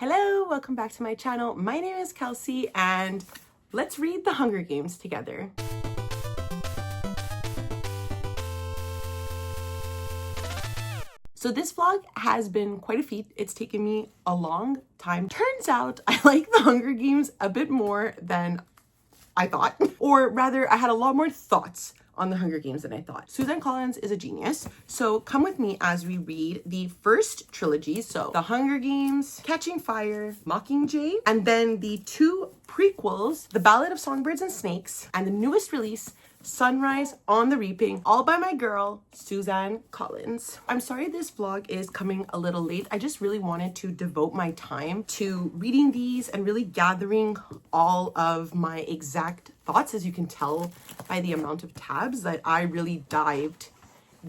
Hello, welcome back to my channel. My name is Kelsey and let's read The Hunger Games together. So this vlog has been quite a feat. It's taken me a long time. Turns out I like The Hunger Games a bit more than I thought, or rather I had a lot more thoughts on The Hunger Games than I thought. Suzanne Collins is a genius, so come with me as we read the first trilogy, so The Hunger Games, Catching Fire, Mockingjay, and then the two prequels, The Ballad of Songbirds and Snakes, and the newest release, Sunrise on the Reaping, all by my girl, Suzanne Collins. I'm sorry this vlog is coming a little late. I just really wanted to devote my time to reading these and really gathering all of my exact thoughts. As you can tell by the amount of tabs that I really dived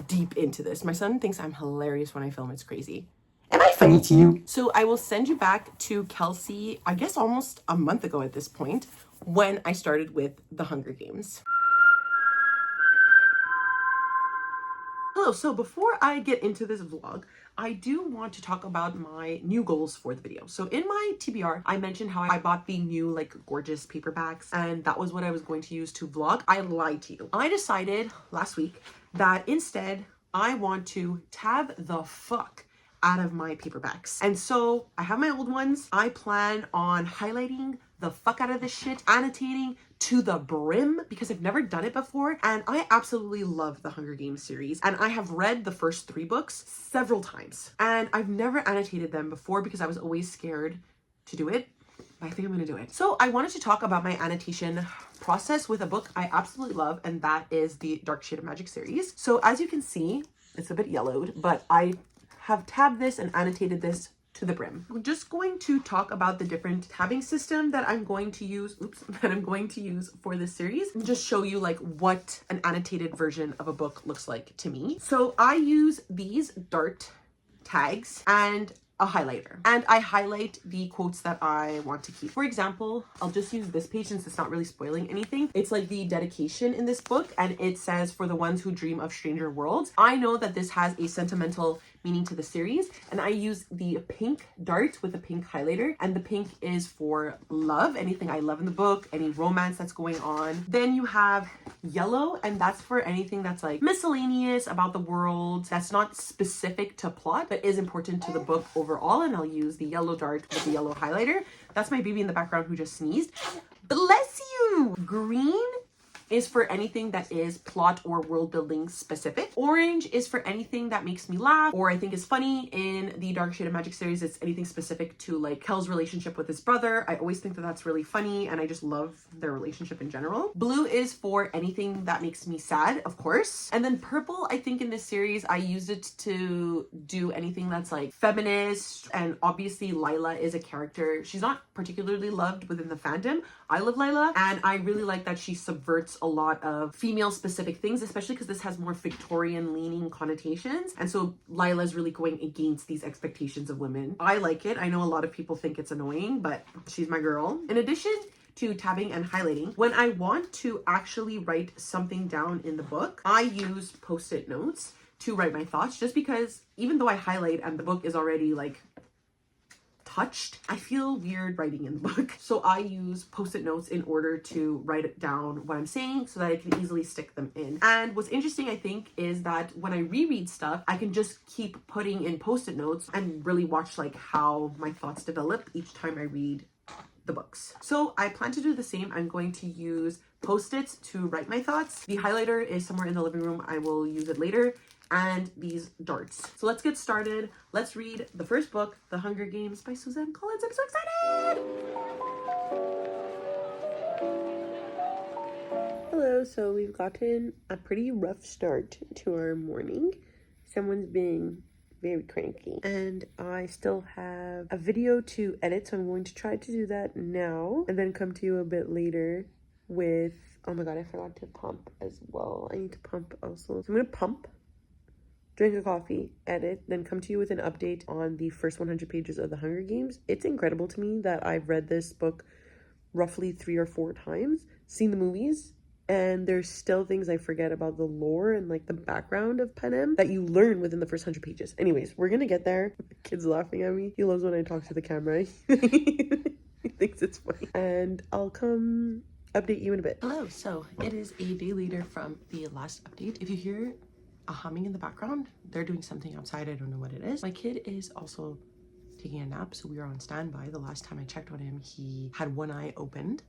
deep into this. My son thinks I'm hilarious when I film. It's crazy. Am I funny to you? So I will send you back to Kelsey, I guess almost a month ago at this point, when I started with The Hunger Games. Hello, so before I get into this vlog, I do want to talk about my new goals for the video. So in my TBR, I mentioned how I bought the new gorgeous paperbacks and that was what I was going to use to vlog. I lied to you. I decided last week that instead I want to tab the fuck out of my paperbacks. And so I have my old ones. I plan on highlighting the fuck out of this shit, annotating to the brim because I've never done it before. And I absolutely love the Hunger Games series. And I have read the first 3 books several times. And I've never annotated them before because I was always scared to do it. But I think I'm gonna do it. So I wanted to talk about my annotation process with a book I absolutely love, and that is the Dark Shade of Magic series. So as you can see, it's a bit yellowed, but I have tabbed this and annotated this to the brim. We're just going to talk about the different tabbing system that I'm going to use, for this series, and just show you what an annotated version of a book looks like to me. So I use these dart tags and a highlighter, and I highlight the quotes that I want to keep. For example, I'll just use this page since it's not really spoiling anything. It's like the dedication in this book, and it says, "For the ones who dream of stranger worlds." I know that this has a sentimental meaning to the series, and I use the pink dart with a pink highlighter, and the pink is for love, anything I love in the book, any romance that's going on. Then you have yellow, and that's for anything that's miscellaneous about the world, that's not specific to plot but is important to the book overall, and I'll use the yellow dart with the yellow highlighter. That's my baby in the background who just sneezed. Bless you! Green is for anything that is plot or world building specific. Orange is for anything that makes me laugh or I think is funny. In the Dark Shade of Magic series, it's anything specific to Kel's relationship with his brother. I always think that that's really funny and I just love their relationship in general. Blue is for anything that makes me sad, of course. And then purple, I think in this series, I used it to do anything that's feminist, and obviously Lila is a character. She's not particularly loved within the fandom. I love Lila, and I really like that she subverts a lot of female specific things, especially because this has more Victorian leaning connotations, and so Lila's really going against these expectations of women. I like it. I know a lot of people think it's annoying, but she's my girl. In addition to tabbing and highlighting, when I want to actually write something down in the book, I use post-it notes to write my thoughts, just because even though I highlight and the book is already touched, I feel weird writing in the book. So I use post-it notes in order to write it down what I'm saying so that I can easily stick them in. And what's interesting, I think, is that when I reread stuff, I can just keep putting in post-it notes and really watch how my thoughts develop each time I read the books. So I plan to do the same. I'm going to use post-its to write my thoughts. The highlighter is somewhere in the living room. I will use it later. And these darts. So let's get started. Let's read the first book, The Hunger Games by Suzanne Collins. I'm so excited! Hello, so we've gotten a pretty rough start to our morning. Someone's being very cranky. And I still have a video to edit, so I'm going to try to do that now and then come to you a bit later with, oh my god, I forgot to pump as well. I need to pump also. So I'm gonna pump, drink a coffee, edit, then come to you with an update on the first 100 pages of The Hunger Games. It's incredible to me that I've read this book roughly 3 or 4 times, seen the movies and there's still things I forget about the lore and like the background of Panem that you learn within the first 100 pages. Anyways, we're gonna get there. Kid's laughing at me. He loves when I talk to the camera. He thinks it's funny. And I'll come update you in a bit. Hello, so it is a day later from the last update. If you hear a humming in the background, they're doing something outside. I don't know what it is. My kid is also taking a nap, so we are on standby. The last time I checked on him, he had one eye opened.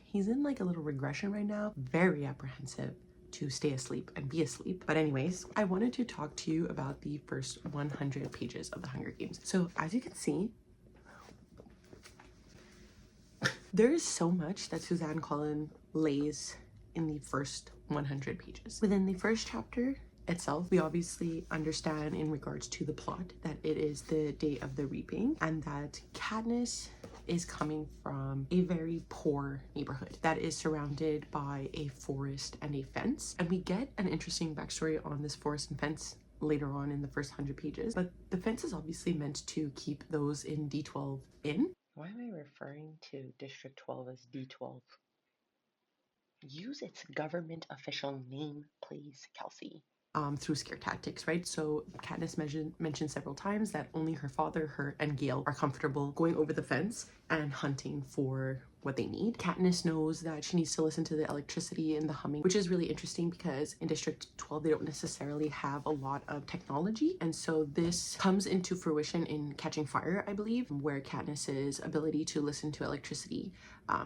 He's in like a little regression right now. Very apprehensive to stay asleep and be asleep. But anyways, I wanted to talk to you about the first 100 pages of the Hunger Games. So as you can see, there is so much that Suzanne Collin lays in the first 100 pages. Within the first chapter itself, we obviously understand in regards to the plot that it is the day of the reaping and that Katniss is coming from a very poor neighborhood that is surrounded by a forest and a fence. And we get an interesting backstory on this forest and fence later on in the first 100 pages. But the fence is obviously meant to keep those in D12 in. Why am I referring to District 12 as D12? Use its government official name, please, Kelsey. Through scare tactics, right? So Katniss mentioned several times that only her father, her, and Gale are comfortable going over the fence and hunting for what they need. Katniss knows that she needs to listen to the electricity and the humming, which is really interesting because in District 12 they don't necessarily have a lot of technology, and so this comes into fruition in Catching Fire, I believe, where Katniss's ability to listen to electricity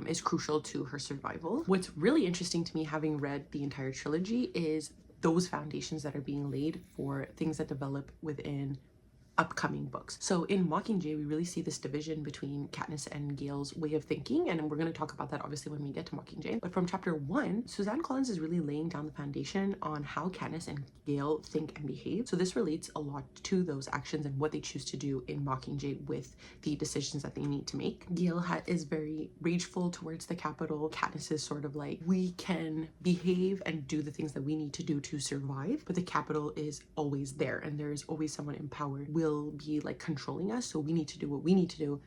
is crucial to her survival. What's really interesting to me, having read the entire trilogy, is those foundations that are being laid for things that develop within upcoming books. So in Mockingjay, we really see this division between Katniss and Gale's way of thinking, and we're going to talk about that obviously when we get to Mockingjay. But from chapter 1, Suzanne Collins is really laying down the foundation on how Katniss and Gale think and behave. So this relates a lot to those actions and what they choose to do in Mockingjay with the decisions that they need to make. Gale is very rageful towards the Capitol. Katniss is sort of like, we can behave and do the things that we need to do to survive, but the Capitol is always there, and there is always someone in power will be like controlling us, so we need to do what we need to do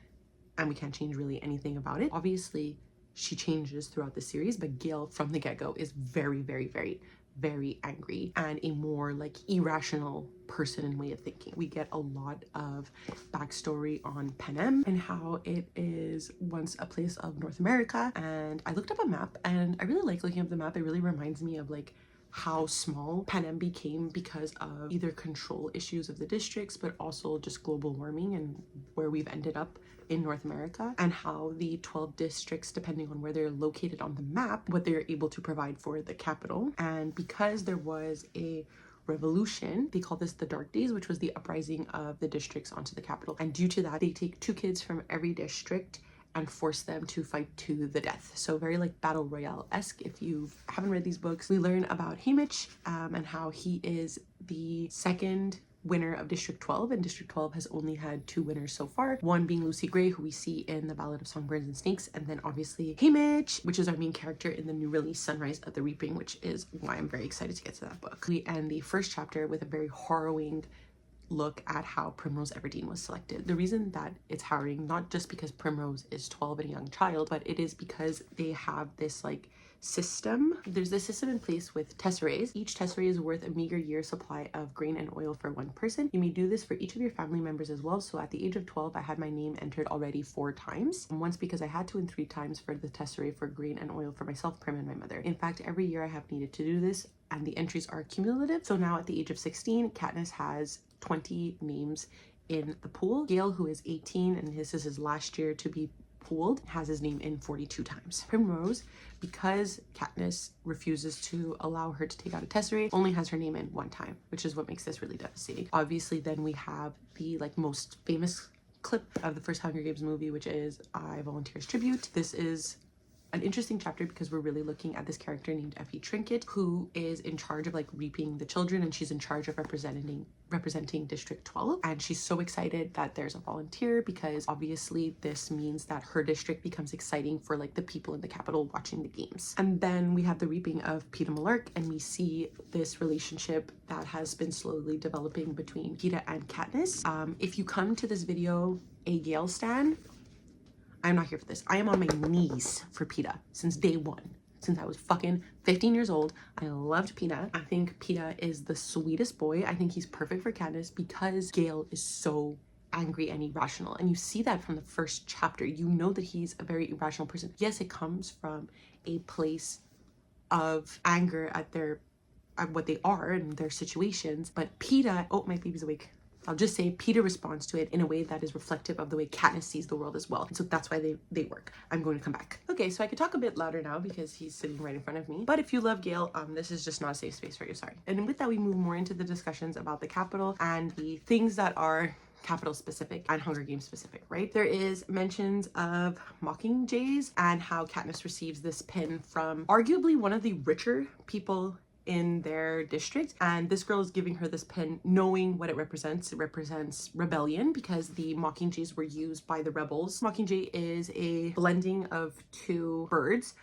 and we can't change really anything about it. Obviously she changes throughout the series, but Gale from the get-go is very, very, very, very angry and a more like irrational person and way of thinking. We get a lot of backstory on Panem and how it is once a place of North America, and I looked up a map and I really like looking up the map. It really reminds me of like how small Panem became because of either control issues of the districts, but also just global warming and where we've ended up in North America, and how the 12 districts, depending on where they're located on the map, what they're able to provide for the capital. And because there was a revolution, they call this the Dark Days, which was the uprising of the districts onto the capital, and due to that they take 2 kids from every district and force them to fight to the death. So very like battle royale-esque. If you haven't read these books, we learn about Haymitch and how he is the second winner of District 12, and District 12 has only had 2 winners so far, one being Lucy Gray, who we see in the Ballad of Songbirds and Snakes, and then obviously Haymitch, which is our main character in the new release Sunrise of the Reaping, which is why I'm very excited to get to that book. We end the first chapter with a very harrowing look at how Primrose Everdeen was selected. The reason that it's harrowing, not just because Primrose is 12 and a young child, but it is because they have this like system. There's this system in place with tesserets. Each tesseret is worth a meager year's supply of grain and oil for one person. You may do this for each of your family members as well. So at the age of 12, I had my name entered already 4 times. Once because I had to, and 3 times for the tesseret for grain and oil for myself, Prim, and my mother. In fact, every year I have needed to do this, and the entries are cumulative. So now at the age of 16, Katniss has 20 names in the pool. Gale, who is 18 and this is his last year to be pooled, has his name in 42 times. Primrose, because Katniss refuses to allow her to take out a tesseret, only has her name in 1 time, which is what makes this really devastating. Obviously then we have the like most famous clip of the first Hunger Games movie, which is I Volunteer's Tribute. This is an interesting chapter because we're really looking at this character named Effie Trinket, who is in charge of like reaping the children, and she's in charge of representing District 12, and she's so excited that there's a volunteer because obviously this means that her district becomes exciting for like the people in the capital watching the games. And then we have the reaping of Peeta Mellark, and we see this relationship that has been slowly developing between Peeta and Katniss. If you come to this video a Gale stan, I'm not here for this. I am on my knees for Peeta since day 1. since I was fucking 15 years old. I loved Peeta. I think Peeta is the sweetest boy. I think he's perfect for Katniss because Gale is so angry and irrational, and you see that from the first chapter. You know that he's a very irrational person. Yes, it comes from a place of anger at what they are and their situations, but Peeta, oh, my baby's awake. I'll just say Peeta responds to it in a way that is reflective of the way Katniss sees the world as well. And so that's why they work. I'm going to come back. Okay, so I can talk a bit louder now because he's sitting right in front of me. But if you love Gale, this is just not a safe space for you, sorry. And with that, we move more into the discussions about the Capitol and the things that are Capitol specific and Hunger Games specific, right? There is mentions of mockingjays and how Katniss receives this pin from arguably one of the richer people in their district, and this girl is giving her this pin knowing what it represents. It represents rebellion because the mockingjays were used by the rebels. Mockingjay is a blending of two birds,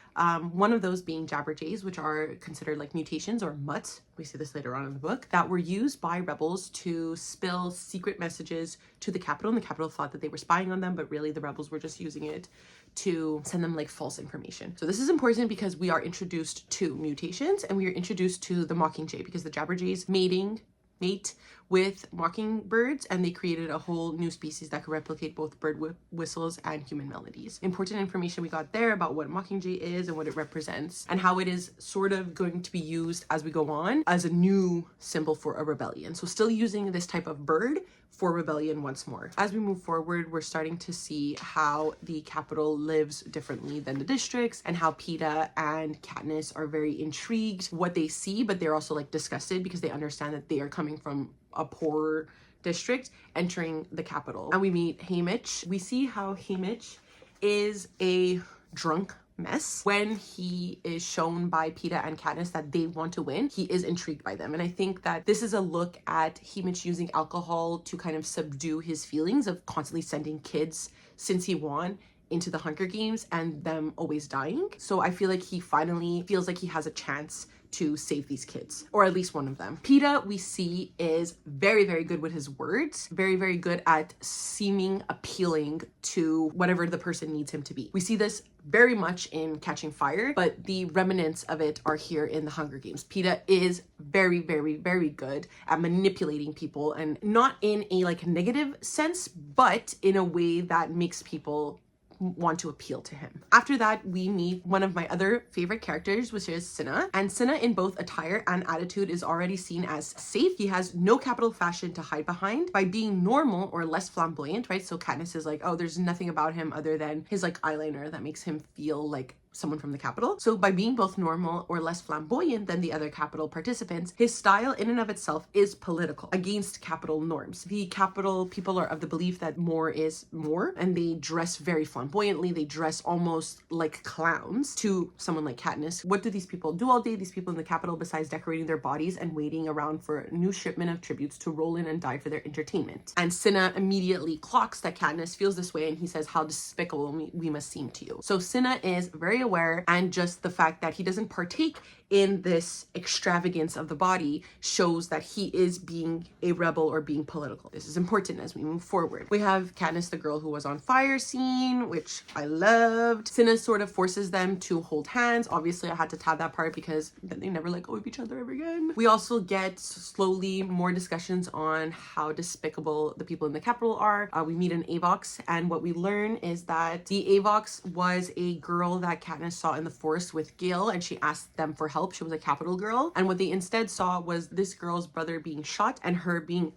one of those being jabberjays, which are considered like mutations or mutts. We see this later on in the book, that were used by rebels to spill secret messages to the Capitol, and the Capitol thought that they were spying on them, but really the rebels were just using it to send them like false information. So this is important because we are introduced to mutations, and we are introduced to the mockingjay because the jabberjays mate with mockingbirds, and they created a whole new species that could replicate both bird whistles and human melodies. Important information we got there about what mockingjay is and what it represents, and how it is sort of going to be used as we go on as a new symbol for a rebellion. So still using this type of bird for rebellion once more. As we move forward, we're starting to see how the Capitol lives differently than the districts, and how Peeta and Katniss are very intrigued what they see, but they're also like disgusted because they understand that they are coming from a poor district entering the Capitol. And we meet Haymitch. We see how Haymitch is a drunk mess. When he is shown by Peeta and Katniss that they want to win, he is intrigued by them. And I think that this is a look at Haymitch using alcohol to kind of subdue his feelings of constantly sending kids, since he won, into the Hunger Games and them always dying. So I feel like he finally feels like he has a chance to save these kids, or at least one of them. Peeta, we see, is very, very good with his words, very, very good at seeming appealing to whatever the person needs him to be. We see this very much in Catching Fire, but the remnants of it are here in the Hunger Games. Peeta is very, very, very good at manipulating people, and not in a like negative sense, but in a way that makes people want to appeal to him. After that, we meet one of my other favorite characters, which is Cinna. And Cinna, in both attire and attitude, is already seen as safe. He has no Capitol fashion to hide behind by being normal or less flamboyant, right? So Katniss is like, oh, there's nothing about him other than his like eyeliner that makes him feel like someone from the Capitol. So by being both normal or less flamboyant than the other Capitol participants, his style in and of itself is political, against Capitol norms. The Capitol people are of the belief that more is more, and they dress very flamboyantly. They dress almost like clowns to someone like Katniss. What do these people do all day, these people in the Capitol, besides decorating their bodies and waiting around for a new shipment of tributes to roll in and die for their entertainment? And Cinna immediately clocks that Katniss feels this way, and he says how despicable we must seem to you. So Cinna is very aware, and just the fact that he doesn't partake in this extravagance of the body shows that he is being a rebel or being political. This is important as we move forward. We have Katniss, the girl who was on fire scene, which I loved. Cinna sort of forces them to hold hands. Obviously, I had to tab that part because then they never let go of each other ever again. We also get slowly more discussions on how despicable the people in the Capitol are. We meet an Avox, and what we learn is that the Avox was a girl that Katniss saw in the forest with Gale, and she asked them for help. She was a Capitol girl, and what they instead saw was this girl's brother being shot and her being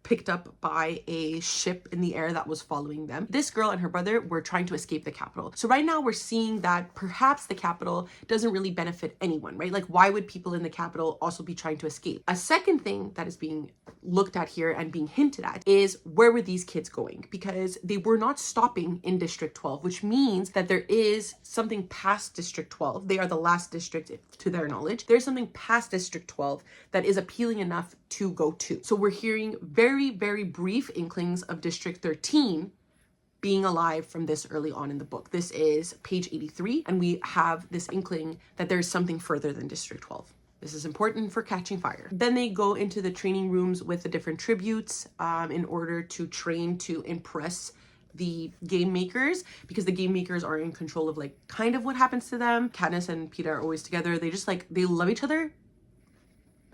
picked up by a ship in the air that was following them. This girl and her brother were trying to escape the Capitol. So right now we're seeing that perhaps the Capitol doesn't really benefit anyone, right? Like, why would people in the Capitol also be trying to escape? A second thing that is being looked at here and being hinted at is, where were these kids going? Because they were not stopping in District 12, which means that there is something past District 12. They are the last district, to their knowledge. There's something past District 12 that is appealing enough to go to. So we're hearing very, very brief inklings of District 13 being alive from this early on in the book. This is page 83, and we have this inkling that there's something further than District 12. This is important for Catching Fire. Then they go into the training rooms with the different tributes in order to train to impress the game makers, because the game makers are in control of like kind of what happens to them. Katniss and Peeta are always together. They just like, they love each other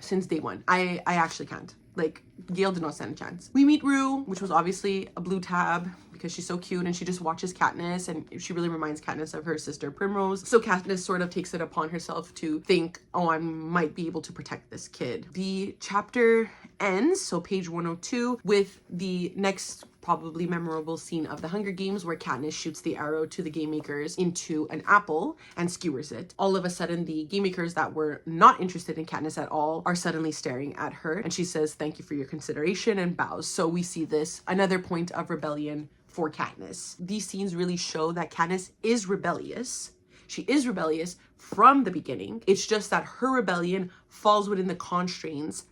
since day one. I actually can't. Like, Gale did not stand a chance. We meet Rue, which was obviously a blue tab because she's so cute and she just watches Katniss, and she really reminds Katniss of her sister Primrose. So Katniss sort of takes it upon herself to think, oh, I might be able to protect this kid. The chapter ends, so page 102, with the next probably memorable scene of the Hunger Games, where Katniss shoots the arrow to the game makers into an apple and skewers it. All of a sudden, the game makers that were not interested in Katniss at all are suddenly staring at her, and she says, thank you for your consideration, and bows. So we see this, another point of rebellion for Katniss. These scenes really show that Katniss is rebellious. She is rebellious from the beginning. It's just that her rebellion falls within the constraints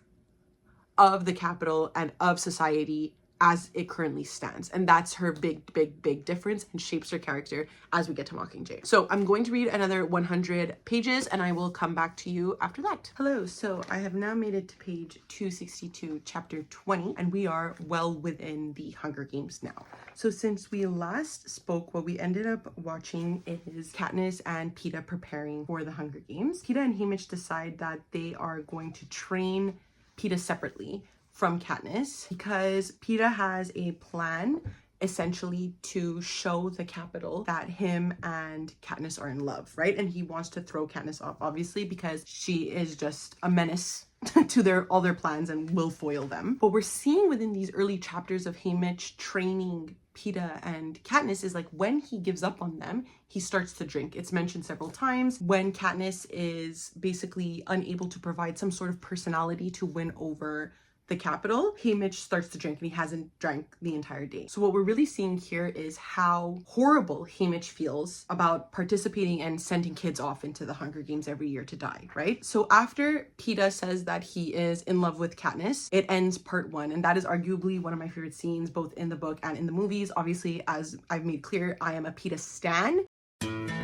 of the Capitol and of society as it currently stands. And that's her big difference, and shapes her character as we get to Mockingjay. So I'm going to read another 100 pages and I will come back to you after that. Hello, so I have now made it to page 262, chapter 20, and we are well within the Hunger Games now. So since we last spoke, what we ended up watching is Katniss and Peeta preparing for the Hunger Games. Peeta and Haymitch decide that they are going to train Peeta separately from Katniss, because Peeta has a plan essentially to show the Capitol that him and Katniss are in love, right? And he wants to throw Katniss off, obviously, because she is just a menace to all their plans and will foil them. What we're seeing within these early chapters of Haymitch training Peeta and Katniss is like, when he gives up on them, he starts to drink. It's mentioned several times. When Katniss is basically unable to provide some sort of personality to win over the Capitol, Haymitch starts to drink, and he hasn't drank the entire day. So what we're really seeing here is how horrible Haymitch feels about participating and sending kids off into the Hunger Games every year to die, right? So after Peeta says that he is in love with Katniss, it ends part 1, and that is arguably one of my favorite scenes, both in the book and in the movies. Obviously, as I've made clear, I am a Peeta stan, and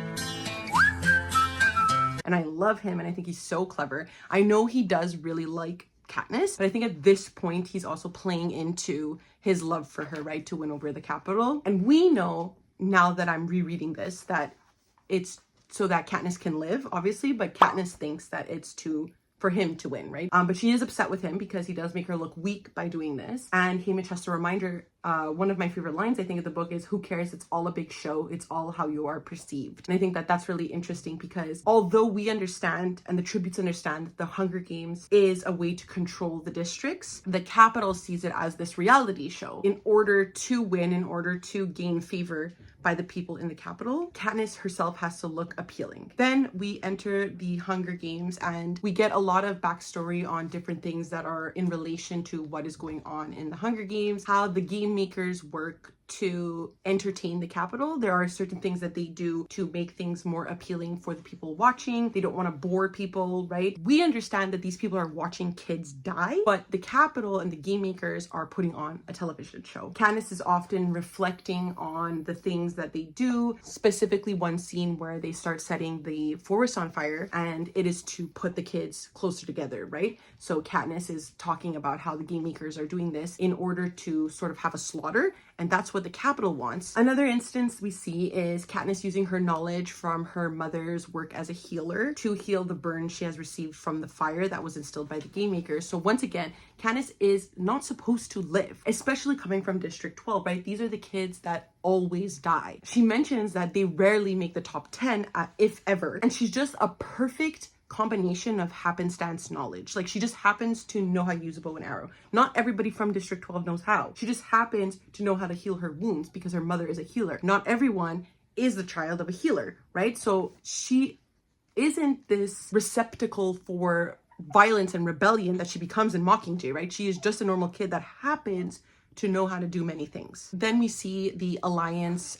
I love him, and I think he's so clever. I know he does really like Katniss, but I think at this point he's also playing into his love for her, right, to win over the Capitol. And we know, now that I'm rereading this, that it's so that Katniss can live, obviously, but Katniss thinks that it's for him to win, right? But she is upset with him because he does make her look weak by doing this. And Haymitch has to remind her, one of my favorite lines, I think, of the book is, who cares? It's all a big show. It's all how you are perceived. And I think that that's really interesting, because although we understand, and the tributes understand, that the Hunger Games is a way to control the districts, the Capitol sees it as this reality show. In order to win, in order to gain favor by the people in the Capitol, Katniss herself has to look appealing. Then we enter the Hunger Games, and we get a lot of backstory on different things that are in relation to what is going on in the Hunger Games, how the game makers work to entertain the Capitol. There are certain things that they do to make things more appealing for the people watching. They don't want to bore people, right? We understand that these people are watching kids die, but the Capitol and the game makers are putting on a television show. Katniss is often reflecting on the things that they do, specifically one scene where they start setting the forest on fire, and it is to put the kids closer together, right? So Katniss is talking about how the game makers are doing this in order to sort of have a slaughter, and that's what the Capitol wants. Another instance we see is Katniss using her knowledge from her mother's work as a healer to heal the burn she has received from the fire that was instilled by the game makers. So once again, Katniss is not supposed to live, especially coming from District 12, right? These are the kids that always die. She mentions that they rarely make the top 10, if ever, and she's just a perfect combination of happenstance knowledge. Like, she just happens to know how to use a bow and arrow. Not everybody from District 12 knows how. She just happens to know how to heal her wounds because her mother is a healer. Not everyone is the child of a healer, right? So she isn't this receptacle for violence and rebellion that she becomes in Mockingjay, right? She is just a normal kid that happens to know how to do many things. Then we see the alliance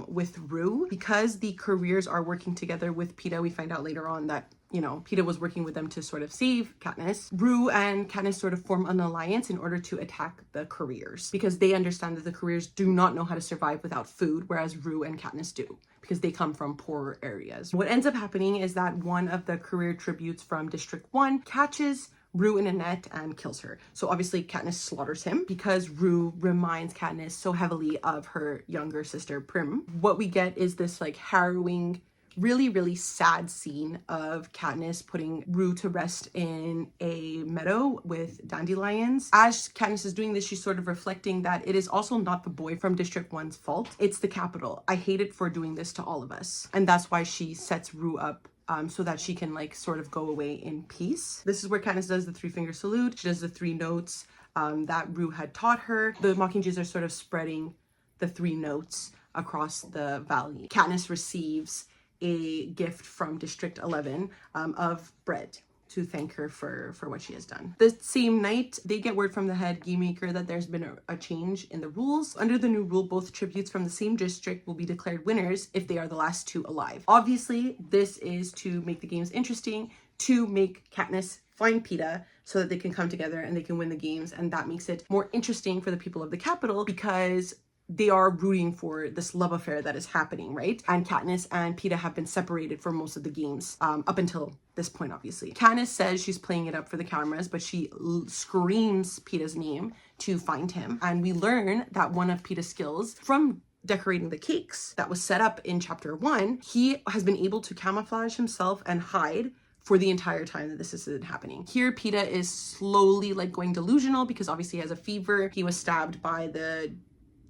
with Rue. Because the careers are working together with Peeta, we find out later on that, you know, Peeta was working with them to sort of save Katniss. Rue and Katniss sort of form an alliance in order to attack the careers, because they understand that the careers do not know how to survive without food, whereas Rue and Katniss do, because they come from poorer areas. What ends up happening is that one of the career tributes from District 1 catches Rue in a net and kills her. So obviously Katniss slaughters him because Rue reminds Katniss so heavily of her younger sister Prim. What we get is this like harrowing, really, really sad scene of Katniss putting Rue to rest in a meadow with dandelions. As Katniss is doing this, she's sort of reflecting that it is also not the boy from District 1's fault. It's the Capitol. I hate it for doing this to all of us. And that's why she sets Rue up so that she can like sort of go away in peace. This is where Katniss does the 3-finger salute. She does the 3 notes that Rue had taught her. The Mockingjays are sort of spreading the 3 notes across the valley. Katniss receives a gift from District 11 of bread to thank her for what she has done. The same night, they get word from the head game maker that there's been a change in the rules. Under the new rule, both tributes from the same district will be declared winners if they are the last 2 alive. Obviously, this is to make the games interesting, to make Katniss find Peeta so that they can come together and they can win the games, and that makes it more interesting for the people of the Capitol because they are rooting for this love affair that is happening, right? And Katniss and Peeta have been separated for most of the games up until this point, obviously. Katniss says she's playing it up for the cameras, but she screams Peeta's name to find him. And we learn that one of Peeta's skills from decorating the cakes that was set up in chapter 1, he has been able to camouflage himself and hide for the entire time that this is happening. Here, Peeta is slowly like going delusional because obviously he has a fever. He was stabbed by the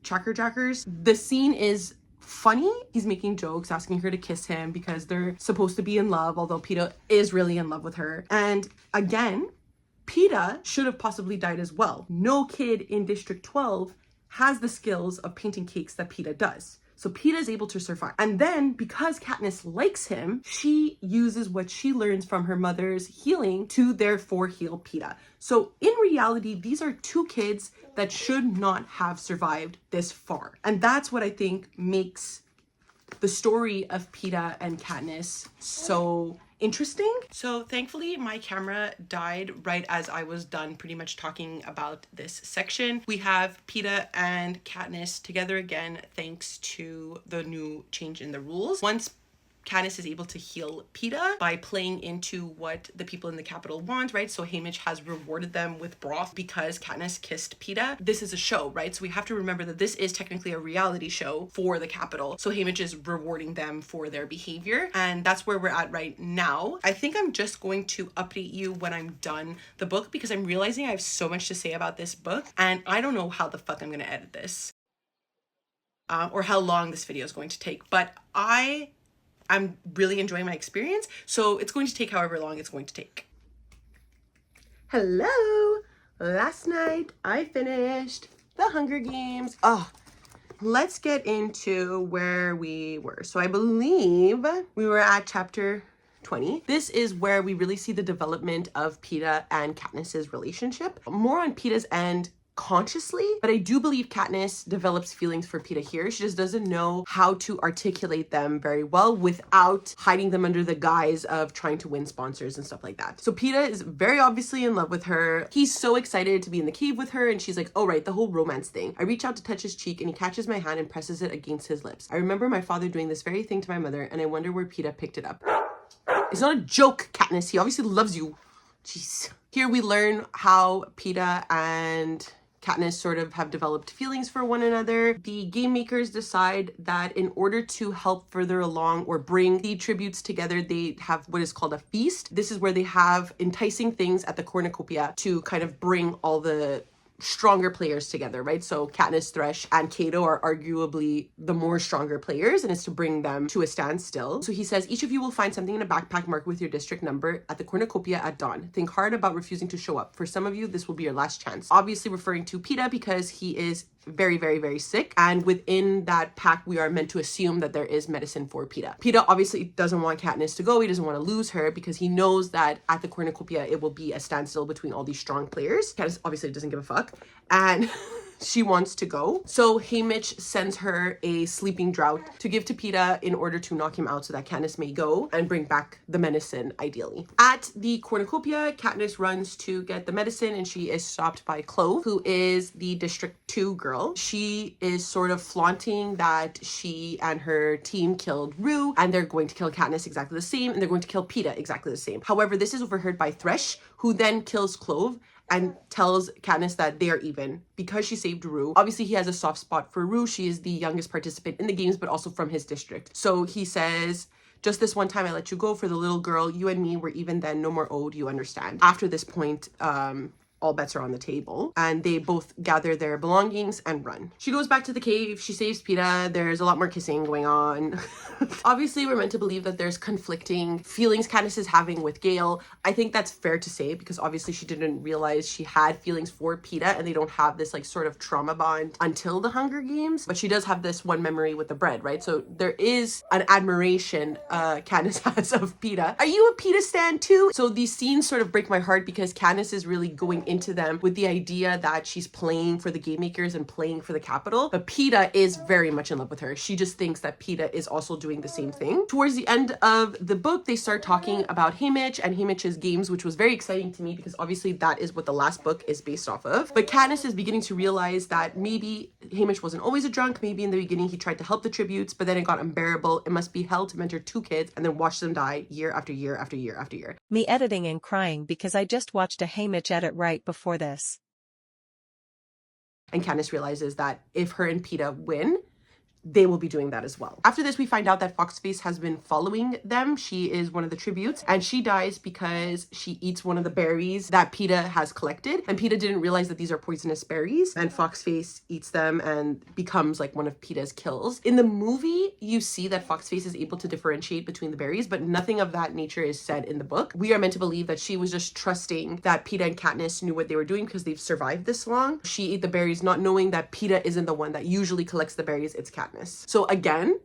tracker jackers. The scene is funny. He's making jokes, asking her to kiss him because they're supposed to be in love, although Peeta is really in love with her. And again, Peeta should have possibly died as well. No kid in District 12 has the skills of painting cakes that Peeta does. So Peeta is able to survive. And then because Katniss likes him, she uses what she learns from her mother's healing to therefore heal Peeta. So in reality, these are 2 kids that should not have survived this far. And that's what I think makes the story of Peeta and Katniss so interesting. So thankfully my camera died right as I was done pretty much talking about this section. We have Peeta and Katniss together again thanks to the new change in the rules. Once Katniss is able to heal Peeta by playing into what the people in the Capitol want, right? So Haymitch has rewarded them with broth because Katniss kissed Peeta. This is a show, right? So we have to remember that this is technically a reality show for the Capitol. So Haymitch is rewarding them for their behavior. And that's where we're at right now. I think I'm just going to update you when I'm done the book because I'm realizing I have so much to say about this book and I don't know how the fuck I'm gonna edit this or how long this video is going to take, but I'm really enjoying my experience, so it's going to take however long it's going to take. Hello! Last night I finished The Hunger Games. Oh, let's get into where we were. So I believe we were at chapter 20. This is where we really see the development of Peeta and Katniss's relationship. More on Peeta's end consciously, but I do believe Katniss develops feelings for Peeta here. She just doesn't know how to articulate them very well without hiding them under the guise of trying to win sponsors and stuff like that. So Peeta is very obviously in love with her. He's so excited to be in the cave with her and she's like, oh right, the whole romance thing. I reach out to touch his cheek and he catches my hand and presses it against his lips. I remember my father doing this very thing to my mother and I wonder where Peeta picked it up. It's not a joke, Katniss. He obviously loves you. Jeez. Here we learn how Peeta and Katniss sort of have developed feelings for one another. The game makers decide that in order to help further along or bring the tributes together, they have what is called a feast. This is where they have enticing things at the cornucopia to kind of bring all the stronger players together, right? So Katniss, Thresh, and Cato are arguably the more stronger players, and it's to bring them to a standstill. So he says, each of you will find something in a backpack marked with your district number at the cornucopia at dawn. Think hard about refusing to show up. For some of you, this will be your last chance. Obviously referring to Peeta because he is very, very, very sick. And within that pack, we are meant to assume that there is medicine for Peeta. Peeta obviously doesn't want Katniss to go. He doesn't want to lose her because he knows that at the cornucopia, it will be a standstill between all these strong players. Katniss obviously doesn't give a fuck. And she wants to go. So Haymitch sends her a sleeping draught to give to Peta in order to knock him out so that Katniss may go and bring back the medicine, ideally. At the cornucopia, Katniss runs to get the medicine and she is stopped by Clove, who is the District 2 girl. She is sort of flaunting that she and her team killed Rue and they're going to kill Katniss exactly the same and they're going to kill Peta exactly the same. However, this is overheard by Thresh, who then kills Clove and tells Katniss that they are even because she saved Rue. Obviously, he has a soft spot for Rue. She is the youngest participant in the games, but also from his district. So he says, just this one time I let you go for the little girl. You and me were even then, no more owed, you understand. After this point, all bets are on the table and they both gather their belongings and run. She goes back to the cave. She saves Peta. There's a lot more kissing going on. Obviously, we're meant to believe that there's conflicting feelings Katniss is having with Gale. I think that's fair to say because obviously she didn't realize she had feelings for Peta and they don't have this like sort of trauma bond until the Hunger Games. But she does have this one memory with the bread, right? So there is an admiration Katniss has of Peta. Are you a Peta stan too? So these scenes sort of break my heart because Katniss is really going into them with the idea that she's playing for the game makers and playing for the Capitol, but Peta is very much in love with her. She just thinks that Peta is also doing the same thing. Towards the end of the book, they start talking about Haymitch and Haymitch's games, which was very exciting to me because obviously that is what the last book is based off of. But Katniss is beginning to realize that maybe Haymitch wasn't always a drunk. Maybe in the beginning he tried to help the tributes, but then it got unbearable. It must be hell to mentor 2 kids and then watch them die year after year after year after year. Me editing and crying because I just watched a Haymitch edit right before this. And Katniss realizes that if her and Peta win, they will be doing that as well. After this, we find out that Foxface has been following them. She is one of the tributes and she dies because she eats one of the berries that Peta has collected. And Peta didn't realize that these are poisonous berries and Foxface eats them and becomes like one of Peta's kills. In the movie, you see that Foxface is able to differentiate between the berries, but nothing of that nature is said in the book. We are meant to believe that she was just trusting that Peta and Katniss knew what they were doing because they've survived this long. She ate the berries not knowing that Peta isn't the one that usually collects the berries, it's Katniss. So again,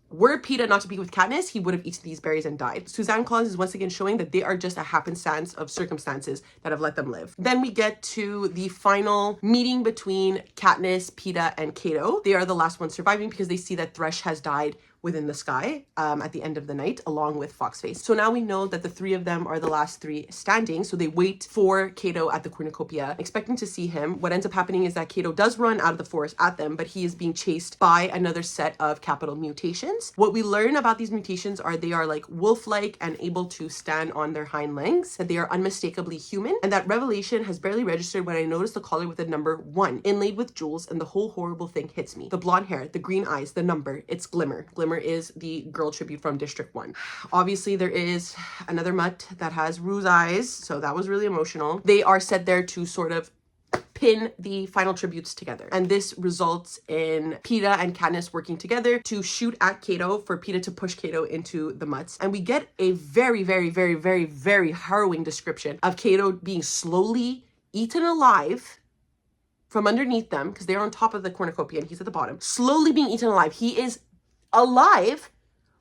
were Peta not to be with Katniss, he would have eaten these berries and died. Suzanne Collins is once again showing that they are just a happenstance of circumstances that have let them live. Then we get to the final meeting between Katniss, Peta, and Cato. They are the last ones surviving because they see that Thresh has died within the sky at the end of the night, along with Foxface. So now we know that the 3 of them are the last 3 standing. So they wait for Cato at the cornucopia, expecting to see him. What ends up happening is that Cato does run out of the forest at them, but he is being chased by another set of capital mutations. What we learn about these mutations are they are like wolf-like and able to stand on their hind legs, that they are unmistakably human, and that revelation has barely registered when I noticed the collar with the number 1 inlaid with jewels, and the whole horrible thing hits me. The blonde hair, the green eyes, the number, it's Glimmer. Glimmer is the girl tribute from District 1. Obviously, there is another mutt that has Rue's eyes, so that was really emotional. They are set there to sort of pin the final tributes together. And this results in Peta and Katniss working together to shoot at Cato for Peta to push Cato into the mutts. And we get a very, very, very, very, very harrowing description of Cato being slowly eaten alive from underneath them because they're on top of the cornucopia and he's at the bottom, slowly being eaten alive. He is alive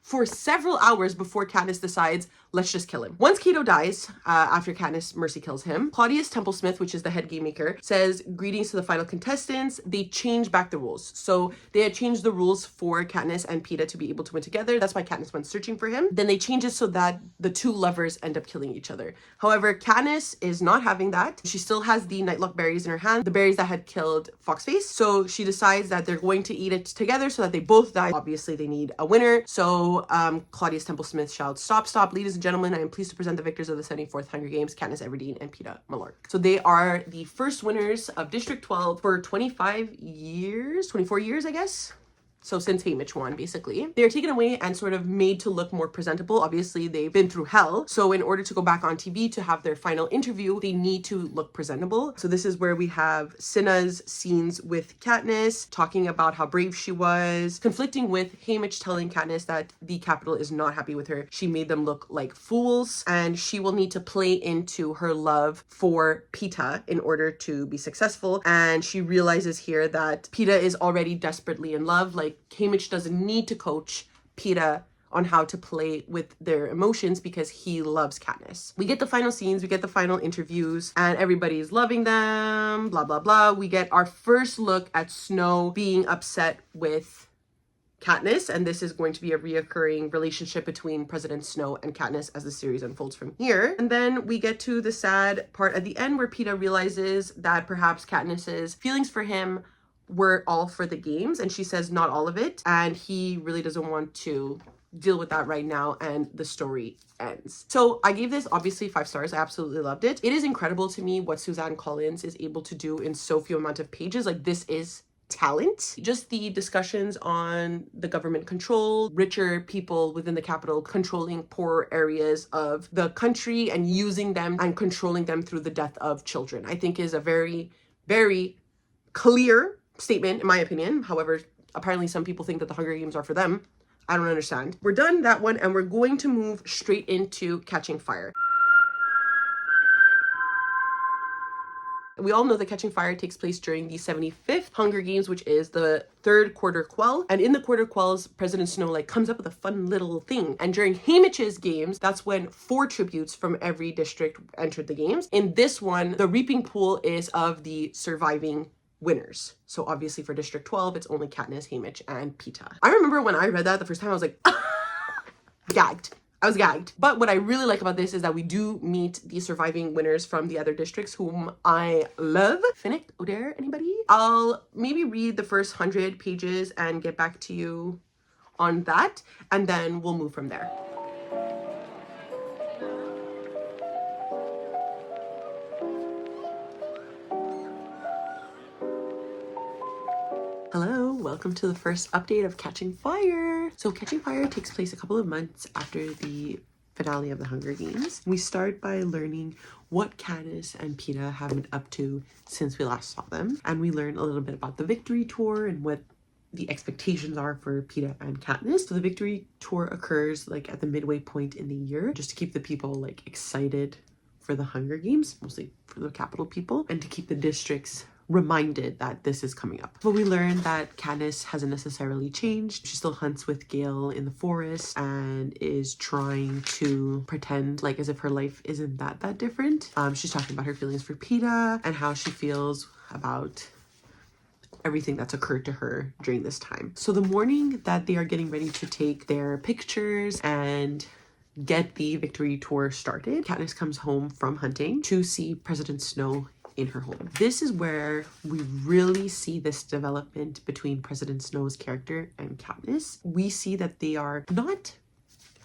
for several hours before Katniss decides, let's just kill him. Once Cato dies, after Katniss mercy kills him, Claudius Templesmith, which is the head game maker, says, greetings to the final contestants. They change back the rules. So they had changed the rules for Katniss and Peta to be able to win together. That's why Katniss went searching for him. Then they change it so that the 2 lovers end up killing each other. However, Katniss is not having that. She still has the Nightlock berries in her hand, the berries that had killed Foxface. So she decides that they're going to eat it together so that they both die. Obviously, they need a winner. So Claudius Templesmith shouts, stop, stop, ladies and gentlemen, I am pleased to present the victors of the 74th Hunger Games, Katniss Everdeen and Peta Mellark. So they are the first winners of District 12 for 24 years, I guess. So since Haymitch won, basically. They are taken away and sort of made to look more presentable. Obviously, they've been through hell. So in order to go back on TV to have their final interview, they need to look presentable. So this is where we have Cinna's scenes with Katniss, talking about how brave she was, conflicting with Haymitch telling Katniss that the Capitol is not happy with her. She made them look like fools, and she will need to play into her love for Peta in order to be successful. And she realizes here that Peta is already desperately in love. Like, Haymitch doesn't need to coach Peta on how to play with their emotions because he loves Katniss. We get the final scenes, we get the final interviews, and everybody's loving them, blah, blah, blah. We get our first look at Snow being upset with Katniss, and this is going to be a reoccurring relationship between President Snow and Katniss as the series unfolds from here. And then we get to the sad part at the end where Peeta realizes that perhaps Katniss's feelings for him were all for the games, and she says not all of it, and he really doesn't want to deal with that right now, and the story ends. So I gave this obviously 5 stars. I absolutely loved it. It is incredible to me what Suzanne Collins is able to do in so few amount of pages. Like, this is talent. Just the discussions on the government control, richer people within the capital controlling poorer areas of the country and using them and controlling them through the death of children, I think is a very, very clear statement in my opinion. However, apparently some people think that the Hunger Games are for them. I don't understand. We're done that one, and we're going to move straight into Catching Fire. We all know that Catching Fire takes place during the 75th Hunger Games, which is the 3rd quarter quell. And in the quarter quells, President Snow like comes up with a fun little thing. And during Haymitch's games, that's when 4 tributes from every district entered the games. In this one, the reaping pool is of the surviving winners. So obviously for District 12, it's only Katniss, Haymitch, and Peeta. I remember when I read that the first time, I was like, gagged. I was gagged. But what I really like about this is that we do meet the surviving winners from the other districts whom I love. Finnick, Oder, anybody? I'll maybe read the first 100 pages and get back to you on that, and then we'll move from there. Hello, welcome to the first update of Catching Fire. So Catching Fire takes place a couple of months after the finale of the Hunger Games. We start by learning what Katniss and Peeta have been up to since we last saw them. And we learn a little bit about the Victory Tour and what the expectations are for Peeta and Katniss. So the Victory Tour occurs like at the midway point in the year, just to keep the people like excited for the Hunger Games, mostly for the capital people, and to keep the districts reminded that this is coming up. But we learn that Katniss hasn't necessarily changed. She still hunts with Gale in the forest and is trying to pretend like as if her life isn't that different. She's talking about her feelings for Peeta and how she feels about everything that's occurred to her during this time. So the morning that they are getting ready to take their pictures and get the Victory Tour started, Katniss comes home from hunting to see President Snow in her home. This is where we really see this development between President Snow's character and Katniss. We see that they are not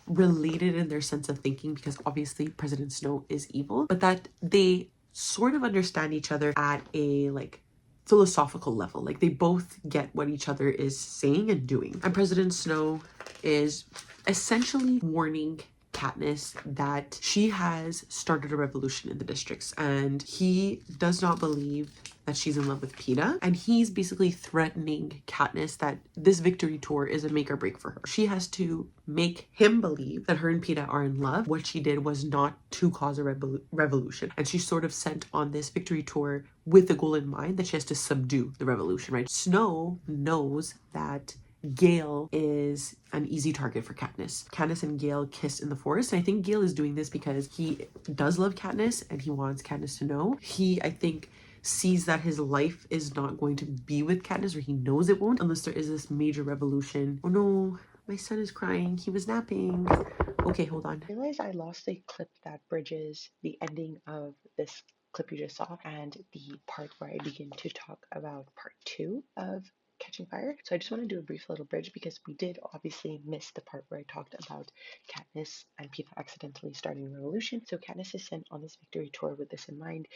related in their sense of thinking, because obviously President Snow is evil, but that they sort of understand each other at a like philosophical level. Like they both get what each other is saying and doing. And President Snow is essentially warning Katniss that she has started a revolution in the districts, and he does not believe that she's in love with Peeta, and he's basically threatening Katniss that this Victory Tour is a make or break for her. She has to make him believe that her and Peeta are in love. What she did was not to cause a revolution, and she's sort of sent on this Victory Tour with the goal in mind that she has to subdue the revolution, right? Snow knows that Gale is an easy target for Katniss. Katniss and Gale kiss in the forest, and I think Gale is doing this because he does love Katniss and he wants Katniss to know. He, I think, sees that his life is not going to be with Katniss, or he knows it won't, unless there is this major revolution. Oh no, my son is crying. He was napping. Okay, hold on. I realized I lost a clip that bridges the ending of this clip you just saw and the part where I begin to talk about part 2 of Catching Fire. So I just want to do a brief little bridge because we did obviously miss the part where I talked about Katniss and Peeta accidentally starting a revolution. So Katniss is sent on this Victory Tour with this in mind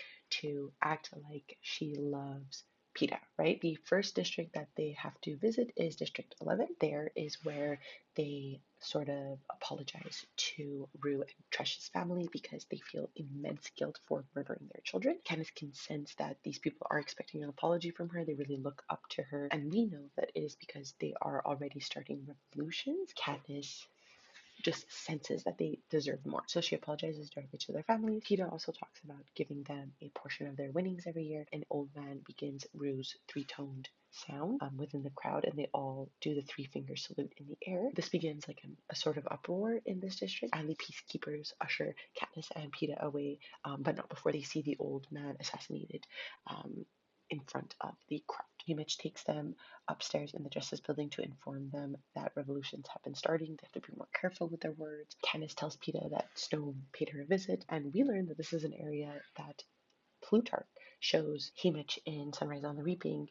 to act like she loves Peeta, right? The first district that they have to visit is District 11. There is where they sort of apologize to Rue and Tresh's family because they feel immense guilt for murdering their children. Katniss can sense that these people are expecting an apology from her. They really look up to her, and we know that it is because they are already starting revolutions. Katniss just senses that they deserve more. So she apologizes directly to their family. Peeta also talks about giving them a portion of their winnings every year. An old man begins Rue's three-toned sound within the crowd, and they all do the three-finger salute in the air. This begins like a sort of uproar in this district, and the peacekeepers usher Katniss and Peeta away, but not before they see the old man assassinated in front of the crowd. Haymitch takes them upstairs in the Justice Building to inform them that revolutions have been starting. They have to be more careful with their words. Candace tells Peeta that Snow paid her a visit, and we learn that this is an area that Plutarch shows Haymitch in Sunrise on the Reaping,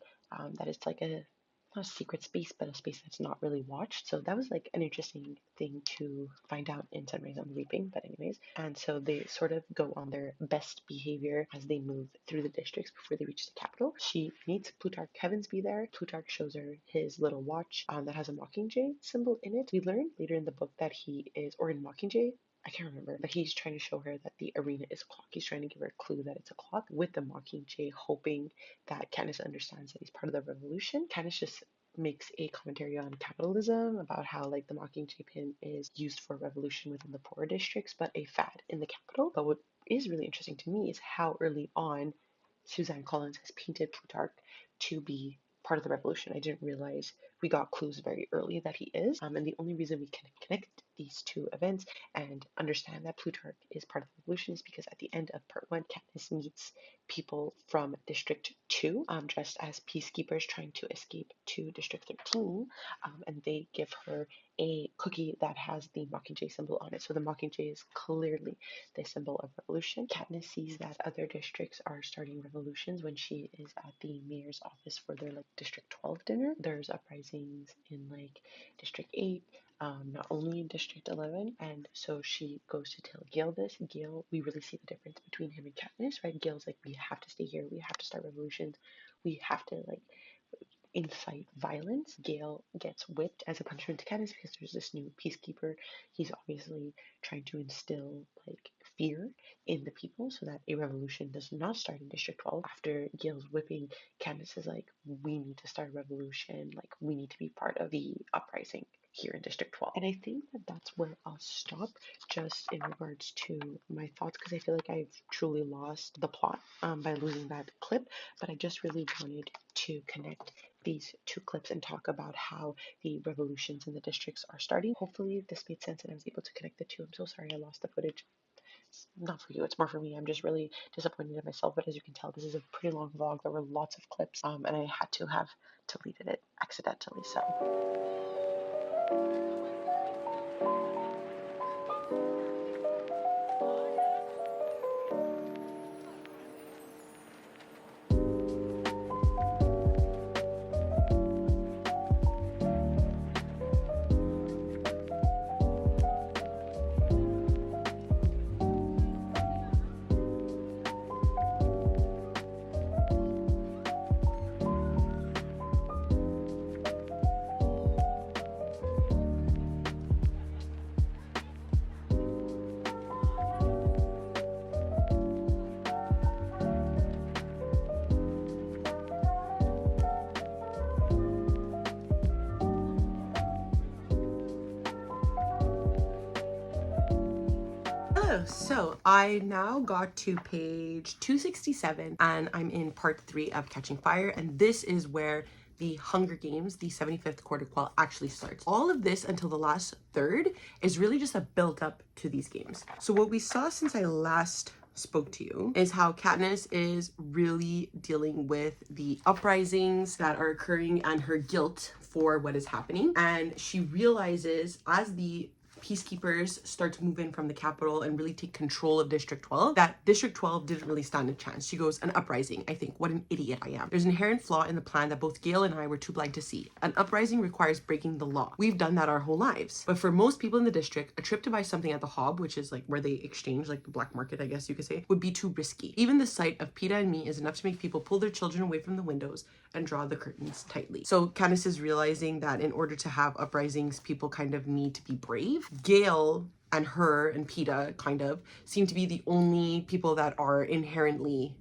that it's like not a secret space, but a space that's not really watched. So that was like an interesting thing to find out in Sunrise on the Reaping. But anyways, and so they sort of go on their best behavior as they move through the districts before they reach the capital. She meets Plutarch Heavensby there. Plutarch shows her his little watch that has a Mockingjay symbol in it. We learn later in the book that he is, or in Mockingjay, I can't remember, but he's trying to show her that the arena is a clock. He's trying to give her a clue that it's a clock with the Mockingjay, hoping that Katniss understands that he's part of the revolution. Katniss just makes a commentary on capitalism, about how like the Mockingjay pin is used for revolution within the poorer districts, but a fad in the capital. But what is really interesting to me is how early on Suzanne Collins has painted Plutarch to be part of the revolution. I didn't realize we got clues very early that he is. And the only reason we can connect these two events and understand that Plutarch is part of the revolution is because at the end of part 1, Katniss meets people from District 2, dressed as peacekeepers trying to escape to District 13, and they give her a cookie that has the Mockingjay symbol on it. So the Mockingjay is clearly the symbol of revolution. Katniss sees that other districts are starting revolutions when she is at the mayor's office for their like District 12 dinner. There's uprisings in like District 8, not only in District 11, and so she goes to tell Gale this. Gale, we really see the difference between him and Katniss, right? Gale's like, we have to stay here, we have to start revolutions, we have to like incite violence. Gale gets whipped as a punishment to Katniss because there's this new peacekeeper. He's obviously trying to instill like fear in the people so that a revolution does not start in District 12. After Gale's whipping, Katniss is like, we need to start a revolution, like we need to be part of the uprising here in District 12. And I think that that's where I'll stop just in regards to my thoughts, because I feel like I've truly lost the plot by losing that clip, but I just really wanted to connect these two clips and talk about how the revolutions in the districts are starting. Hopefully this made sense and I was able to connect the two. I'm so sorry I lost the footage. It's not for you, it's more for me. I'm just really disappointed in myself, but as you can tell, this is a pretty long vlog. There were lots of clips, and I had to have deleted it accidentally, so. So I now got to page 267 and I'm in part 3 of Catching Fire, and this is where the Hunger Games, the 75th Quarter Quell, actually starts. All of this until the last third is really just a build up to these games. So what we saw since I last spoke to you is how Katniss is really dealing with the uprisings that are occurring and her guilt for what is happening, and she realizes as the peacekeepers start to move in from the capital and really take control of District 12, that District 12 didn't really stand a chance. She goes, an uprising, I think, what an idiot I am. There's an inherent flaw in the plan that both Gale and I were too blind to see. An uprising requires breaking the law. We've done that our whole lives. But for most people in the district, a trip to buy something at the Hob, which is like where they exchange, like the black market, I guess you could say, would be too risky. Even the sight of Peeta and me is enough to make people pull their children away from the windows and draw the curtains tightly. So Katniss is realizing that in order to have uprisings, people kind of need to be brave. Gale and her and Peeta kind of seem to be the only people that are inherently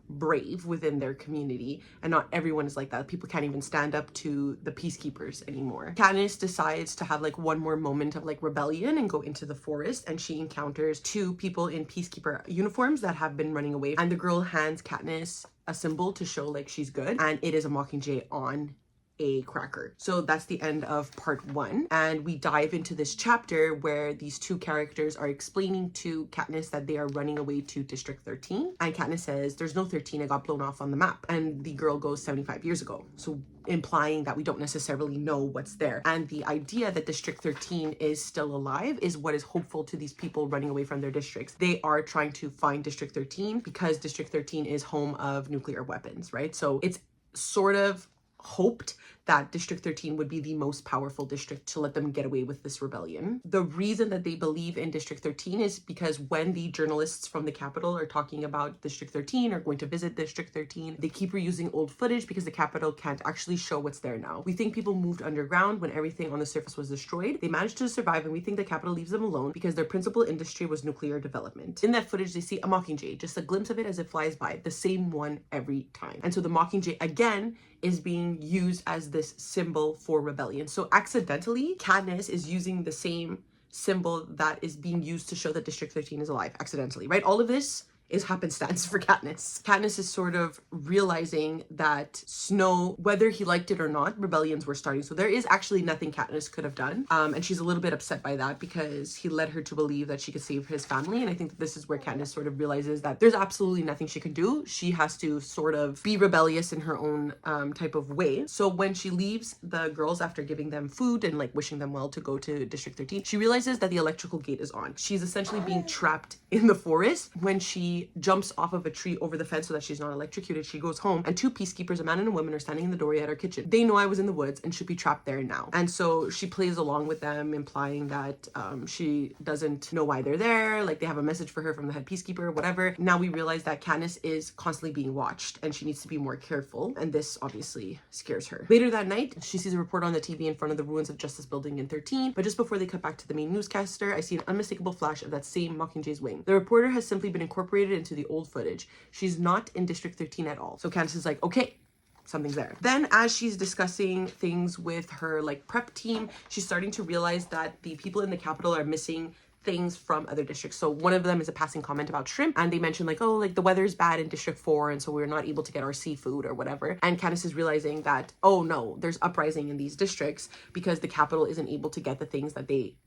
brave within their community, and not everyone is like that. People can't even stand up to the peacekeepers anymore. Katniss decides to have like one more moment of like rebellion and go into the forest, and she encounters two people in peacekeeper uniforms that have been running away, and the girl hands Katniss a symbol to show like she's good, and it is a mockingjay on a cracker. So that's the end of part 1, and we dive into this chapter where these two characters are explaining to Katniss that they are running away to District 13, and Katniss says, there's no 13, I got blown off on the map, and the girl goes 75 years ago, so implying that we don't necessarily know what's there. And the idea that District 13 is still alive is what is hopeful to these people running away from their districts. They are trying to find District 13 because District 13 is home of nuclear weapons, right? So it's sort of hoped that District 13 would be the most powerful district to let them get away with this rebellion. The reason that they believe in District 13 is because when the journalists from the Capitol are talking about District 13 or going to visit District 13, they keep reusing old footage because the Capitol can't actually show what's there now. We think people moved underground when everything on the surface was destroyed. They managed to survive, and we think the Capitol leaves them alone because their principal industry was nuclear development. In that footage, they see a mockingjay, just a glimpse of it as it flies by, the same one every time. And so the mockingjay, again, is being used as this symbol for rebellion. So accidentally, Katniss is using the same symbol that is being used to show that District 13 is alive, accidentally, right? All of this is happenstance for Katniss. Katniss is sort of realizing that Snow, whether he liked it or not, rebellions were starting. So there is actually nothing Katniss could have done. And she's a little bit upset by that because he led her to believe that she could save his family. And I think that this is where Katniss sort of realizes that there's absolutely nothing she can do. She has to sort of be rebellious in her own type of way. So when she leaves the girls after giving them food and like wishing them well to go to District 13, she realizes that the electrical gate is on. She's essentially being trapped in the forest. When she jumps off of a tree over the fence so that she's not electrocuted, she goes home, and two peacekeepers, a man and a woman, are standing in the doorway at her kitchen. They know I was in the woods and should be trapped there now. And so she plays along with them, implying that she doesn't know why they're there, like they have a message for her from the head peacekeeper, whatever. Now we realize that Katniss is constantly being watched and she needs to be more careful, and this obviously scares her. Later that night, she sees a report on the TV in front of the ruins of Justice Building in 13, but just before they cut back to the main newscaster, I see an unmistakable flash of that same Mockingjay's wing. The reporter has simply been incorporated into the old footage. She's not in District 13 at all. So Candace is like, okay, something's there. Then as she's discussing things with her like prep team, she's starting to realize that the people in the Capitol are missing things from other districts. So one of them is a passing comment about shrimp, and they mention like, oh, like the weather's bad in District 4 and so we're not able to get our seafood or whatever. And Candace is realizing that, oh no, there's uprising in these districts because the Capitol isn't able to get the things that they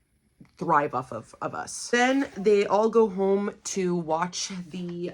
thrive off of us. Then they all go home to watch the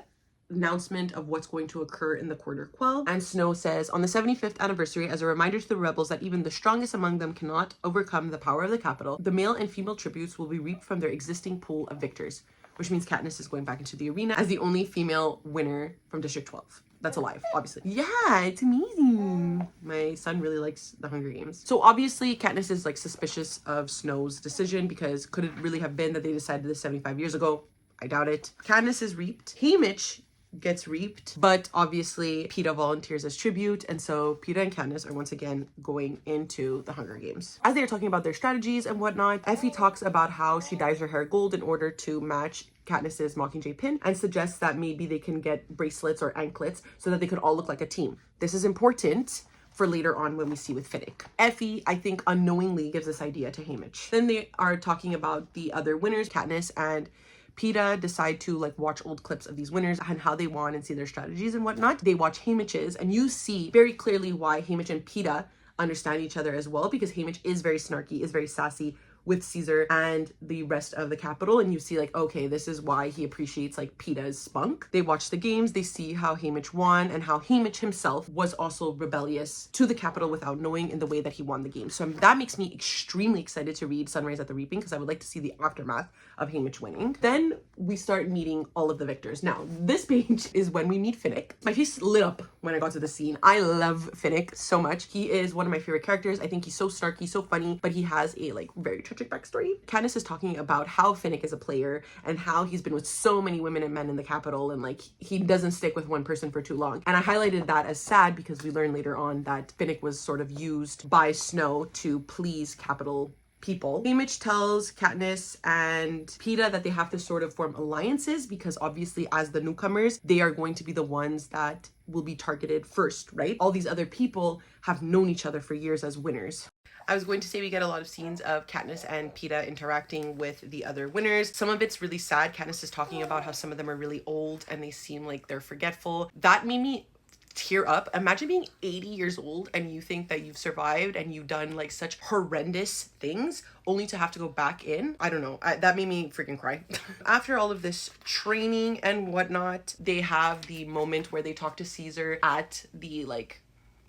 announcement of what's going to occur in the Quarter Quell, and Snow says, on the 75th anniversary, as a reminder to the rebels that even the strongest among them cannot overcome the power of the Capitol, the male and female tributes will be reaped from their existing pool of victors, which means Katniss is going back into the arena as the only female winner from District 12. That's alive, obviously. Yeah, it's amazing. My son really likes the Hunger Games. So obviously Katniss is like suspicious of Snow's decision, because could it really have been that they decided this 75 years ago? I doubt it. Katniss is reaped. Haymitch gets reaped, but obviously Peeta volunteers as tribute, and so Peeta and Katniss are once again going into the Hunger Games. As they are talking about their strategies and whatnot, Effie talks about how she dyes her hair gold in order to match Katniss's Mockingjay pin, and suggests that maybe they can get bracelets or anklets so that they could all look like a team. This is important for later on when we see with Finnick. Effie, I think, unknowingly gives this idea to Haymitch. Then they are talking about the other winners. Katniss and Peeta decide to like watch old clips of these winners and how they won and see their strategies and whatnot. They watch Haymitch's, and you see very clearly why Haymitch and Peeta understand each other as well, because Haymitch is very snarky, is very sassy with Caesar and the rest of the Capitol, and you see like, okay, this is why he appreciates like Peeta's spunk. They watch the games, they see how Haymitch won and how Haymitch himself was also rebellious to the Capitol without knowing in the way that he won the game. So that makes me extremely excited to read Sunrise at the Reaping, because I would like to see the aftermath of Haymitch winning. Then we start meeting all of the victors. Now, this page is when we meet Finnick. My face lit up when I got to the scene. I love Finnick so much. He is one of my favorite characters. I think he's so snarky, so funny, but he has a like very tragic backstory. Candace is talking about how Finnick is a player and how he's been with so many women and men in the Capitol, and like he doesn't stick with one person for too long. And I highlighted that as sad because we learn later on that Finnick was sort of used by Snow to please Capitol people. Haymitch tells Katniss and Peeta that they have to sort of form alliances because obviously as the newcomers, they are going to be the ones that will be targeted first, right? All these other people have known each other for years as winners. I was going to say we get a lot of scenes of Katniss and Peeta interacting with the other winners. Some of it's really sad. Katniss is talking about how some of them are really old and they seem like they're forgetful. That made me tear up. Imagine being 80 years old and you think that you've survived and you've done like such horrendous things only to have to go back in. I don't know. That made me freaking cry. After all of this training and whatnot, they have the moment where they talk to Caesar at the like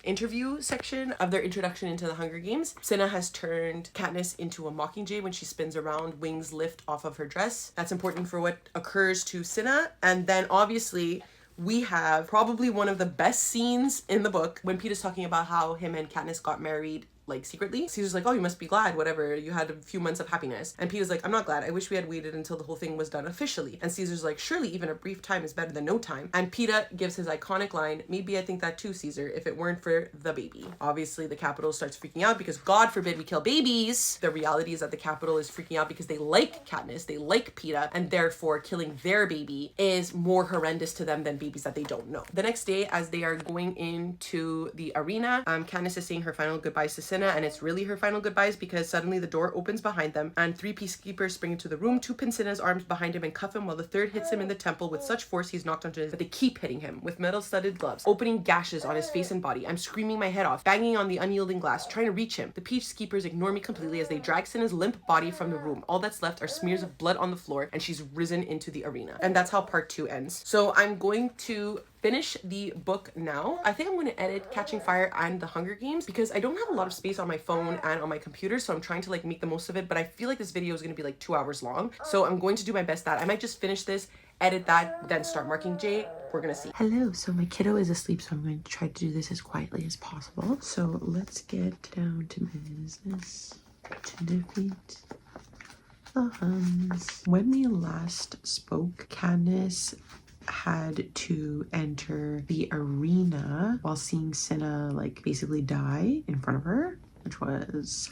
interview section of their introduction into the Hunger Games. Cinna has turned Katniss into a mockingjay when she spins around, wings lift off of her dress. That's important for what occurs to Cinna. And then obviously we have probably one of the best scenes in the book when Peeta's talking about how him and Katniss got married like secretly. Caesar's like, oh, you must be glad, whatever, you had a few months of happiness. And Peeta's like, I'm not glad, I wish we had waited until the whole thing was done officially. And Caesar's like, surely even a brief time is better than no time. And Peeta gives his iconic line, maybe I think that too, Caesar, if it weren't for the baby. Obviously the Capitol starts freaking out because God forbid we kill babies. The reality is that the Capitol is freaking out because they like Katniss, they like Peeta, and therefore killing their baby is more horrendous to them than babies that they don't know. The next day, as they are going into the arena, Katniss is saying her final goodbyes to Cinna, and it's really her final goodbyes because suddenly the door opens behind them and 3 peacekeepers spring into the room. 2 pin Cinna's arms behind him and cuff him while the 3rd hits him in the temple with such force he's knocked onto his, but they keep hitting him with metal-studded gloves, opening gashes on his face and body. I'm screaming my head off, banging on the unyielding glass, trying to reach him. The peacekeepers ignore me completely as they drag Cinna's limp body from the room. All that's left are smears of blood on the floor, and she's risen into the arena. And that's how part 2 ends. So I'm going to finish the book now. I think I'm going to edit Catching Fire and the Hunger Games because I don't have a lot of space on my phone and on my computer, so I'm trying to like make the most of it, but I feel like this video is going to be like 2 hours long, so I'm going to do my best that I might just finish this, edit that, then start marking J. We're gonna see. Hello, so my kiddo is asleep, so I'm going to try to do this as quietly as possible. So let's get down to business to defeat the Huns. When we last spoke, Katniss had to enter the arena while seeing Cinna like basically die in front of her, which was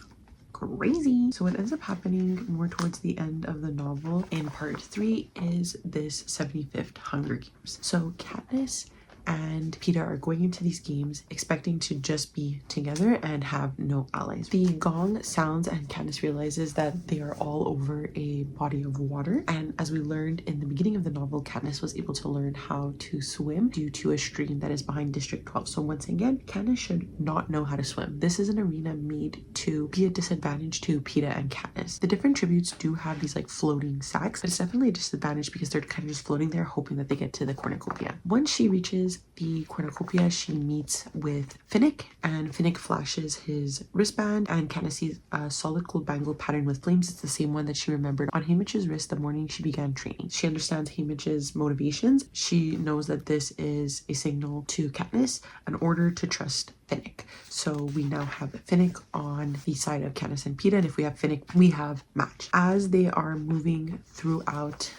crazy. So what ends up happening more towards the end of the novel in part 3 is this 75th Hunger Games. So Katniss and Peeta are going into these games expecting to just be together and have no allies. The gong sounds and Katniss realizes that they are all over a body of water, and as we learned in the beginning of the novel, Katniss was able to learn how to swim due to a stream that is behind District 12. So once again, Katniss should not know how to swim. This is an arena made to be a disadvantage to Peeta and Katniss. The different tributes do have these like floating sacks, but it's definitely a disadvantage because they're kind of just floating there hoping that they get to the cornucopia. Once she reaches the cornucopia, she meets with Finnick, and Finnick flashes his wristband, and Katniss sees a solid gold bangle patterned with flames. It's the same one that she remembered on Haymitch's wrist the morning she began training. She understands Haymitch's motivations. She knows that this is a signal to Katniss, an order to trust Finnick. So we now have Finnick on the side of Katniss and Peeta, and if we have Finnick, we have match. As they are moving throughout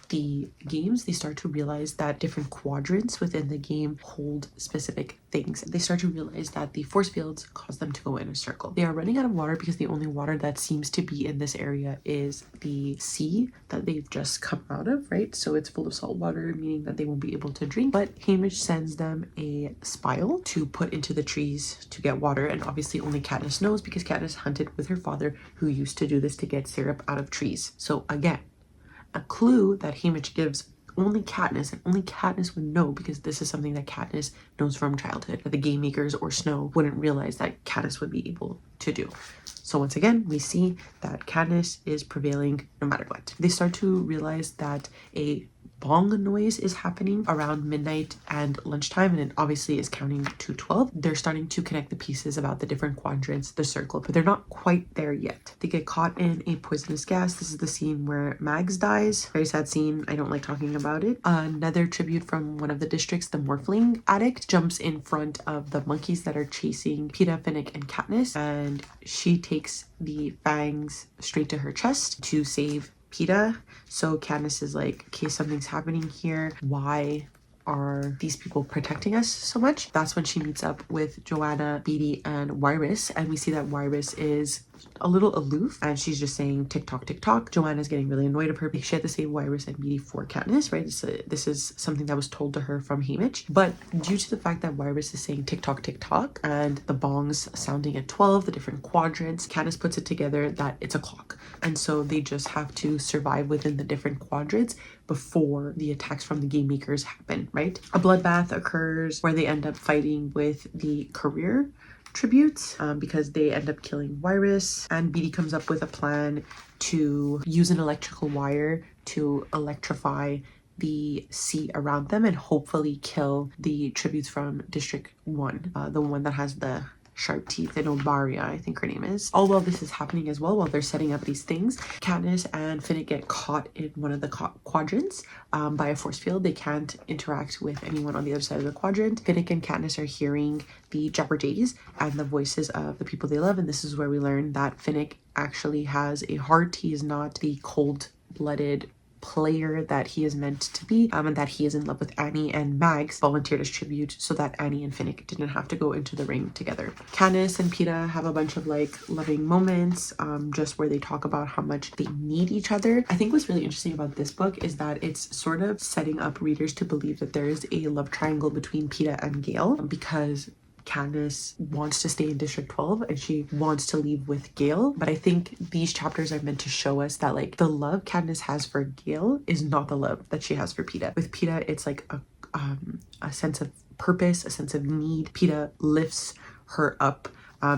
the games, they start to realize that different quadrants within the game hold specific things. They start to realize that the force fields cause them to go in a circle. They are running out of water because the only water that seems to be in this area is the sea that they've just come out of, right? So it's full of salt water, meaning that they won't be able to drink. But Haymitch sends them a spile to put into the trees to get water, and obviously only Katniss knows because Katniss hunted with her father, who used to do this to get syrup out of trees. So again, a clue that Haymitch gives only Katniss, and only Katniss would know because this is something that Katniss knows from childhood, that the game makers or Snow wouldn't realize that Katniss would be able to do. So once again, we see that Katniss is prevailing no matter what. They start to realize that a bong noise is happening around midnight and lunchtime, and it obviously is counting to 12. They're starting to connect the pieces about the different quadrants, the circle, but they're not quite there yet. They get caught in a poisonous gas. This is the scene where Mags dies. Very sad scene. I don't like talking about it. Another tribute from one of the districts, the Morphling addict, jumps in front of the monkeys that are chasing Peeta, Finnick, and Katniss, and she takes the fangs straight to her chest to save Peeta. So Katniss is like, okay, something's happening here. Why are these people protecting us so much? That's when she meets up with Joanna, Beatty, and Wyrus, and we see that Wyrus is a little aloof, and she's just saying tick tock tick tock. Joanna's getting really annoyed of her. She had the same virus and Beatty for Katniss, right? This is something that was told to her from Haymitch, but due to the fact that Virus is saying tick tock tick tock and the bongs sounding at 12, the different quadrants, Katniss puts it together that it's a clock, and so they just have to survive within the different quadrants before the attacks from the game makers happen, right? A bloodbath occurs where they end up fighting with the career tributes because they end up killing Virus, and Beatty comes up with a plan to use an electrical wire to electrify the sea around them and hopefully kill the tributes from District 1, the one that has the sharp teeth, in Obaria, I think her name is. All while this is happening as well, while they're setting up these things, Katniss and Finnick get caught in one of the quadrants by a force field. They can't interact with anyone on the other side of the quadrant. Finnick and Katniss are hearing the jeopardies and the voices of the people they love, and this is where we learn that Finnick actually has a heart. He is not the cold-blooded player that he is meant to be, and that he is in love with Annie, and Mags volunteered as tribute so that Annie and Finnick didn't have to go into the ring together. Katniss and Peeta have a bunch of like loving moments, just where they talk about how much they need each other. I think what's really interesting about this book is that it's sort of setting up readers to believe that there is a love triangle between Peeta and Gale, because Katniss wants to stay in District 12 and she wants to leave with Gale. But I think these chapters are meant to show us that like the love Katniss has for Gale is not the love that she has for Peeta. With Peeta, it's like a sense of purpose, a sense of need. Peeta lifts her up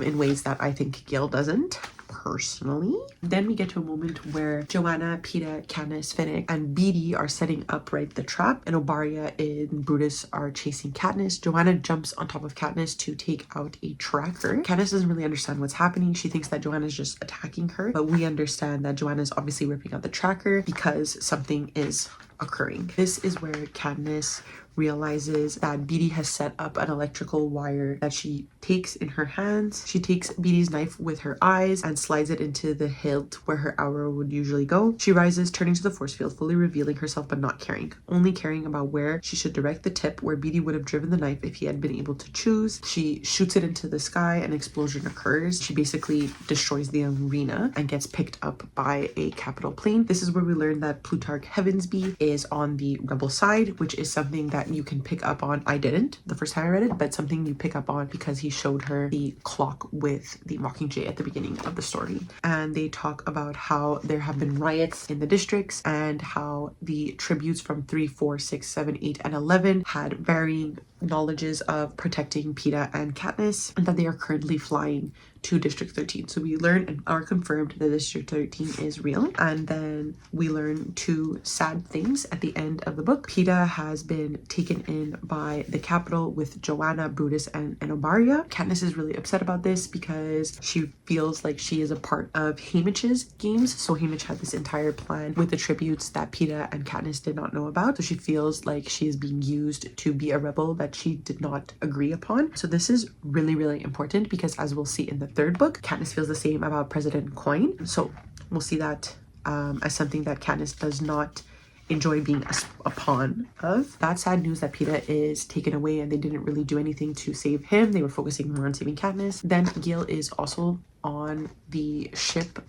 in ways that I think Gale doesn't, personally. Then we get to a moment where Joanna, Peeta, Katniss, Finnick, and Beetee are setting up right the trap, and Obaria and Brutus are chasing Katniss. Joanna jumps on top of Katniss to take out a tracker. Katniss doesn't really understand what's happening. She thinks that Joanna's just attacking her, but we understand that Joanna's obviously ripping out the tracker because something is occurring. This is where Katniss realizes that Beetee has set up an electrical wire that she takes in her hands. She takes Beetee's knife with her eyes and slides it into the hilt where her arrow would usually go. She rises, turning to the force field, fully revealing herself but not caring, only caring about where she should direct the tip, where Beetee would have driven the knife if he had been able to choose. She shoots it into the sky, an explosion occurs. She basically destroys the arena and gets picked up by a capital plane. This is where we learn that Plutarch Heavensbee is on the rebel side, which is something that you can pick up on. I didn't the first time I read it, but something you pick up on because he showed her the clock with the Mockingjay at the beginning of the story. And they talk about how there have been riots in the districts and how the tributes from 3, 4, 6, 7, 8, and 11 had varying knowledges of protecting Peeta and Katniss, and that they are currently flying to District 13. So we learn and are confirmed that District 13 is real. And then we learn two sad things at the end of the book. Peeta has been taken in by the Capitol with Joanna, Brutus, and Obaria. Katniss is really upset about this because she feels like she is a part of Haymitch's games. So Haymitch had this entire plan with the tributes that Peeta and Katniss did not know about. So she feels like she is being used to be a rebel that she did not agree upon. So this is really, really important because, as we'll see in the third book, Katniss feels the same about President Coin. So we'll see that as something that Katniss does not enjoy being a pawn of. That sad news that Peeta is taken away and they didn't really do anything to save him. They were focusing more on saving Katniss. Then Gale is also on the ship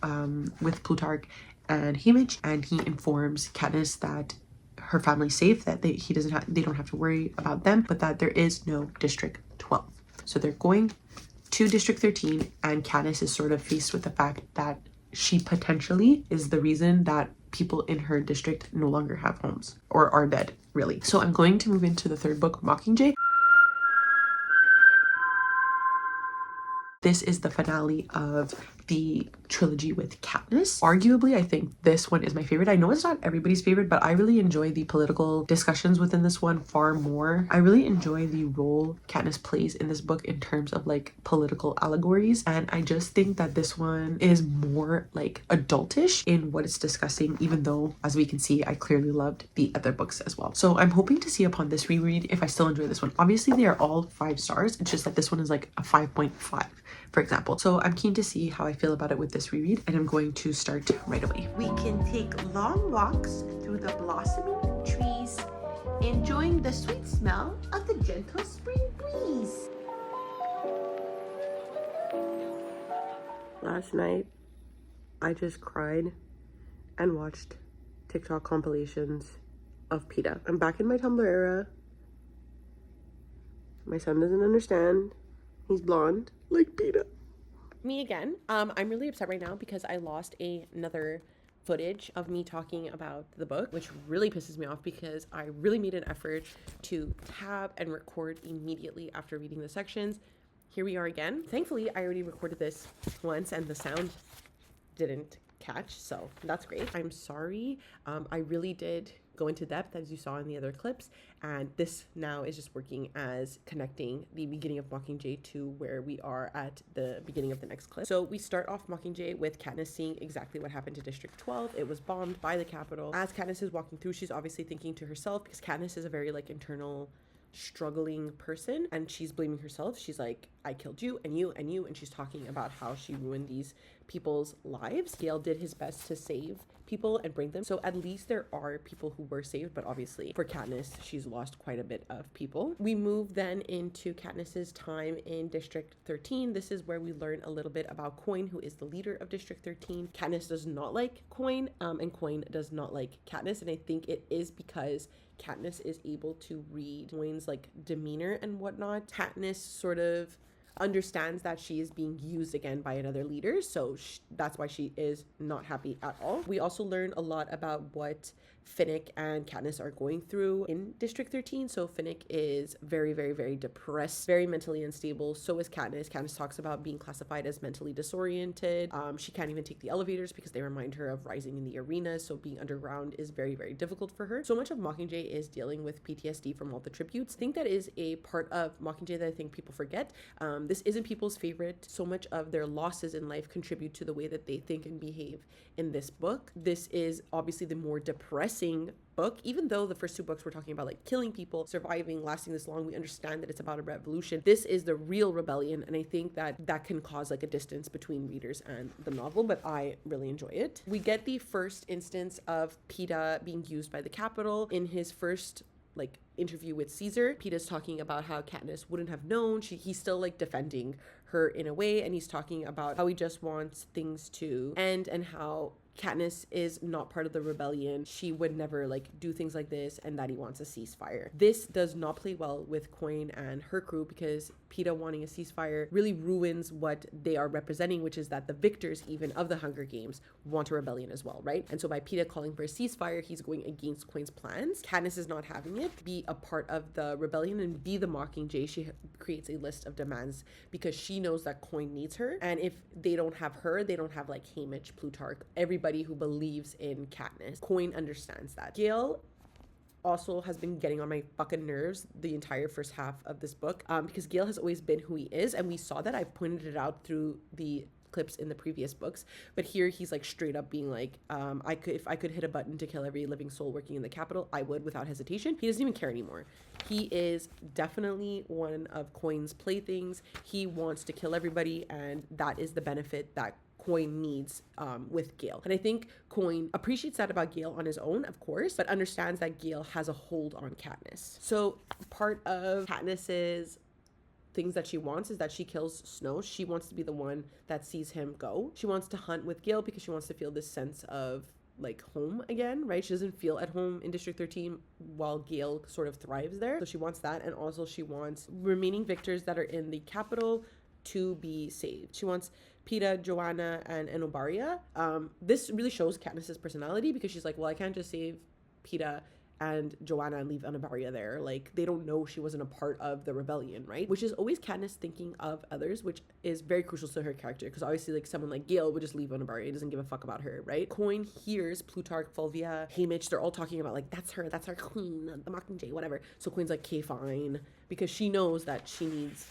with Plutarch and Haymitch, and he informs Katniss that her family's safe, that they don't have to worry about them, but that there is no District 12. So they're going to District 13, and Katniss is sort of faced with the fact that she potentially is the reason that people in her district no longer have homes or are dead, really. So I'm going to move into the third book, Mockingjay. This is the finale of the trilogy with Katniss. Arguably, I think this one is my favorite. I know it's not everybody's favorite, but I really enjoy the political discussions within this one far more. I really enjoy the role Katniss plays in this book in terms of like political allegories, and I just think that this one is more like adultish in what it's discussing, even though, as we can see, I clearly loved the other books as well. So I'm hoping to see upon this reread if I still enjoy this one. Obviously, they are all 5 stars. It's just that this one is like a 5.5. for example. So I'm keen to see how I feel about it with this reread, and I'm going to start right away. We can take long walks through the blossoming trees, enjoying the sweet smell of the gentle spring breeze. Last night, I just cried and watched TikTok compilations of PETA. I'm back in my Tumblr era. My son doesn't understand. He's blonde, like PETA. Me again. I'm really upset right now because I lost another footage of me talking about the book, which really pisses me off because I really made an effort to tab and record immediately after reading the sections. Here we are again. Thankfully, I already recorded this once and the sound didn't catch, so that's great. I'm sorry. I really did go into depth, as you saw in the other clips, and this now is just working as connecting the beginning of Mockingjay to where we are at the beginning of the next clip. So we start off Mockingjay with Katniss seeing exactly what happened to District 12. It was bombed by the Capitol. As Katniss is walking through, she's obviously thinking to herself, because Katniss is a very internal struggling person, and she's blaming herself. She's like, I killed you and you and you, and she's talking about how she ruined these people's lives. Gale did his best to save people and bring them, so at least there are people who were saved, but obviously for Katniss, she's lost quite a bit of people. We move then into Katniss's time in District 13. This is where we learn a little bit about Coin, who is the leader of District 13. Katniss does not like Coin, and Coin does not like Katniss, and I think it is because Katniss is able to read Coin's demeanor and whatnot. Katniss sort of understands that she is being used again by another leader, so that's why she is not happy at all. We also learn a lot about what Finnick and Katniss are going through in District 13. So Finnick is very depressed, very mentally unstable. So is Katniss. Katniss talks about being classified as mentally disoriented. She can't even take the elevators because they remind her of rising in the arena, so being underground is very difficult for her. So much of Mockingjay is dealing with PTSD from all the tributes. I think that is a part of Mockingjay that I think people forget. This isn't people's favorite. So much of their losses in life contribute to the way that they think and behave in this book. This is obviously the more depressing book. Even though the first two books were talking about killing people, surviving, lasting this long, we understand that it's about a revolution. This is the real rebellion, and I think that can cause a distance between readers and the novel, but I really enjoy it. We get the first instance of PETA being used by the Capitol in his first interview with Caesar. Peeta's talking about how Katniss wouldn't have known. He's still defending her in a way, and he's talking about how he just wants things to end and how Katniss is not part of the rebellion. She would never do things like this, and that he wants a ceasefire. This does not play well with Coin and her crew because PETA wanting a ceasefire really ruins what they are representing, which is that the victors even of the Hunger Games want a rebellion as well, right? And so by PETA calling for a ceasefire, he's going against Coin's plans. Katniss is not having it be a part of the rebellion and be the Mockingjay. She creates a list of demands because she knows that Coin needs her, and if they don't have her, they don't have Haymitch, Plutarch, everybody who believes in Katniss. Coin understands that. Gale also has been getting on my fucking nerves the entire first half of this book because Gale has always been who he is, and we saw that. I pointed it out through the clips in the previous books, but here he's straight up being if I could hit a button to kill every living soul working in the Capitol, I would without hesitation. He doesn't even care anymore. He is definitely one of Coin's playthings. He wants to kill everybody, and that is the benefit that Coin needs with Gale. And I think Coin appreciates that about Gale on his own, of course, but understands that Gale has a hold on Katniss. So part of Katniss's things that she wants is that she kills Snow. She wants to be the one that sees him go. She wants to hunt with Gale because she wants to feel this sense of home again, right? She doesn't feel at home in District 13 while Gale sort of thrives there. So she wants that, and also she wants remaining victors that are in the Capitol to be saved. She wants Peeta, Joanna, and Enobaria. This really shows Katniss's personality because she's well, I can't just save Peeta and Joanna and leave Enobaria there. They don't know she wasn't a part of the rebellion, right? Which is always Katniss thinking of others, which is very crucial to her character because obviously someone like Gale would just leave Enobaria. He doesn't give a fuck about her, right? Coin hears Plutarch, Fulvia, Haymitch, they're all talking about that's our queen, the Mockingjay, whatever. So Coin's okay, fine, because she knows that she needs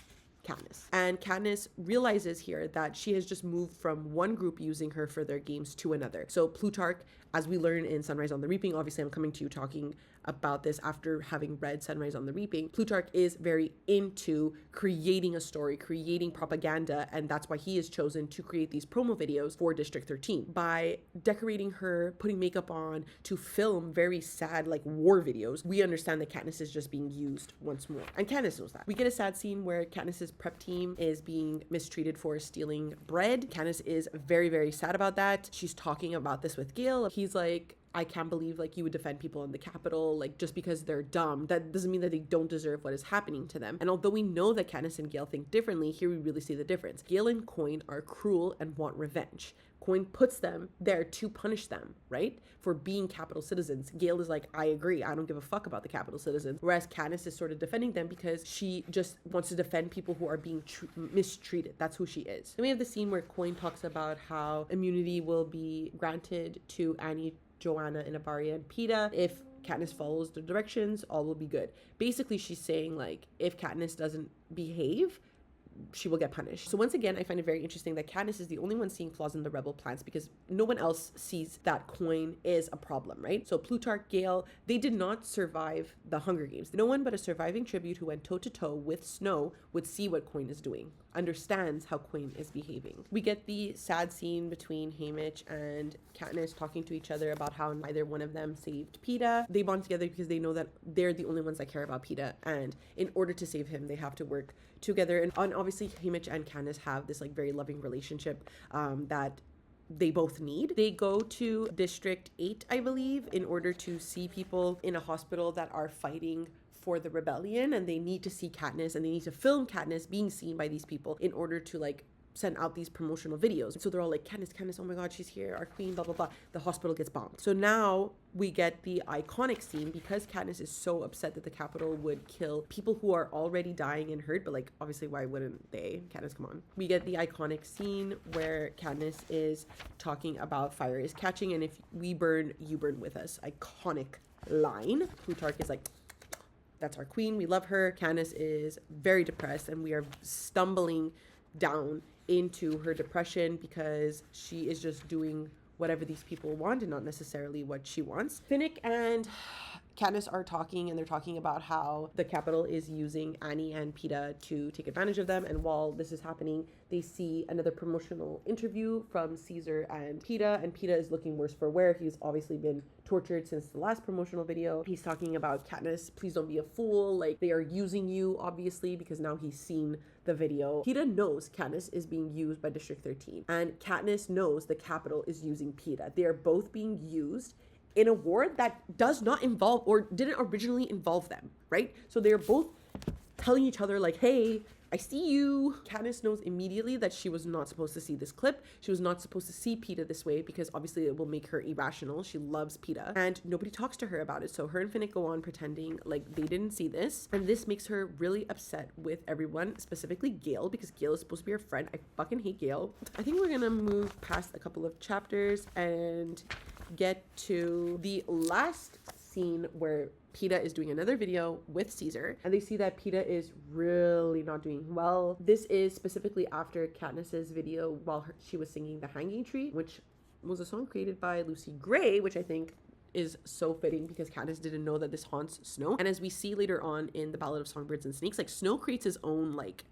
Katniss. And Katniss realizes here that she has just moved from one group using her for their games to another. So Plutarch, as we learn in Sunrise on the Reaping, obviously I'm coming to you talking about this after having read Sunrise on the Reaping. Plutarch is very into creating a story, creating propaganda, and that's why he is chosen to create these promo videos for District 13. By decorating her, putting makeup on to film very sad like war videos, we understand that Katniss is just being used once more. And Katniss knows that. We get a sad scene where Katniss's prep team is being mistreated for stealing bread. Katniss is very, very sad about that. She's talking about this with Gale. He's like, I can't believe like you would defend people in the Capitol, like just because they're dumb. That doesn't mean that they don't deserve what is happening to them. And although we know that Katniss and Gale think differently, here we really see the difference. Gale and Coin are cruel and want revenge. Coin puts them there to punish them, right? For being Capitol citizens. Gale is like, I agree, I don't give a fuck about the Capitol citizens. Whereas Katniss is sort of defending them because she just wants to defend people who are being mistreated. That's who she is. Then we have the scene where Coin talks about how immunity will be granted to Annie, Joanna, Inabaria, and Peeta. If Katniss follows the directions, all will be good. Basically, she's saying like, if Katniss doesn't behave, she will get punished. So once again, I find it very interesting that Katniss is the only one seeing flaws in the rebel plans because no one else sees that Coin is a problem, right? So Plutarch, Gale, they did not survive the Hunger Games. No one but a surviving tribute who went toe-to-toe with Snow would see what Coin is doing, understands how Coin is behaving. We get the sad scene between Haymitch and Katniss talking to each other about how neither one of them saved Peeta. They bond together because they know that they're the only ones that care about Peeta, and in order to save him, they have to work together. And obviously Haymitch and Katniss have this like very loving relationship that they both need. They go to District 8, I believe, in order to see people in a hospital that are fighting for the rebellion, and they need to see Katniss and they need to film Katniss being seen by these people in order to like send out these promotional videos. So they're all like, Katniss, oh my god, she's here, our queen, blah, blah, blah. The hospital gets bombed. So now we get the iconic scene because Katniss is so upset that the Capitol would kill people who are already dying and hurt, but like, obviously, why wouldn't they? Katniss, come on. We get the iconic scene where Katniss is talking about fire is catching, and if we burn, you burn with us. Iconic line. Plutarch is like, that's our queen, we love her. Katniss is very depressed, and we are stumbling down into her depression because she is just doing whatever these people want and not necessarily what she wants. Finnick and Katniss are talking, and they're talking about how the Capitol is using Annie and Peeta to take advantage of them. And while this is happening, they see another promotional interview from Caesar and Peeta is looking worse for wear. He's obviously been tortured since the last promotional video. He's talking about Katniss, please don't be a fool. Like, they are using you, obviously, because now he's seen the video. Peeta knows Katniss is being used by District 13, and Katniss knows the Capitol is using Peeta. They are both being used in a war that does not involve or didn't originally involve them, right? So they're both telling each other like, hey, I see you. Katniss knows immediately that she was not supposed to see this clip. She was not supposed to see Peeta this way because obviously it will make her irrational. She loves Peeta and nobody talks to her about it. So her and Finnick go on pretending like they didn't see this. And this makes her really upset with everyone, specifically Gale, because Gale is supposed to be her friend. I fucking hate Gale. I think we're gonna move past a couple of chapters and get to the last scene where Peeta is doing another video with Caesar, and they see that Peeta is really not doing well. This is specifically after Katniss's video while she was singing The Hanging Tree, which was a song created by Lucy Gray, which I think is so fitting because Katniss didn't know that this haunts Snow. And as we see later on in the Ballad of Songbirds and Snakes, like Snow creates his own like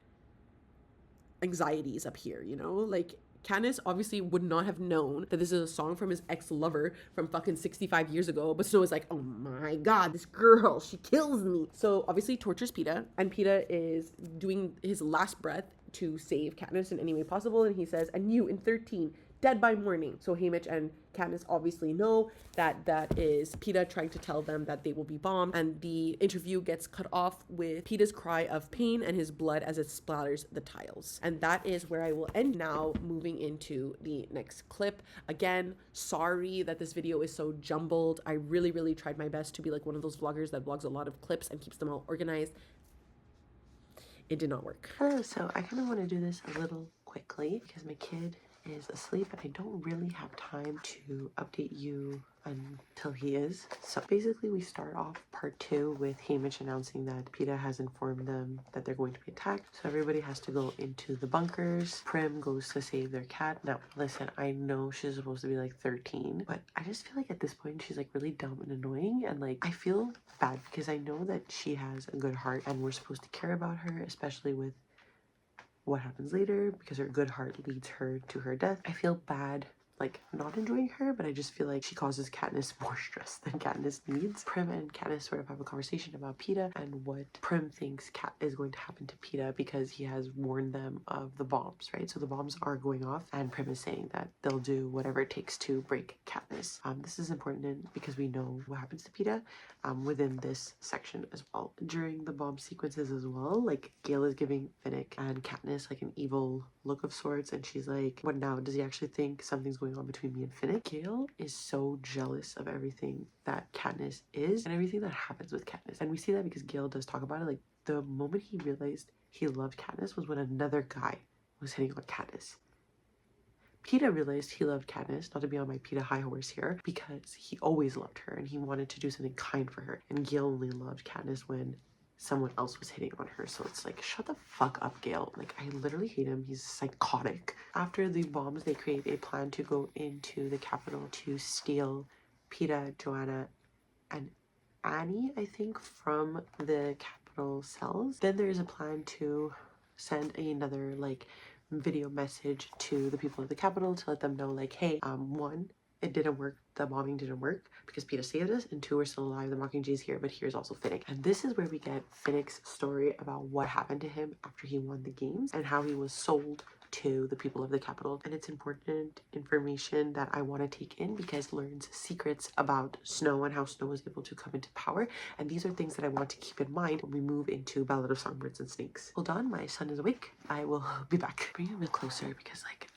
anxieties up here, you know, like Katniss obviously would not have known that this is a song from his ex-lover from fucking 65 years ago, but Snow is like, oh my god, this girl, she kills me. So obviously tortures Peeta, and Peeta is doing his last breath to save Katniss in any way possible, and he says, and you in 13, dead by morning. So Haymitch and Katniss obviously know that that is Peeta trying to tell them that they will be bombed, and the interview gets cut off with Peeta's cry of pain and his blood as it splatters the tiles. And that is where I will end now, moving into the next clip. Again, sorry that this video is so jumbled. I really tried my best to be like one of those vloggers that vlogs a lot of clips and keeps them all organized. It did not work. Hello, so I kind of want to do this a little quickly because my kid is asleep and I don't really have time to update you until he is. So basically we start off part 2 with Hamish announcing that PETA has informed them that they're going to be attacked. So everybody has to go into the bunkers. Prim goes to save their cat. Now listen, I know she's supposed to be like 13, but I just feel like at this point she's like really dumb and annoying, and like I feel bad because I know that she has a good heart and we're supposed to care about her, especially with what happens later, because her good heart leads her to her death. I feel bad like not enjoying her, but I just feel like she causes Katniss more stress than Katniss needs. Prim and Katniss sort of have a conversation about PETA and what Prim thinks Kat is going to happen to PETA because he has warned them of the bombs, right? So the bombs are going off and Prim is saying that they'll do whatever it takes to break Katniss. This is important because we know what happens to PETA within this section as well. During the bomb sequences as well, like Gale is giving Finnick and Katniss like an evil look of sorts, and she's like, what now? Does he actually think something's going on between me and Finnick? Gale is so jealous of everything that Katniss is and everything that happens with Katniss. And we see that because Gale does talk about it. Like the moment he realized he loved Katniss was when another guy was hitting on Katniss. PETA realized he loved Katniss, not to be on my PETA high horse here, because he always loved her and he wanted to do something kind for her. And Gale only loved Katniss when someone else was hitting on her. So it's like, shut the fuck up, Gale. Like, I literally hate him. He's psychotic. After the bombs, they create a plan to go into the Capitol to steal PETA, Joanna, and Annie, I think, from the Capitol cells. Then there is a plan to send another, like, video message to the people of the Capitol to let them know, like, hey, one, it didn't work, the bombing didn't work because PETA saved us, and 2, we're still alive, the Mockingjays here, but here's also Finnick. And this is where we get Finnick's story about what happened to him after he won the games and how he was sold to the people of the Capitol. And it's important information that I want to take in because it learns secrets about Snow and how Snow was able to come into power, and these are things that I want to keep in mind when we move into Ballad of Songbirds and Snakes. Hold on, my son is awake. I will be back. Bring him a bit closer because like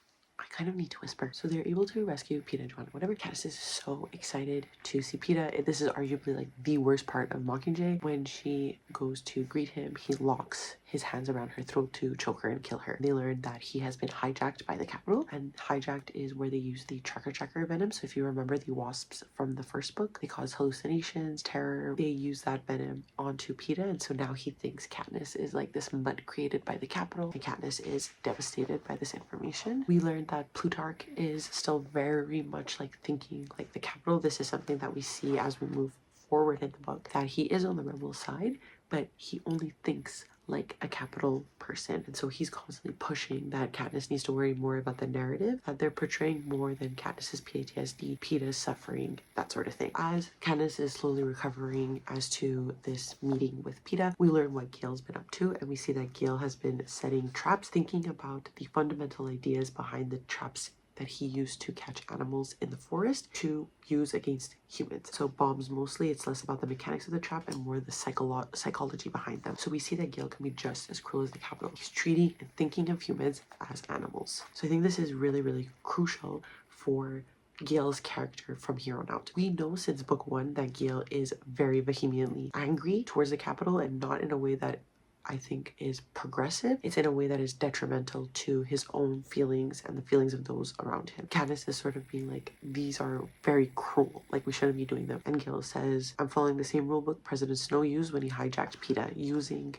I kind of need to whisper. So they're able to rescue PETA and Joanna, whatever. Katniss is so excited to see PETA. This is arguably like the worst part of Mockingjay. When she goes to greet him, he locks his hands around her throat to choke her and kill her. They learn that he has been hijacked by the Capitol, and hijacked is where they use the tracker venom. So if you remember the wasps from the first book, they cause hallucinations, terror. They use that venom onto PETA, and so now he thinks Katniss is like this mud created by the Capitol, and Katniss is devastated by this information. We learned that Plutarch is still very much like thinking like the Capitol. This is something that we see as we move forward in the book, that he is on the rebel side, but he only thinks like a Capitol person, and so he's constantly pushing that Katniss needs to worry more about the narrative that they're portraying more than Katniss's PTSD, PETA's suffering, that sort of thing. As Katniss is slowly recovering as to this meeting with PETA, we learn what Gale's been up to, and we see that Gale has been setting traps, thinking about the fundamental ideas behind the traps that he used to catch animals in the forest to use against humans. So bombs mostly, it's less about the mechanics of the trap and more the psychology behind them. So we see that Gale can be just as cruel as the Capitol. He's treating and thinking of humans as animals. So I think this is really, really crucial for Gale's character from here on out. We know since book 1 that Gale is very vehemently angry towards the Capitol, and not in a way that I think is progressive. It's in a way that is detrimental to his own feelings and the feelings of those around him. Katniss is sort of being like, these are very cruel, like we shouldn't be doing them. And Gale says, I'm following the same rulebook President Snow used when he hijacked PETA, using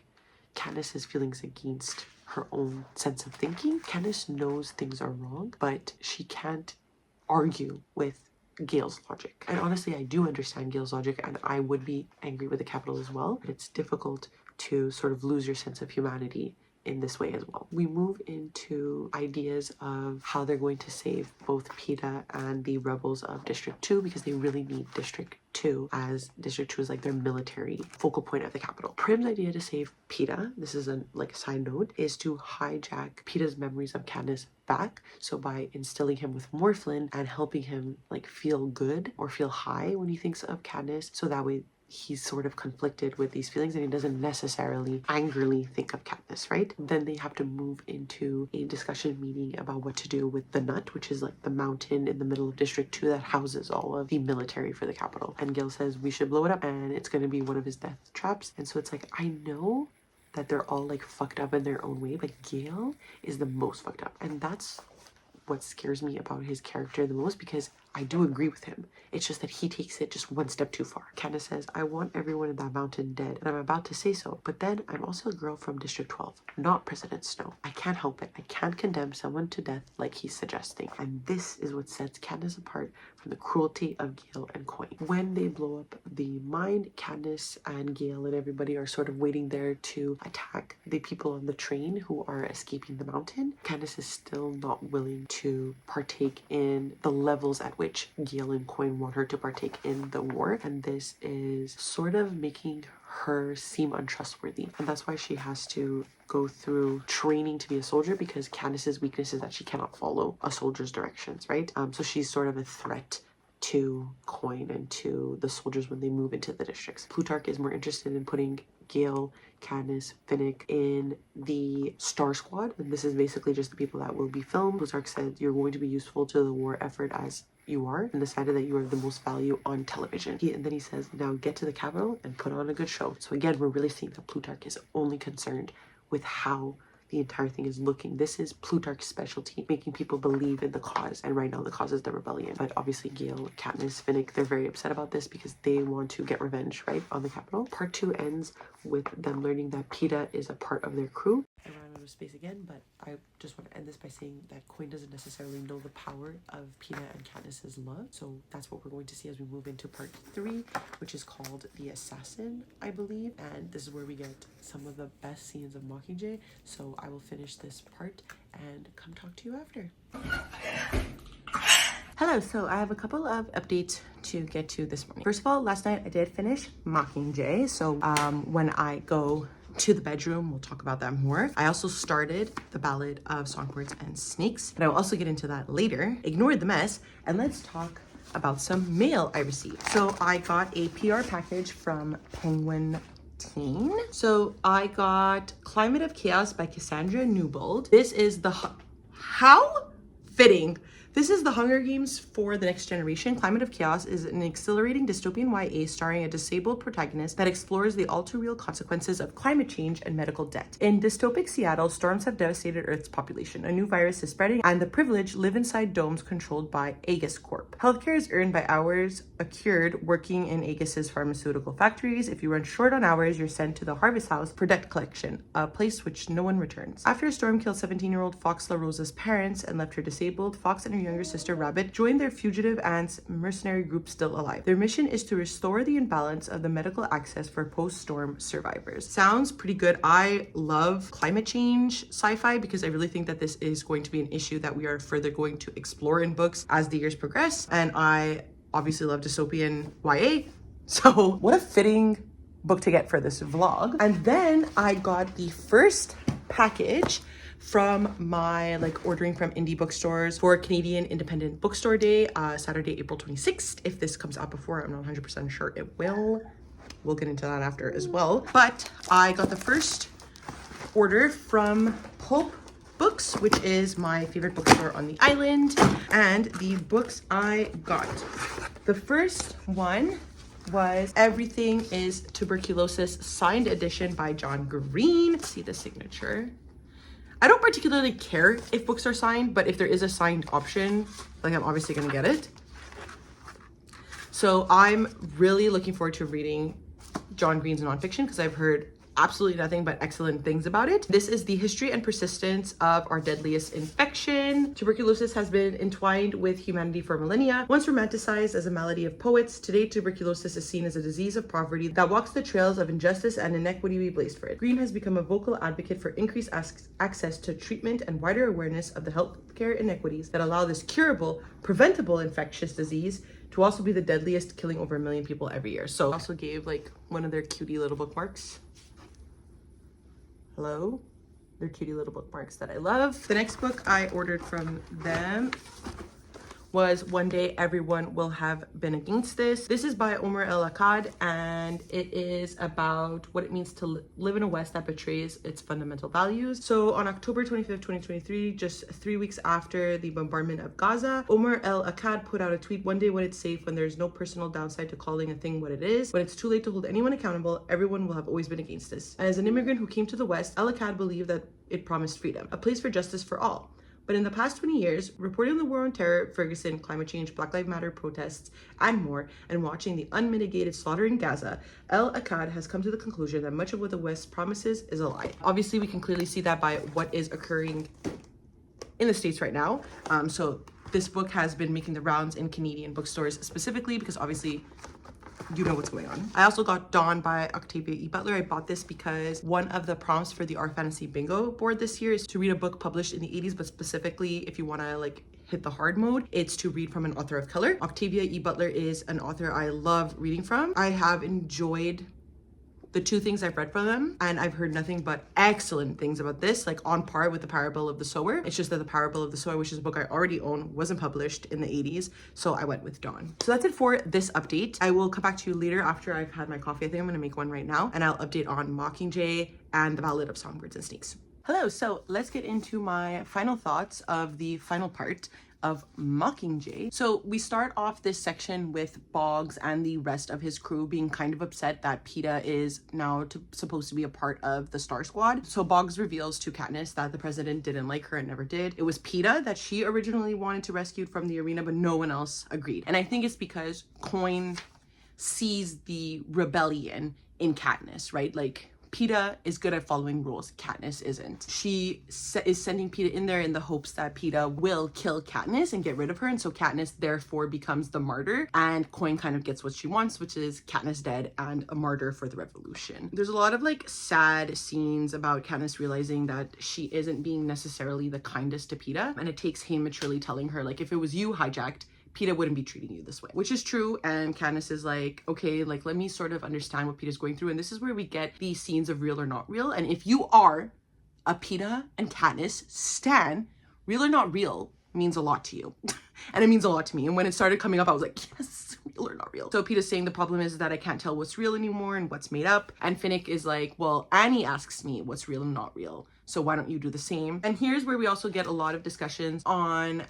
Katniss's feelings against her own sense of thinking. Katniss knows things are wrong, but she can't argue with Gale's logic. And honestly, I do understand Gale's logic, and I would be angry with the Capitol as well, but it's difficult to sort of lose your sense of humanity in this way as well. We move into ideas of how they're going to save both PETA and the rebels of District 2, because they really need District 2, as District 2 is like their military focal point of the Capitol. Prim's idea to save PETA, this is a side note, is to hijack PETA's memories of Katniss back. So by instilling him with morphine and helping him like feel good or feel high when he thinks of Katniss, so that way he's sort of conflicted with these feelings and he doesn't necessarily angrily think of Katniss, right? Then they have to move into a discussion meeting about what to do with the Nut, which is like the mountain in the middle of District 2 that houses all of the military for the Capitol. And Gale says we should blow it up and it's going to be one of his death traps. And so it's like, I know that they're all like fucked up in their own way, but Gale is the most fucked up. And that's what scares me about his character the most, because I do agree with him. It's just that he takes it just one step too far. Candace says, I want everyone in that mountain dead, and I'm about to say so, but then I'm also a girl from District 12, not President Snow. I can't help it. I can't condemn someone to death like he's suggesting. And this is what sets Candace apart from the cruelty of Gale and Coin. When they blow up the mine, Candace and Gale and everybody are sort of waiting there to attack the people on the train who are escaping the mountain. Candace is still not willing to partake in the levels at which Gale and Coin want her to partake in the war, and this is sort of making her seem untrustworthy, and that's why she has to go through training to be a soldier, because Candace's weakness is that she cannot follow a soldier's directions, right? So she's sort of a threat to Coin and to the soldiers when they move into the districts. Plutarch is more interested in putting Gale, Candace, Finnick in the Star Squad, and this is basically just the people that will be filmed. Plutarch said, you're going to be useful to the war effort as you are, and decided that you are the most value on television. And then he says, now get to the capital and put on a good show. So again, we're really seeing that Plutarch is only concerned with how the entire thing is looking. This is Plutarch's specialty, making people believe in the cause, and right now the cause is the rebellion. But obviously Gale, Katniss, Finnick, they're very upset about this because they want to get revenge, right, on the capital. Part 2 ends with them learning that PETA is a part of their crew. I ran out of space again, but I just want to end this by saying that Coin doesn't necessarily know the power of PETA and Katniss's love. So that's what we're going to see as we move into part 3, which is called The Assassin, I believe. And this is where we get some of the best scenes of Mockingjay. So I will finish this part and come talk to you after. Hello, so I have a couple of updates to get to this morning. First of all, last night I did finish Mockingjay. So when I go to the bedroom, we'll talk about that more. I also started The Ballad of Songbirds and Snakes, but I will also get into that later. Ignore the mess, and let's talk about some mail I received. So I got a PR package from Penguin Teen. So I got Climate of Chaos by Cassandra Newbold. This is the... How fitting! This is the Hunger Games for the next generation. Climate of Chaos is an exhilarating dystopian YA starring a disabled protagonist that explores the all-too-real consequences of climate change and medical debt. In dystopic Seattle, storms have devastated Earth's population. A new virus is spreading, and the privileged live inside domes controlled by Aegis Corp. Healthcare is earned by hours accrued working in Aegis's pharmaceutical factories. If you run short on hours, you're sent to the Harvest House for debt collection, a place which no one returns. After a storm killed 17-year-old Fox La Rosa's parents and left her disabled, Fox and her younger sister Rabbit joined their fugitive aunt's mercenary group Still Alive. Their mission is to restore the imbalance of the medical access for post-storm survivors. Sounds pretty good. I love climate change sci-fi because I really think that this is going to be an issue that we are further going to explore in books as the years progress. And I obviously love dystopian YA. So what a fitting book to get for this vlog. And then I got the first package from my ordering from indie bookstores for Canadian Independent Bookstore Day, Saturday, April 26th. If this comes out before, I'm not 100% sure it will. We'll get into that after as well. But I got the first order from Pulp Books, which is my favorite bookstore on the island. And the books I got. The first one was Everything is Tuberculosis, signed edition by John Green. Let's see the signature. I don't particularly care if books are signed, but if there is a signed option, I'm obviously gonna get it. So I'm really looking forward to reading John Green's nonfiction because I've heard absolutely nothing but excellent things about it. This is the history and persistence of our deadliest infection. Tuberculosis has been entwined with humanity for millennia. Once romanticized as a malady of poets, today tuberculosis is seen as a disease of poverty that walks the trails of injustice and inequity we blazed for it. Green has become a vocal advocate for increased access to treatment and wider awareness of the healthcare inequities that allow this curable, preventable infectious disease to also be the deadliest, killing over 1 million people every year. So I also gave one of their cutie little bookmarks. Hello, they're cutie little bookmarks that I love. The next book I ordered from them was One Day Everyone Will Have Been Against This. This is by Omar El Akkad, and it is about what it means to live in a West that betrays its fundamental values. So on October 25th, 2023, just 3 weeks after the bombardment of Gaza, Omar El Akkad put out a tweet: one day when it's safe, when there's no personal downside to calling a thing what it is, when it's too late to hold anyone accountable, everyone will have always been against this. And as an immigrant who came to the West, El Akkad believed that it promised freedom, a place for justice for all. But in the past 20 years, reporting on the war on terror, Ferguson, climate change, Black Lives Matter protests, and more, and watching the unmitigated slaughter in Gaza, El Akkad has come to the conclusion that much of what the West promises is a lie. Obviously, we can clearly see that by what is occurring in the States right now. So this book has been making the rounds in Canadian bookstores specifically because obviously you know what's going on. I also got Dawn by Octavia E. Butler. I bought this because one of the prompts for the Our Fantasy Bingo board this year is to read a book published in the 80s, but specifically if you want to like hit the hard mode, it's to read from an author of color. Octavia E. Butler is an author I love reading from. I have enjoyed the two things I've read from them, and I've heard nothing but excellent things about this, like on par with The Parable of the Sower. It's just that The Parable of the Sower, which is a book I already own, wasn't published in the 80s, so I went with Dawn. So that's it for this update. I will come back to you later after I've had my coffee. I think I'm gonna make one right now, and I'll update on Mockingjay and The Ballad of Songbirds and Snakes. Hello, so let's get into my final thoughts of the final part of Mockingjay. So we start off this section with Boggs and the rest of his crew being kind of upset that Peeta is now supposed to be a part of the Star Squad. So Boggs reveals to Katniss that the president didn't like her and never did. It was Peeta that she originally wanted to rescue from the arena, but no one else agreed. And I think it's because Coin sees the rebellion in Katniss, right? Like, Peeta is good at following rules. Katniss isn't. She is sending Peeta in there in the hopes that Peeta will kill Katniss and get rid of her. And so Katniss therefore becomes the martyr. And Coin kind of gets what she wants, which is Katniss dead and a martyr for the revolution. There's a lot of like sad scenes about Katniss realizing that she isn't being necessarily the kindest to Peeta. And it takes Haymitch really telling her, like, if it was you hijacked, Peeta wouldn't be treating you this way, which is true. And Katniss is like, okay, like, let me sort of understand what Peeta's going through. And this is where we get these scenes of real or not real. And if you are a Peeta and Katniss stan, real or not real means a lot to you. And it means a lot to me. And when it started coming up, I was like, yes, real or not real. So Peeta's saying the problem is that I can't tell what's real anymore and what's made up. And Finnick is like, well, Annie asks me what's real and not real, so why don't you do the same? And here's where we also get a lot of discussions on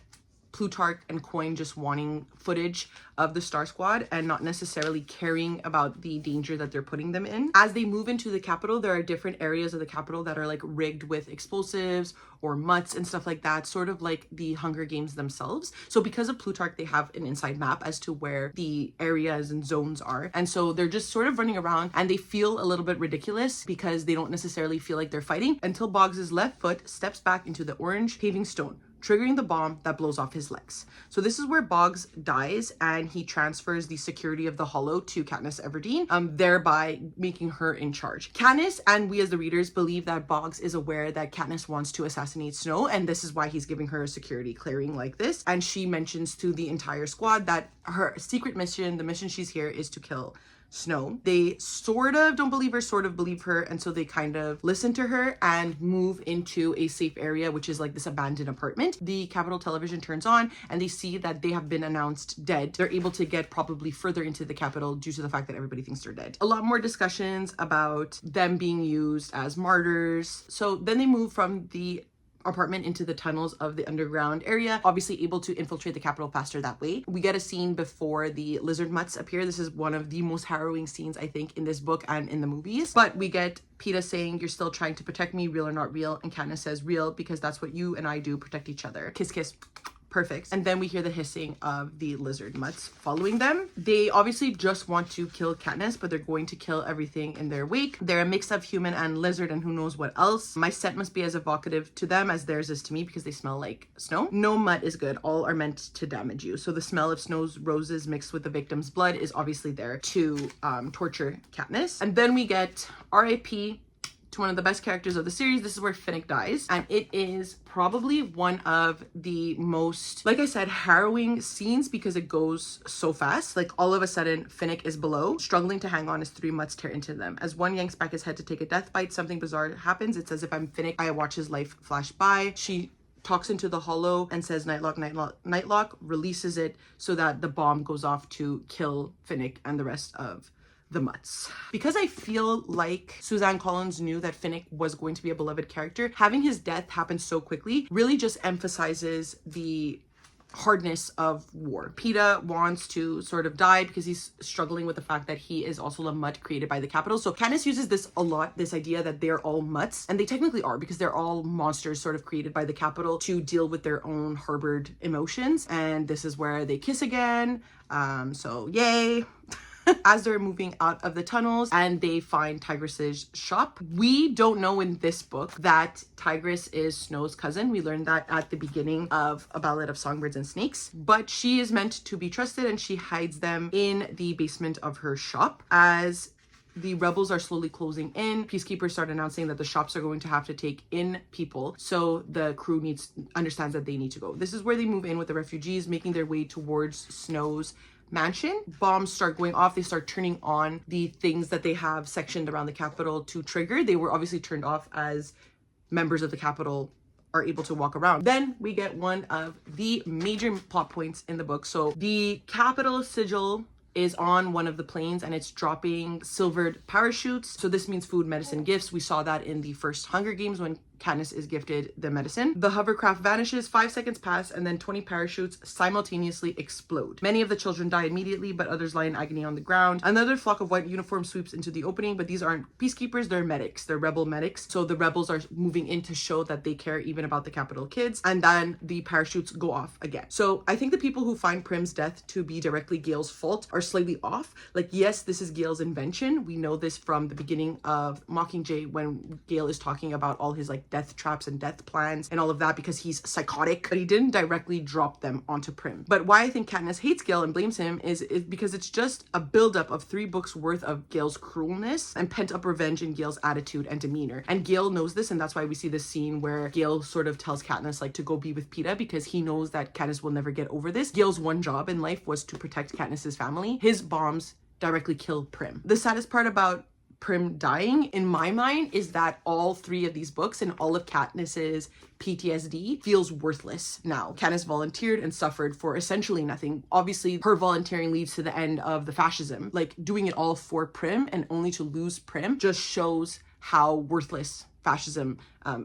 Plutarch and Coin just wanting footage of the Star Squad and not necessarily caring about the danger that they're putting them in. As they move into the capital, there are different areas of the capital that are like rigged with explosives or mutts and stuff like that, sort of like the Hunger Games themselves. So because of Plutarch, they have an inside map as to where the areas and zones are. And so they're just sort of running around and they feel a little bit ridiculous because they don't necessarily feel like they're fighting until Boggs's left foot steps back into the orange paving stone, triggering the bomb that blows off his legs. So this is where Boggs dies and he transfers the security of the Hollow to Katniss Everdeen, thereby making her in charge. Katniss and we as the readers believe that Boggs is aware that Katniss wants to assassinate Snow, and this is why he's giving her a security clearing like this. And she mentions to the entire squad that her secret mission, the mission she's here, is to kill Snow. They sort of don't believe her, sort of believe her, and so they kind of listen to her and move into a safe area, which is like this abandoned apartment. The Capitol television turns on and they see that they have been announced dead. They're able to get probably further into the Capitol due to the fact that everybody thinks they're dead. A lot more discussions about them being used as martyrs. So then they move from the apartment into the tunnels of the underground area, obviously able to infiltrate the Capitol faster that way. We get a scene before the lizard mutts appear. This is one of the most harrowing scenes, I think, in this book and in the movies. But we get Peeta saying, you're still trying to protect me, real or not real? And Katniss says, real, because that's what you and I do, protect each other. Kiss, kiss. Perfect. And then we hear the hissing of the lizard mutts following them. They obviously just want to kill Katniss, but they're going to kill everything in their wake. They're a mix of human and lizard and who knows what else. My scent must be as evocative to them as theirs is to me because they smell like snow. No mutt is good. All are meant to damage you. So the smell of Snow's roses mixed with the victim's blood is obviously there to torture Katniss. And then we get R.I.P. to one of the best characters of the series. This is where Finnick dies, and it is probably one of the most, like I said, harrowing scenes because it goes so fast. Like all of a sudden Finnick is below, struggling to hang on as three mutts tear into them. As one yanks back his head to take a death bite, something bizarre happens. It's as if I'm Finnick. I watch his life flash by. She talks into the Hollow and says nightlock, nightlock, nightlock, releases it so that the bomb goes off to kill Finnick and the rest of the mutts. Because I feel like Suzanne Collins knew that Finnick was going to be a beloved character, having his death happen so quickly really just emphasizes the hardness of war. Peeta wants to sort of die because he's struggling with the fact that he is also a mutt created by the capital. So Katniss uses this a lot, this idea that they're all mutts, and they technically are because they're all monsters sort of created by the capital to deal with their own harbored emotions. And this is where they kiss again. So yay. As they're moving out of the tunnels and they find Tigris's shop. We don't know in this book that Tigris is Snow's cousin. We learned that at the beginning of A Ballad of Songbirds and Snakes, but she is meant to be trusted and she hides them in the basement of her shop. As the rebels are slowly closing in, peacekeepers start announcing that the shops are going to have to take in people, so the crew understands that they need to go. This is where they move in with the refugees, making their way towards Snow's mansion. Bombs start going off. They start turning on the things that they have sectioned around the capital to trigger. They were obviously turned off as members of the capital are able to walk around. Then we get one of the major plot points in the book. So the capital sigil is on one of the planes and it's dropping silvered parachutes. So this means food, medicine, gifts. We saw that in the first Hunger Games when Katniss is gifted the medicine. The hovercraft vanishes, 5 seconds pass, and then 20 parachutes simultaneously explode. Many of the children die immediately, but others lie in agony on the ground. Another flock of white uniforms sweeps into the opening, but these aren't peacekeepers, they're medics. They're rebel medics. So the rebels are moving in to show that they care even about the capital kids, and then the parachutes go off again. So I think the people who find Prim's death to be directly Gale's fault are slightly off. Like, yes, this is Gale's invention. We know this from the beginning of Mockingjay when Gale is talking about all his like death traps and death plans and all of that because he's psychotic, but he didn't directly drop them onto Prim. But why I think Katniss hates Gale and blames him is because it's just a buildup of 3 books worth of Gale's cruelness and pent up revenge in Gale's attitude and demeanor. And Gale knows this, and that's why we see this scene where Gale sort of tells Katniss like to go be with Peeta because he knows that Katniss will never get over this. Gale's one job in life was to protect Katniss's family. His bombs directly kill Prim. The saddest part about Prim dying, in my mind, is that all 3 of these books and all of Katniss's PTSD feels worthless now. Katniss volunteered and suffered for essentially nothing. Obviously, her volunteering leads to the end of the fascism. Like, doing it all for Prim and only to lose Prim just shows how worthless fascism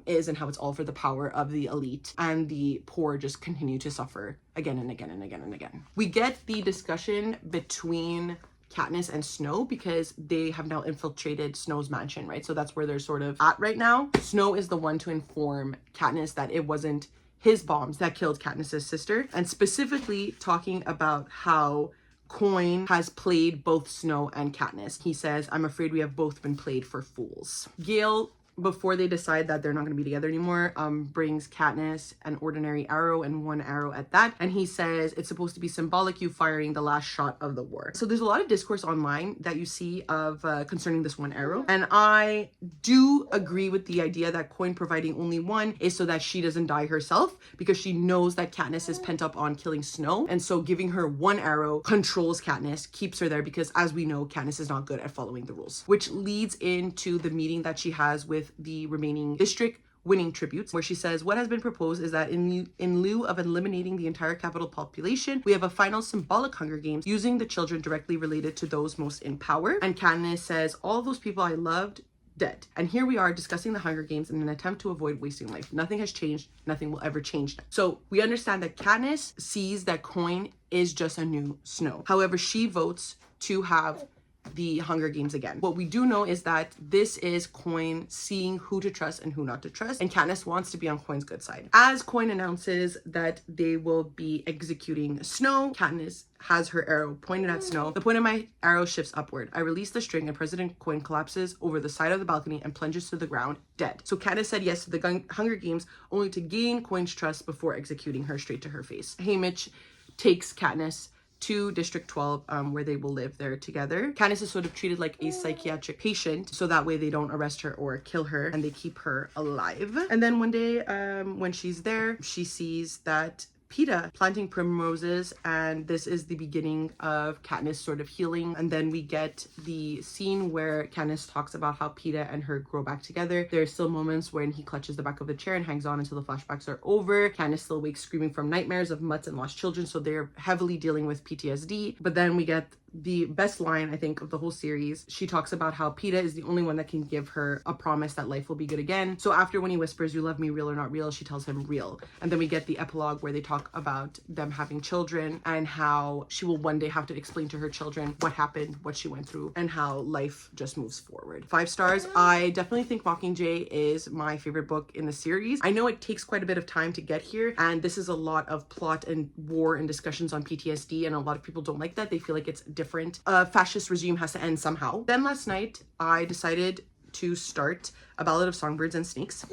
is and how it's all for the power of the elite, and the poor just continue to suffer again and again and again and again. We get the discussion between Katniss and Snow because they have now infiltrated Snow's mansion, right? So that's where they're sort of at right now. Snow is the one to inform Katniss that it wasn't his bombs that killed Katniss's sister, and specifically talking about how Coin has played both Snow and Katniss. He says, "I'm afraid we have both been played for fools." Gale, before they decide that they're not going to be together anymore, brings Katniss an ordinary arrow and 1 arrow at that. And he says it's supposed to be symbolic, you firing the last shot of the war. So there's a lot of discourse online that you see of concerning this 1 arrow. And I do agree with the idea that Coin providing only 1 is so that she doesn't die herself, because she knows that Katniss is pent up on killing Snow. And so giving her 1 arrow controls Katniss, keeps her there, because as we know, Katniss is not good at following the rules. Which leads into the meeting that she has with the remaining district winning tributes, where she says what has been proposed is that in lieu of eliminating the entire capital population, we have a final symbolic Hunger Games using the children directly related to those most in power. And Katniss says, all those people I loved dead, and here we are discussing the Hunger Games in an attempt to avoid wasting life. Nothing has changed, nothing will ever change now. So we understand that Katniss sees that Coin is just a new Snow. However, she votes to have the Hunger Games again. What we do know is that this is Coin seeing who to trust and who not to trust, and Katniss wants to be on Coin's good side. As Coin announces that they will be executing Snow, Katniss has her arrow pointed at Snow. The point of my arrow shifts upward. I release the string and President Coin collapses over the side of the balcony and plunges to the ground, dead. So Katniss said yes to the Hunger Games only to gain Coin's trust before executing her straight to her face. Haymitch takes Katniss to District 12, where they will live there together. Katniss is sort of treated like a psychiatric patient, so that way they don't arrest her or kill her, and they keep her alive. And then one day, when she's there, she sees that Peeta planting primroses, and this is the beginning of Katniss sort of healing. And then we get the scene where Katniss talks about how Peeta and her grow back together. There are still moments when he clutches the back of the chair and hangs on until the flashbacks are over. Katniss still wakes screaming from nightmares of mutts and lost children, so they're heavily dealing with PTSD. But then we get the best line, I think, of the whole series. She talks about how Peta is the only one that can give her a promise that life will be good again. So after when he whispers, "You love me, real or not real," she tells him real. And then we get the epilogue where they talk about them having children and how she will one day have to explain to her children what happened, what she went through, and how life just moves forward. 5 stars. I definitely think Mockingjay is my favorite book in the series. I know it takes quite a bit of time to get here, and this is a lot of plot and war and discussions on PTSD, and a lot of people don't like that. They feel like it's different. A fascist regime has to end somehow. Then last night, I decided to start A Ballad of Songbirds and Snakes.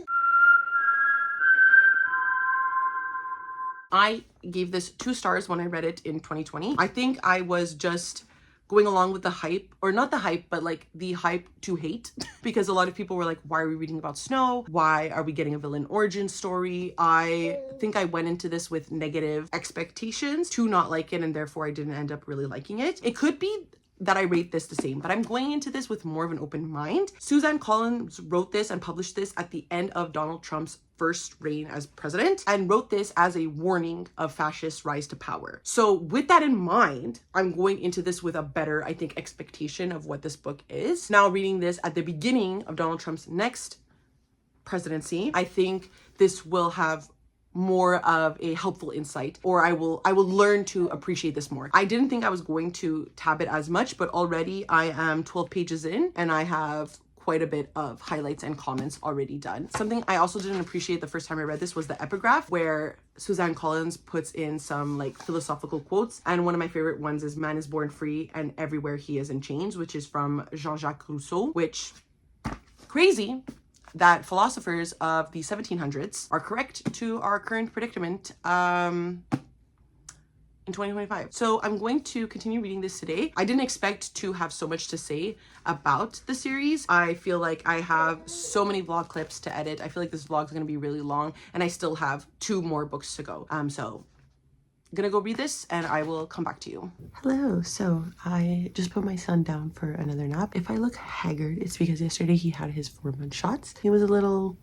I gave this 2 stars when I read it in 2020. I think I was just going along with the hype, or not the hype, but like the hype to hate, because a lot of people were like, why are we reading about snow? Why are we getting a villain origin story? I think I went into this with negative expectations to not like it, and therefore I didn't end up really liking it. It could be that I rate this the same, but I'm going into this with more of an open mind. Suzanne Collins wrote this and published this at the end of Donald Trump's first reign as president, and wrote this as a warning of fascist rise to power. So with that in mind, I'm going into this with a better, I think, expectation of what this book is. Now reading this at the beginning of Donald Trump's next presidency, I think this will have more of a helpful insight, or I will learn to appreciate this more. I didn't think I was going to tab it as much, but already I am 12 pages in and I have quite a bit of highlights and comments already done. Something I also didn't appreciate the first time I read this was the epigraph, where Suzanne Collins puts in some like philosophical quotes, and one of my favorite ones is "Man is born free and everywhere he is in chains," which is from Jean-Jacques Rousseau, which, crazy that philosophers of the 1700s are correct to our current predicament in 2025. So I'm going to continue reading this today. I didn't expect to have so much to say about the series. I feel like I have so many vlog clips to edit. I feel like this vlog is going to be really long, and I still have 2 more books to go. So I'm gonna go read this and I will come back to you. Hello. So I just put my son down for another nap. If I look haggard, it's because yesterday he had his 4-month shots. He was a little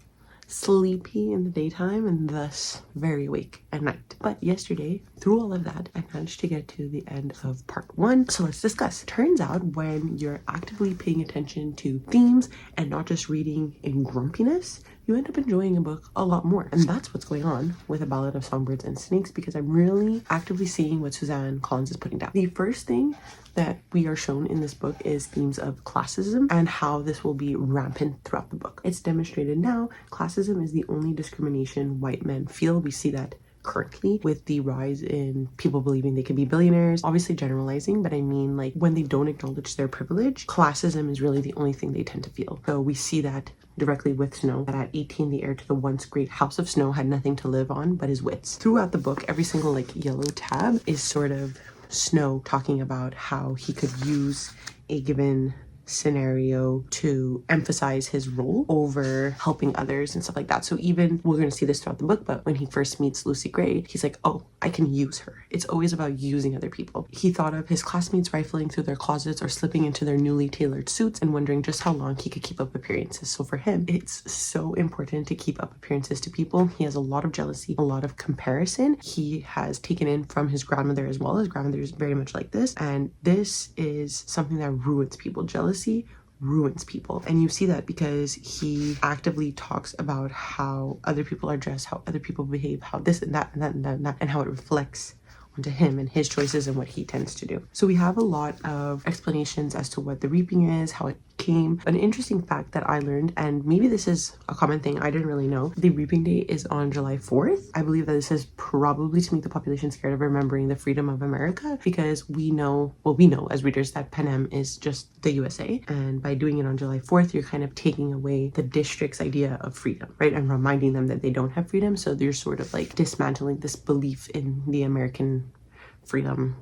sleepy in the daytime and thus very awake at night. But yesterday, through all of that, I managed to get to the end of part 1. So let's discuss. Turns out when you're actively paying attention to themes and not just reading in grumpiness, you end up enjoying a book a lot more. And that's what's going on with A Ballad of Songbirds and Snakes, because I'm really actively seeing what Suzanne Collins is putting down. The first thing that we are shown in this book is themes of classism and how this will be rampant throughout the book. It's demonstrated now. Classism is the only discrimination white men feel. We see that currently with the rise in people believing they can be billionaires. Obviously generalizing, but I mean, like, when they don't acknowledge their privilege, classism is really the only thing they tend to feel. So we see that directly with Snow, that at 18 the heir to the once great house of Snow had nothing to live on but his wits. Throughout the book, every single like yellow tab is sort of Snow talking about how he could use a given scenario to emphasize his role over helping others and stuff like that. So even, we're going to see this throughout the book, but when he first meets Lucy Gray, he's like, oh, I can use her. It's always about using other people. He thought of his classmates rifling through their closets or slipping into their newly tailored suits and wondering just how long he could keep up appearances. So for him, it's so important to keep up appearances to people. He has a lot of jealousy, a lot of comparison. He has taken in from his grandmother as well. His grandmother is very much like this, and this is something that ruins people. Jealousy ruins people, and you see that because he actively talks about how other people are dressed, how other people behave, how this and that and that and that and that, and how it reflects onto him and his choices and what he tends to do. So we have a lot of explanations as to what the reaping is, how it came. An interesting fact that I learned, and maybe this is a common thing, I didn't really know, the reaping day is on July 4th. I believe that this is probably to make the population scared of remembering the freedom of America, because we know as readers that Panem is just the USA, and by doing it on July 4th, you're kind of taking away the district's idea of freedom, right? And reminding them that they don't have freedom. So you're sort of like dismantling this belief in the American freedom,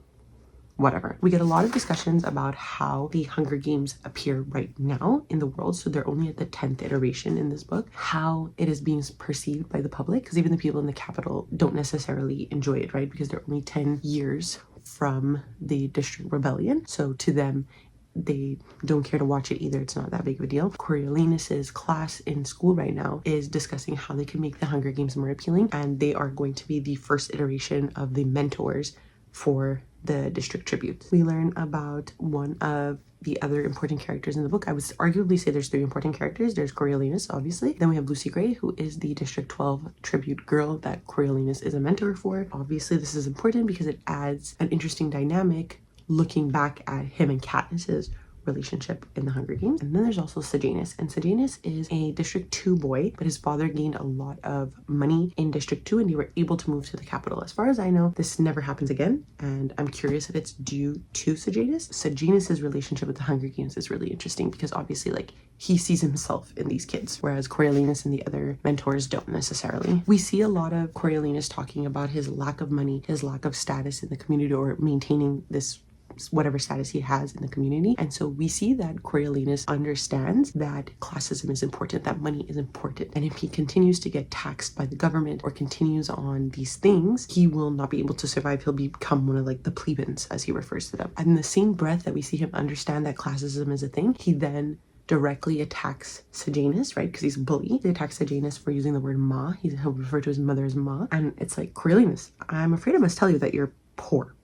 whatever. We get a lot of discussions about how the Hunger Games appear right now in the world. So they're only at the 10th iteration in this book. How it is being perceived by the public, because even the people in the Capitol don't necessarily enjoy it, right? Because they're only 10 years from the District Rebellion. So to them, they don't care to watch it either. It's not that big of a deal. Coriolanus's class in school right now is discussing how they can make the Hunger Games more appealing, and they are going to be the first iteration of the mentors for the district tribute. We learn about one of the other important characters in the book. I would arguably say there's 3 important characters. There's Coriolanus, obviously. Then we have Lucy Gray, who is the District 12 tribute girl that Coriolanus is a mentor for. Obviously, this is important because it adds an interesting dynamic looking back at him and Katniss's relationship in the Hunger Games. And then there's also Sejanus, and Sejanus is a District 2 boy, but his father gained a lot of money in District 2 and they were able to move to the capital. As far as I know, this never happens again, and I'm curious if it's due to Sejanus. Sejanus's relationship with the Hunger Games is really interesting because obviously like he sees himself in these kids, whereas Coriolanus and the other mentors don't necessarily. We see a lot of Coriolanus talking about his lack of money, his lack of status in the community, or maintaining this whatever status he has in the community. And so we see that Coriolanus understands that classism is important, that money is important, and if he continues to get taxed by the government or continues on these things, he will not be able to survive. He'll become one of like the plebeians, as he refers to them. And in the same breath that we see him understand that classism is a thing, he then directly attacks Sejanus, right? Because he's a bully. He attacks Sejanus for using the word ma. He'll refer to his mother as ma. And it's like, Coriolanus, I'm afraid I must tell you that you're poor.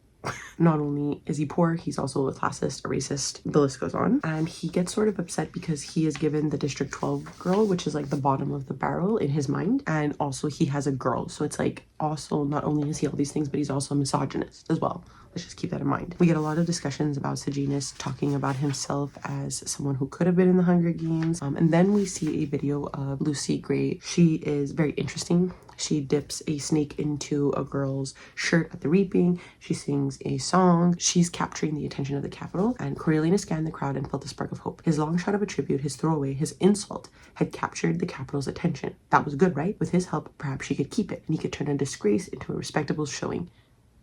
Not only is he poor, he's also a classist, a racist, the list goes on. And he gets sort of upset because he is given the District 12 girl, which is like the bottom of the barrel in his mind. And also he has a girl. So it's like, also not only is he all these things, but he's also a misogynist as well. Let's just keep that in mind. We get a lot of discussions about Sejanus talking about himself as someone who could have been in the Hunger Games. And then we see a video of Lucy Gray. She is very interesting. She dips a snake into a girl's shirt at the reaping. She sings a song. She's capturing the attention of the capital. And Coriolanus scanned the crowd and felt a spark of hope. His long shot of a tribute, his throwaway, his insult had captured the capital's attention. That was good, right? With his help, perhaps she could keep it, and he could turn a disgrace into a respectable showing.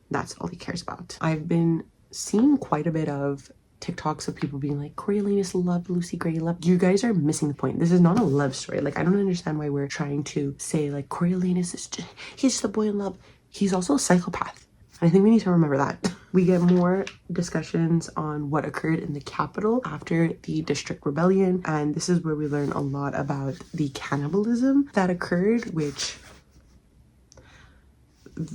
That's all he cares about. I've been seeing quite a bit of TikToks of people being like, Coriolanus loved Lucy Gray, loved. You guys are missing the point. This is not a love story. Like, I don't understand why we're trying to say like Coriolanus is just, he's just a boy in love. He's also a psychopath. I think we need to remember that. We get more discussions on what occurred in the capital after the district rebellion, and this is where we learn a lot about the cannibalism that occurred, which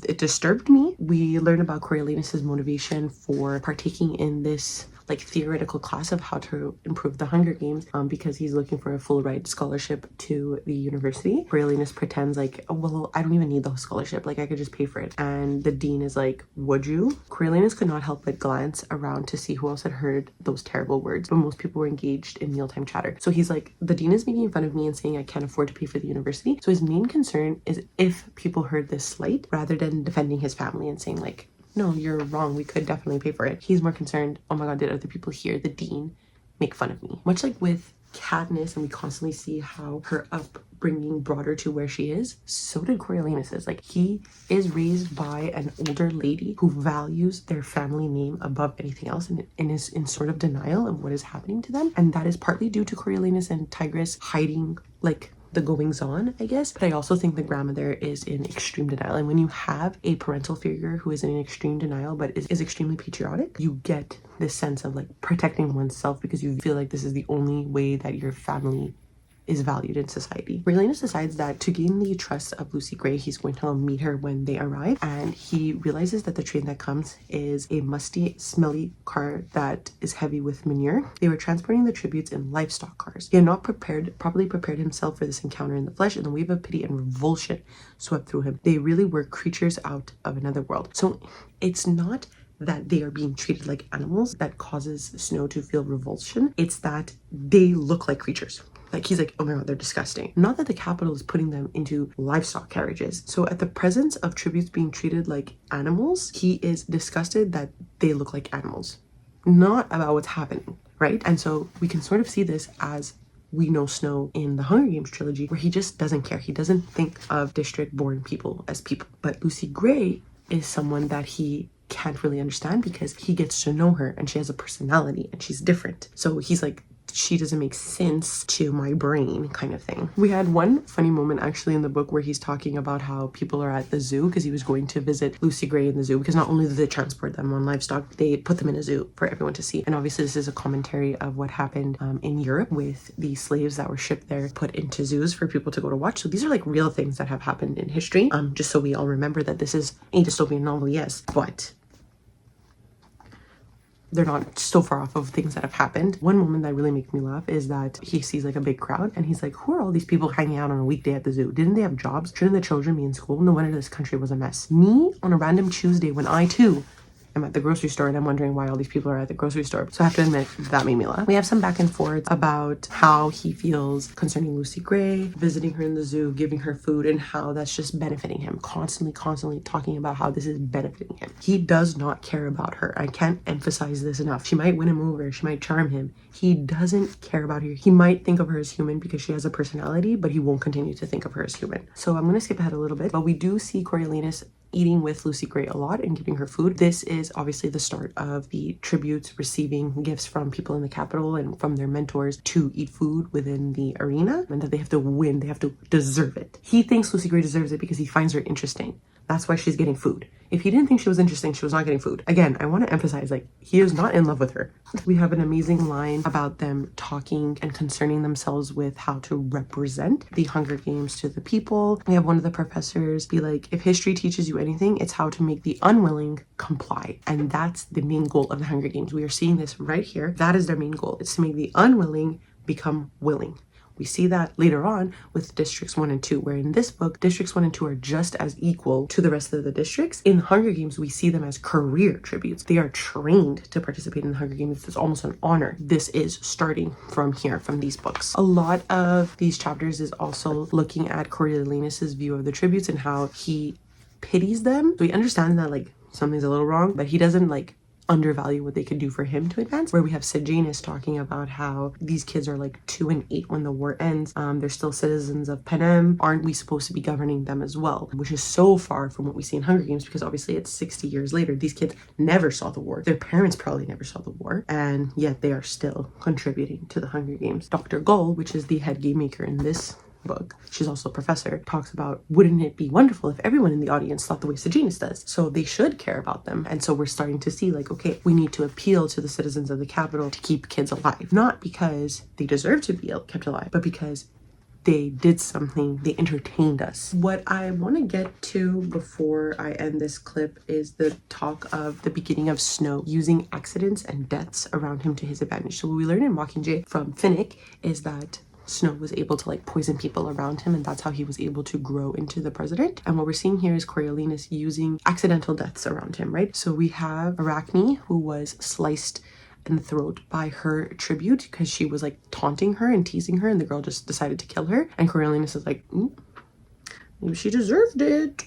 it disturbed me. We learn about Coriolanus's motivation for partaking in this like theoretical class of how to improve the Hunger Games, because he's looking for a full ride scholarship to the university. Coriolanus pretends like, oh, well, I don't even need the scholarship, like I could just pay for it. And the dean is like, would you? Coriolanus could not help but glance around to see who else had heard those terrible words, but most people were engaged in mealtime chatter. So he's like, the dean is making fun of me and saying I can't afford to pay for the university. So his main concern is if people heard this slight, rather than defending his family and saying like, no, you're wrong, we could definitely pay for it. He's more concerned, oh my god, did other people hear the dean make fun of me? Much like with Katniss, and we constantly see how her upbringing brought her to where she is, so did Coriolanus's. Like, he is raised by an older lady who values their family name above anything else, and is in sort of denial of what is happening to them. And that is partly due to Coriolanus and Tigris hiding like the goings on, I guess. But I also think the grandmother is in extreme denial. And when you have a parental figure who is in extreme denial but is extremely patriotic, you get this sense of like protecting oneself because you feel like this is the only way that your family is valued in society. Coriolanus decides that to gain the trust of Lucy Gray, he's going to meet her when they arrive, and he realizes that the train that comes is a musty, smelly car that is heavy with manure. They were transporting the tributes in livestock cars. He had not properly prepared himself for this encounter in the flesh, and the wave of pity and revulsion swept through him. They really were creatures out of another world. So it's not that they are being treated like animals that causes Snow to feel revulsion. It's that they look like creatures. Like, he's like, oh my god, they're disgusting. Not that the capital is putting them into livestock carriages. So at the presence of tributes being treated like animals, he is disgusted that they look like animals, not about what's happening, right? And so we can sort of see this as we know Snow in the Hunger Games trilogy, where he just doesn't care. He doesn't think of district-born people as people. But Lucy Gray is someone that he can't really understand because he gets to know her and she has a personality and she's different. So he's like, she doesn't make sense to my brain, kind of thing. We had one funny moment actually in the book where he's talking about how people are at the zoo because he was going to visit Lucy Gray in the zoo, because not only do they transport them on livestock, they put them in a zoo for everyone to see. And obviously this is a commentary of what happened in Europe with the slaves that were shipped there, put into zoos for people to go to watch. So these are like real things that have happened in history, just so we all remember that this is a dystopian novel, yes, but they're not so far off of things that have happened. One moment that really makes me laugh is that he sees like a big crowd and he's like, who are all these people hanging out on a weekday at the zoo? Didn't they have jobs? Shouldn't the children be in school? No wonder this country was a mess. Me on a random Tuesday when I too I'm at the grocery store and I'm wondering why all these people are at the grocery store. So I have to admit that made me laugh. We have some back and forth about how he feels concerning Lucy Gray, visiting her in the zoo, giving her food, and how that's just benefiting him. Constantly talking about how this is benefiting him. He does not care about her. I can't emphasize this enough. She might win him over. She might charm him. He doesn't care about her. He might think of her as human because she has a personality, but he won't continue to think of her as human. So I'm going to skip ahead a little bit, but we do see Coriolanus eating with Lucy Gray a lot and giving her food. This is obviously the start of the tributes, receiving gifts from people in the capital and from their mentors to eat food within the arena, and that they have to win, they have to deserve it. He thinks Lucy Gray deserves it because he finds her interesting. That's why she's getting food. If he didn't think she was interesting, she was not getting food. Again, I want to emphasize, like, he is not in love with her. We have an amazing line about them talking and concerning themselves with how to represent the Hunger Games to the people. We have one of the professors be like, if history teaches you anything, it's how to make the unwilling comply. And that's the main goal of the Hunger Games. We are seeing this right here. That is their main goal. It's to make the unwilling become willing. We see that later on with districts 1 and 2, where in this book, districts 1 and 2 are just as equal to the rest of the districts. In Hunger Games, we see them as career tributes. They are trained to participate in the Hunger Games. It's almost an honor. This is starting from here, from these books. A lot of these chapters is also looking at Coriolanus's view of the tributes and how he pities them. So he understands that like something's a little wrong, but he doesn't like undervalue what they could do for him to advance. Where we have Sejanus talking about how these kids are like 2 and 8 when the war ends. They're still citizens of Panem. Aren't we supposed to be governing them as well? Which is so far from what we see in Hunger Games, because obviously it's 60 years later. These kids never saw the war. Their parents probably never saw the war, and yet they are still contributing to the Hunger Games. Dr. Gull, which is the head game maker in this book, she's also a professor, talks about, wouldn't it be wonderful if everyone in the audience thought the way Sejanus does? So they should care about them. And so we're starting to see like, okay, we need to appeal to the citizens of the capital to keep kids alive, not because they deserve to be kept alive, but because they did something, they entertained us. What I want to get to before I end this clip is the talk of the beginning of Snow using accidents and deaths around him to his advantage. So what we learn in Mockingjay from Finnick is that Snow was able to like poison people around him, and that's how he was able to grow into the president. And what we're seeing here is Coriolanus using accidental deaths around him, right? So we have Arachne, who was sliced in the throat by her tribute because she was like taunting her and teasing her, and the girl just decided to kill her. And Coriolanus is like, maybe she deserved it,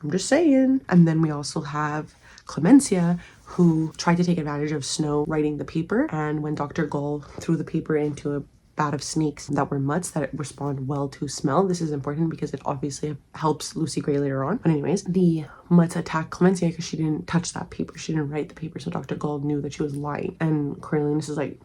I'm just saying. And then we also have Clemencia, who tried to take advantage of Snow writing the paper, and when Dr. Gull threw the paper into a bat of snakes that were mutts that respond well to smell. This is important because it obviously helps Lucy Gray later on. But anyways, the mutts attacked Clemencia because she didn't touch that paper. She didn't write the paper. So Dr. Gull knew that she was lying. And Coriolanus is like,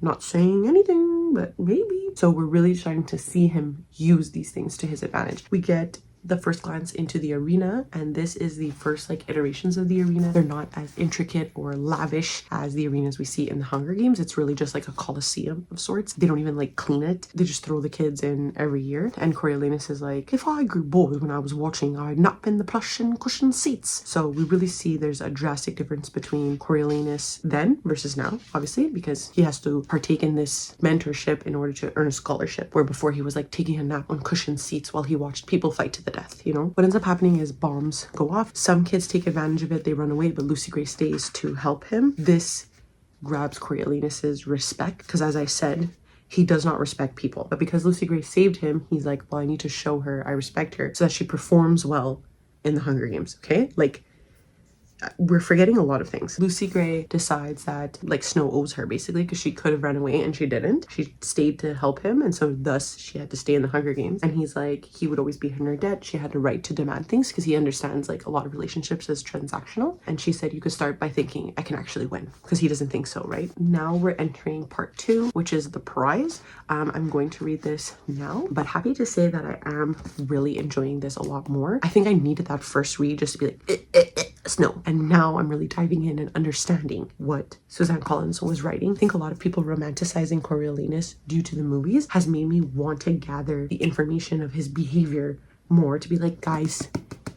not saying anything, but maybe. So we're really starting to see him use these things to his advantage. We get the first glance into the arena, and this is the first like iterations of the arena. They're not as intricate or lavish as the arenas we see in the Hunger Games. It's really just like a coliseum of sorts. They don't even like clean it. They just throw the kids in every year. And Coriolanus is like, if I grew bored when I was watching, I'd nap in the plush and cushion seats. So we really see there's a drastic difference between Coriolanus then versus now, obviously, because he has to partake in this mentorship in order to earn a scholarship, where before he was like taking a nap on cushion seats while he watched people fight to the death, you know? What ends up happening is bombs go off. Some kids take advantage of it, they run away, but Lucy Gray stays to help him. This grabs Coriolanus's respect, because as I said, he does not respect people. But because Lucy Gray saved him, he's like, well, I need to show her I respect her so that she performs well in the Hunger Games, okay? Like, we're forgetting a lot of things. Lucy Gray decides that like Snow owes her basically, because she could have run away and she didn't. She stayed to help him, and so thus she had to stay in the Hunger Games. And he's like, he would always be in her debt. She had the right to demand things because he understands like a lot of relationships as transactional. And she said, you could start by thinking I can actually win, because he doesn't think so, right? Now we're entering part 2, which is the prize. I'm going to read this now, but happy to say that I am really enjoying this a lot more. I think I needed that first read just to be like, Snow. And now I'm really diving in and understanding what Suzanne Collins was writing. I think a lot of people romanticizing Coriolanus due to the movies has made me want to gather the information of his behavior more, to be like, guys,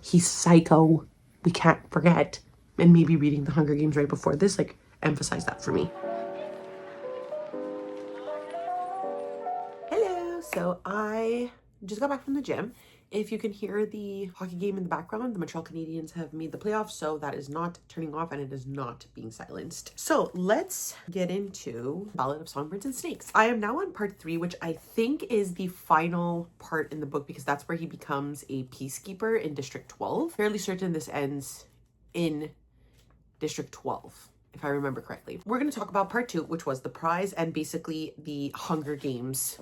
he's psycho. We can't forget. And maybe reading The Hunger Games right before this, like, emphasized that for me. Hello, so I just got back from the gym. If you can hear the hockey game in the background, the Montreal Canadiens have made the playoffs, so that is not turning off and it is not being silenced. So let's get into Ballad of Songbirds and Snakes. I am now on part 3, which I think is the final part in the book because that's where he becomes a peacekeeper in District 12. Fairly certain this ends in District 12. If I remember correctly. We're going to talk about part 2, which was the prize and basically the Hunger Games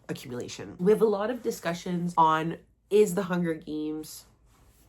accumulation. We have a lot of discussions on, is the Hunger Games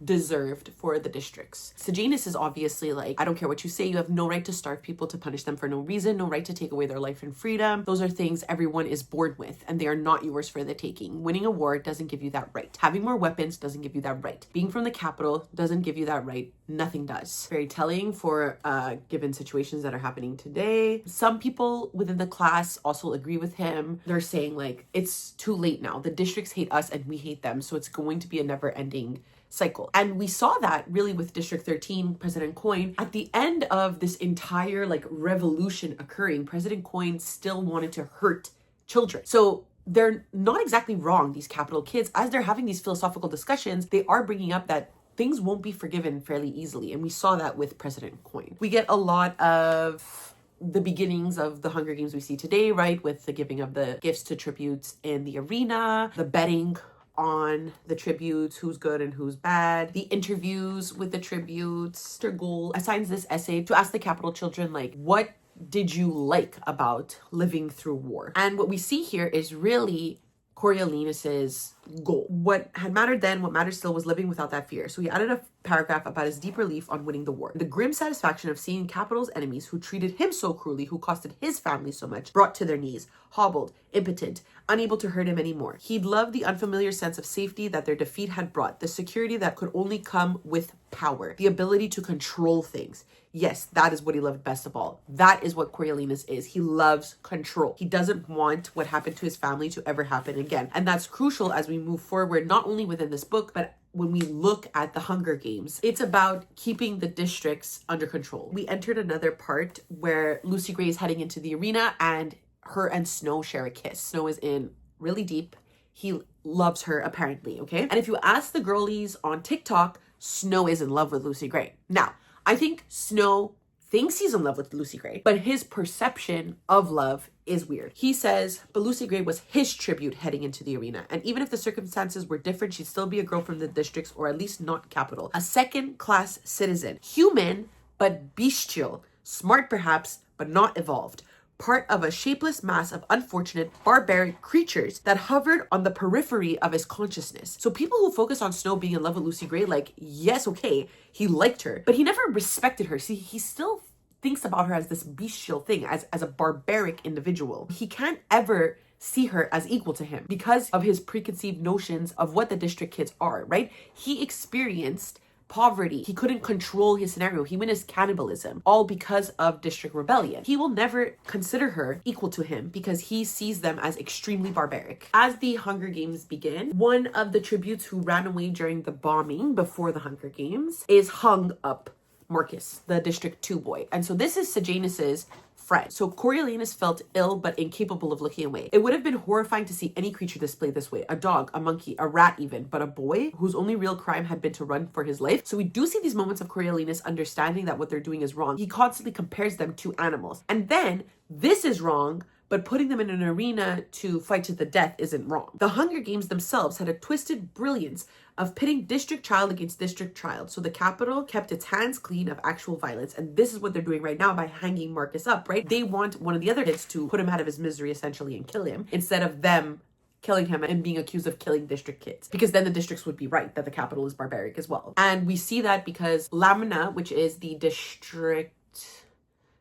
deserved for the districts? Sejanus is obviously like, I don't care what you say, you have no right to starve people, to punish them for no reason, no right to take away their life and freedom. Those are things everyone is bored with and they are not yours for the taking. Winning a war doesn't give you that right. Having more weapons doesn't give you that right. Being from the capital doesn't give you that right. Nothing does. Very telling for given situations that are happening today. Some people within the class also agree with him. They're saying like, it's too late now. The districts hate us and we hate them. So it's going to be a never ending cycle. And we saw that really with District 13, President Coin. At the end of this entire like revolution occurring, President Coin still wanted to hurt children. So they're not exactly wrong, these capital kids. As they're having these philosophical discussions, they are bringing up that things won't be forgiven fairly easily. And we saw that with President Coin. We get a lot of the beginnings of the Hunger Games we see today, right? With the giving of the gifts to tributes in the arena, the betting on the tributes, who's good and who's bad, the interviews with the tributes. Mr. Gould assigns this essay to ask the capital children, like, what did you like about living through war? And what we see here is really Coriolanus's goal. What had mattered then, what matters still, was living without that fear. So he added a paragraph about his deep relief on winning the war. The grim satisfaction of seeing capital's enemies who treated him so cruelly, who costed his family so much, brought to their knees, hobbled, impotent, unable to hurt him anymore. He'd loved the unfamiliar sense of safety that their defeat had brought, the security that could only come with power, the ability to control things. Yes, that is what he loved best of all. That is what Coriolanus is. He loves control. He doesn't want what happened to his family to ever happen again. And that's crucial as we move forward, not only within this book, but when we look at the Hunger Games. It's about keeping the districts under control. We entered another part where Lucy Gray is heading into the arena and her and Snow share a kiss. Snow is in really deep. He loves her apparently, okay? And if you ask the girlies on TikTok, Snow is in love with Lucy Gray. Now, I think Snow thinks he's in love with Lucy Gray, but his perception of love is weird. He says, but Lucy Gray was his tribute heading into the arena. And even if the circumstances were different, she'd still be a girl from the districts, or at least not capital. A second-class citizen. Human, but bestial. Smart perhaps, but not evolved. Part of a shapeless mass of unfortunate, barbaric creatures that hovered on the periphery of his consciousness. So people who focus on Snow being in love with Lucy Gray, like, yes, okay, he liked her, but he never respected her. See, he still thinks about her as this bestial thing, as a barbaric individual. He can't ever see her as equal to him because of his preconceived notions of what the district kids are, right? He experienced poverty. He couldn't control his scenario. He witnessed cannibalism, all because of district rebellion. He will never consider her equal to him because he sees them as extremely barbaric. As the Hunger Games begin, one of the tributes who ran away during the bombing before the Hunger Games is hung up Marcus, the District 2 boy. And so this is Sejanus's friend. So Coriolanus felt ill but incapable of looking away. It would have been horrifying to see any creature displayed this way. A dog, a monkey, a rat even, but a boy whose only real crime had been to run for his life. So we do see these moments of Coriolanus understanding that what they're doing is wrong. He constantly compares them to animals. And then this is wrong, but putting them in an arena to fight to the death isn't wrong. The Hunger Games themselves had a twisted brilliance of pitting district child against district child. So the capital kept its hands clean of actual violence. And this is what they're doing right now by hanging Marcus up, right? They want one of the other kids to put him out of his misery essentially and kill him instead of them killing him and being accused of killing district kids, because then the districts would be right that the capital is barbaric as well. And we see that because Lamina, which is the district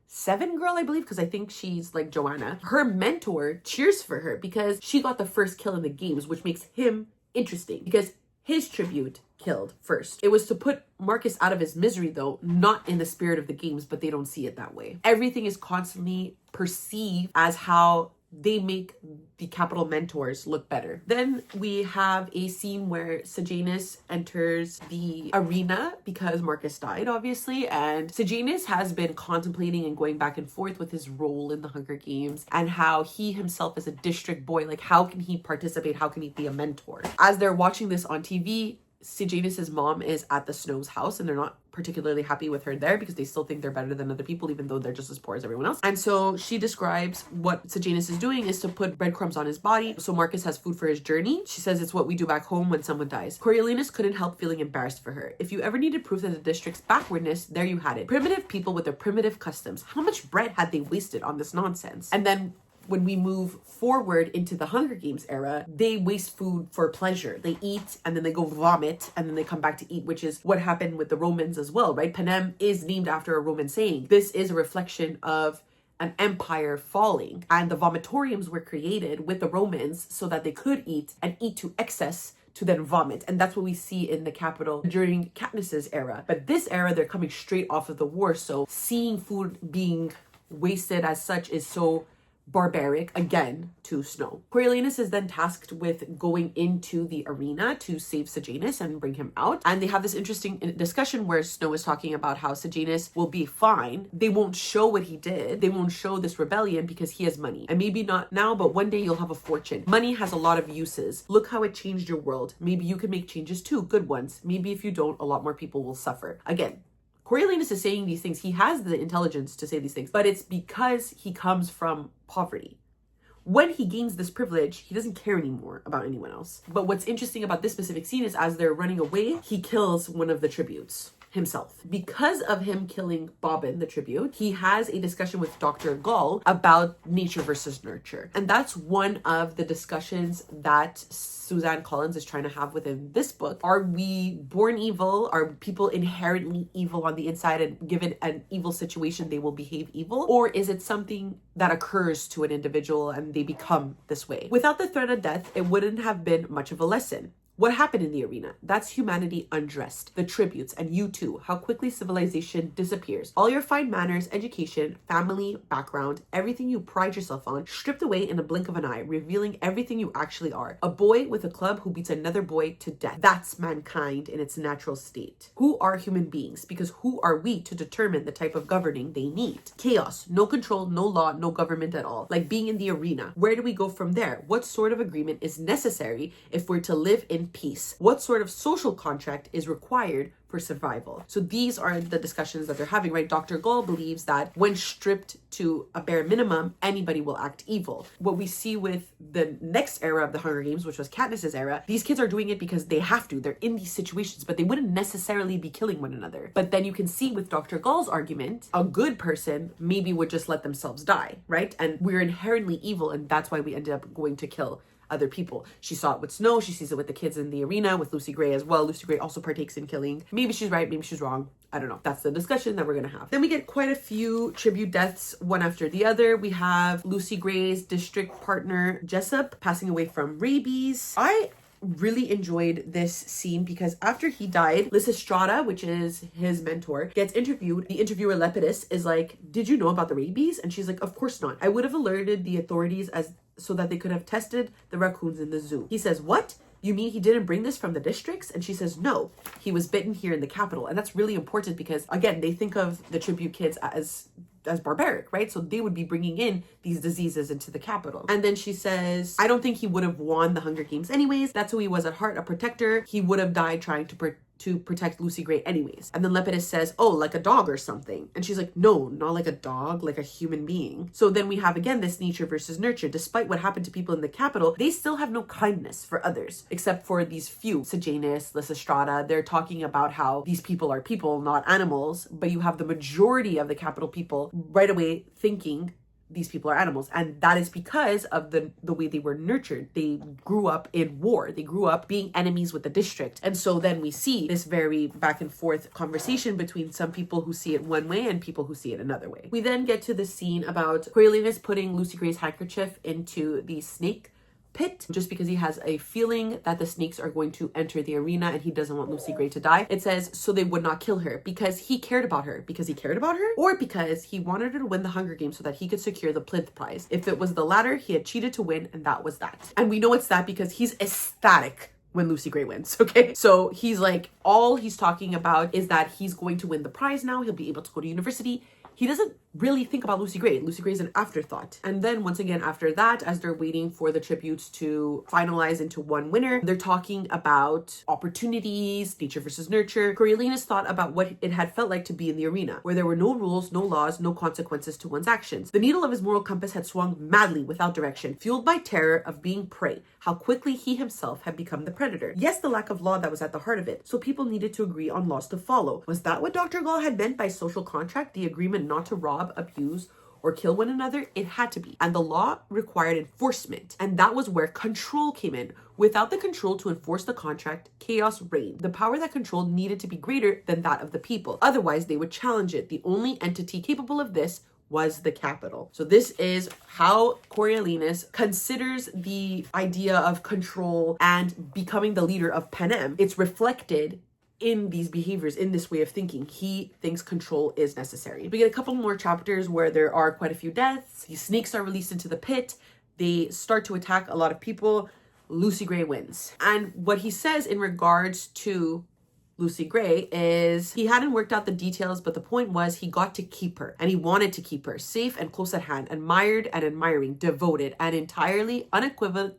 7 girl, I believe, because I think she's like Joanna, her mentor cheers for her because she got the first kill in the games, which makes him interesting because his tribute killed first. It was to put Marcus out of his misery though, not in the spirit of the games, but they don't see it that way. Everything is constantly perceived as how they make the capital mentors look better. Then we have a scene where Sejanus enters the arena because Marcus died, obviously, and Sejanus has been contemplating and going back and forth with his role in the Hunger Games and how he himself is a district boy, like how can he participate, how can he be a mentor? As they're watching this on TV, Sejanus's mom is at the Snow's house and they're not particularly happy with her there because they still think they're better than other people, even though they're just as poor as everyone else. And so she describes what Sejanus is doing is to put breadcrumbs on his body so Marcus has food for his journey. She says it's what we do back home when someone dies. Coriolanus couldn't help feeling embarrassed for her. If you ever needed proof of the district's backwardness, there you had it. Primitive people with their primitive customs. How much bread had they wasted on this nonsense? And then when we move forward into the Hunger Games era, they waste food for pleasure. They eat and then they go vomit and then they come back to eat, which is what happened with the Romans as well, right? Panem is named after a Roman saying. This is a reflection of an empire falling, and the vomitoriums were created with the Romans so that they could eat and eat to excess to then vomit. And that's what we see in the capital during Katniss's era. But this era, they're coming straight off of the war. So seeing food being wasted as such is so barbaric again to Snow. Coriolanus is then tasked with going into the arena to save Sejanus and bring him out. And they have this interesting discussion where Snow is talking about how Sejanus will be fine. They won't show what he did. They won't show this rebellion because he has money. And maybe not now, but one day you'll have a fortune. Money has a lot of uses. Look how it changed your world. Maybe you can make changes too, good ones. Maybe if you don't, a lot more people will suffer. Again, Coriolanus is saying these things. He has the intelligence to say these things, but it's because he comes from poverty. When he gains this privilege, he doesn't care anymore about anyone else. But what's interesting about this specific scene is as they're running away, he kills one of the tributes himself. Because of him killing Bobbin, the tribute, he has a discussion with Dr. Gall about nature versus nurture. And that's one of the discussions that Suzanne Collins is trying to have within this book. Are we born evil? Are people inherently evil on the inside and given an evil situation, they will behave evil? Or is it something that occurs to an individual and they become this way? Without the threat of death, it wouldn't have been much of a lesson. What happened in the arena? That's humanity undressed. The tributes, and you too, how quickly civilization disappears. All your fine manners, education, family, background, everything you pride yourself on, stripped away in a blink of an eye, revealing everything you actually are. A boy with a club who beats another boy to death. That's mankind in its natural state. Who are human beings? Because who are we to determine the type of governing they need? Chaos, no control, no law, no government at all. Like being in the arena. Where do we go from there? What sort of agreement is necessary if we're to live in peace? What sort of social contract is required for survival? So these are the discussions that they're having, right? Dr. Gall believes that when stripped to a bare minimum, anybody will act evil. What we see with the next era of the Hunger Games, which was Katniss's era, these kids are doing it because they have to. They're in these situations, but they wouldn't necessarily be killing one another. But then you can see with Dr. Gall's argument, a good person maybe would just let themselves die, right? And we're inherently evil, and that's why we ended up going to kill other people. She saw it with Snow. She sees it with the kids in the arena, with Lucy Gray as well. Lucy Gray also partakes in killing. Maybe she's right, maybe she's wrong. I don't know. That's the discussion that we're going to have. Then we get quite a few tribute deaths, one after the other. We have Lucy Gray's district partner, Jessup, passing away from rabies. I really enjoyed this scene because after he died, Lysistrata, which is his mentor, gets interviewed. The interviewer Lepidus is like, did you know about the rabies? And she's like, of course not. I would have alerted the authorities so that they could have tested the raccoons in the zoo. He says, what? You mean he didn't bring this from the districts? And she says, no, he was bitten here in the capital. And that's really important because, again, they think of the tribute kids as barbaric, right? So they would be bringing in these diseases into the capital. And then she says, I don't think he would have won the Hunger Games anyways. That's who he was at heart, a protector. He would have died trying to protect Lucy Gray anyways. And then Lepidus says, oh, like a dog or something. And she's like, no, not like a dog, like a human being. So then we have again this nature versus nurture. Despite what happened to people in the capital, they still have no kindness for others, except for these few. Sejanus, Lysistrata, they're talking about how these people are people, not animals. But you have the majority of the capital people right away thinking these people are animals, and that is because of the way they were nurtured. They grew up in war. They grew up being enemies with the district. And so then we see this very back and forth conversation between some people who see it one way and people who see it another way. We then get to the scene about Coriolanus putting Lucy Gray's handkerchief into the snake pit just because he has a feeling that the snakes are going to enter the arena and he doesn't want Lucy Gray to die. It says, so they would not kill her because he cared about her. Because he cared about her? Or because he wanted her to win the Hunger Games so that he could secure the plinth prize. If it was the latter, he had cheated to win, and that was that. And we know it's that because he's ecstatic when Lucy Gray wins, okay? So he's like, all he's talking about is that he's going to win the prize now. He'll be able to go to university. He doesn't really think about Lucy Gray. Lucy Gray is an afterthought. And then once again, after that, as they're waiting for the tributes to finalize into one winner, they're talking about opportunities, nature versus nurture. Coriolanus thought about what it had felt like to be in the arena, where there were no rules, no laws, no consequences to one's actions. The needle of his moral compass had swung madly without direction, fueled by terror of being prey. How quickly he himself had become the predator. Yes, the lack of law that was at the heart of it. So people needed to agree on laws to follow. Was that what Dr. Gall had meant by social contract? The agreement not to rob, abuse, or kill one another? It had to be. And the law required enforcement. And that was where control came in. Without the control to enforce the contract, chaos reigned. The power that controlled needed to be greater than that of the people. Otherwise, they would challenge it. The only entity capable of this was the capital. So this is how Coriolanus considers the idea of control and becoming the leader of Panem. It's reflected in these behaviors, in this way of thinking. He thinks control is necessary. We get a couple more chapters where there are quite a few deaths. The snakes are released into the pit. They start to attack a lot of people. Lucy Gray wins. And what he says in regards to Lucy Gray is he hadn't worked out the details, but the point was he got to keep her, and he wanted to keep her safe and close at hand, admired and admiring, devoted and entirely unequivocally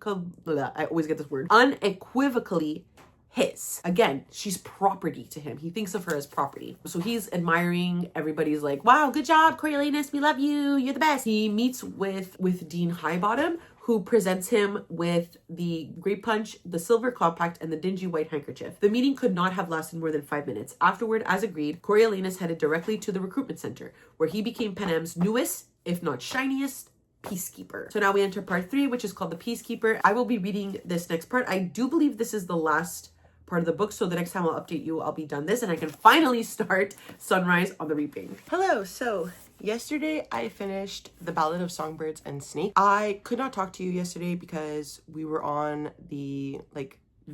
his. Again, she's property to him. He thinks of her as property. So he's admiring. Everybody's like, wow, good job, Coriolanus. We love you. You're the best. He meets with Dean Highbottom, who presents him with the grape punch, the silver compact, and the dingy white handkerchief. The meeting could not have lasted more than 5 minutes. Afterward, as agreed, Coriolanus headed directly to the recruitment center, where he became Panem's newest, if not shiniest, peacekeeper. So now we enter part 3, which is called the Peacekeeper. I will be reading this next part. I do believe this is the last part of the book, so the next time I'll update you, I'll be done this, and I can finally start Sunrise on the Reaping. Hello, so yesterday I finished The Ballad of Songbirds and Snakes. I could not talk to you yesterday because we were on the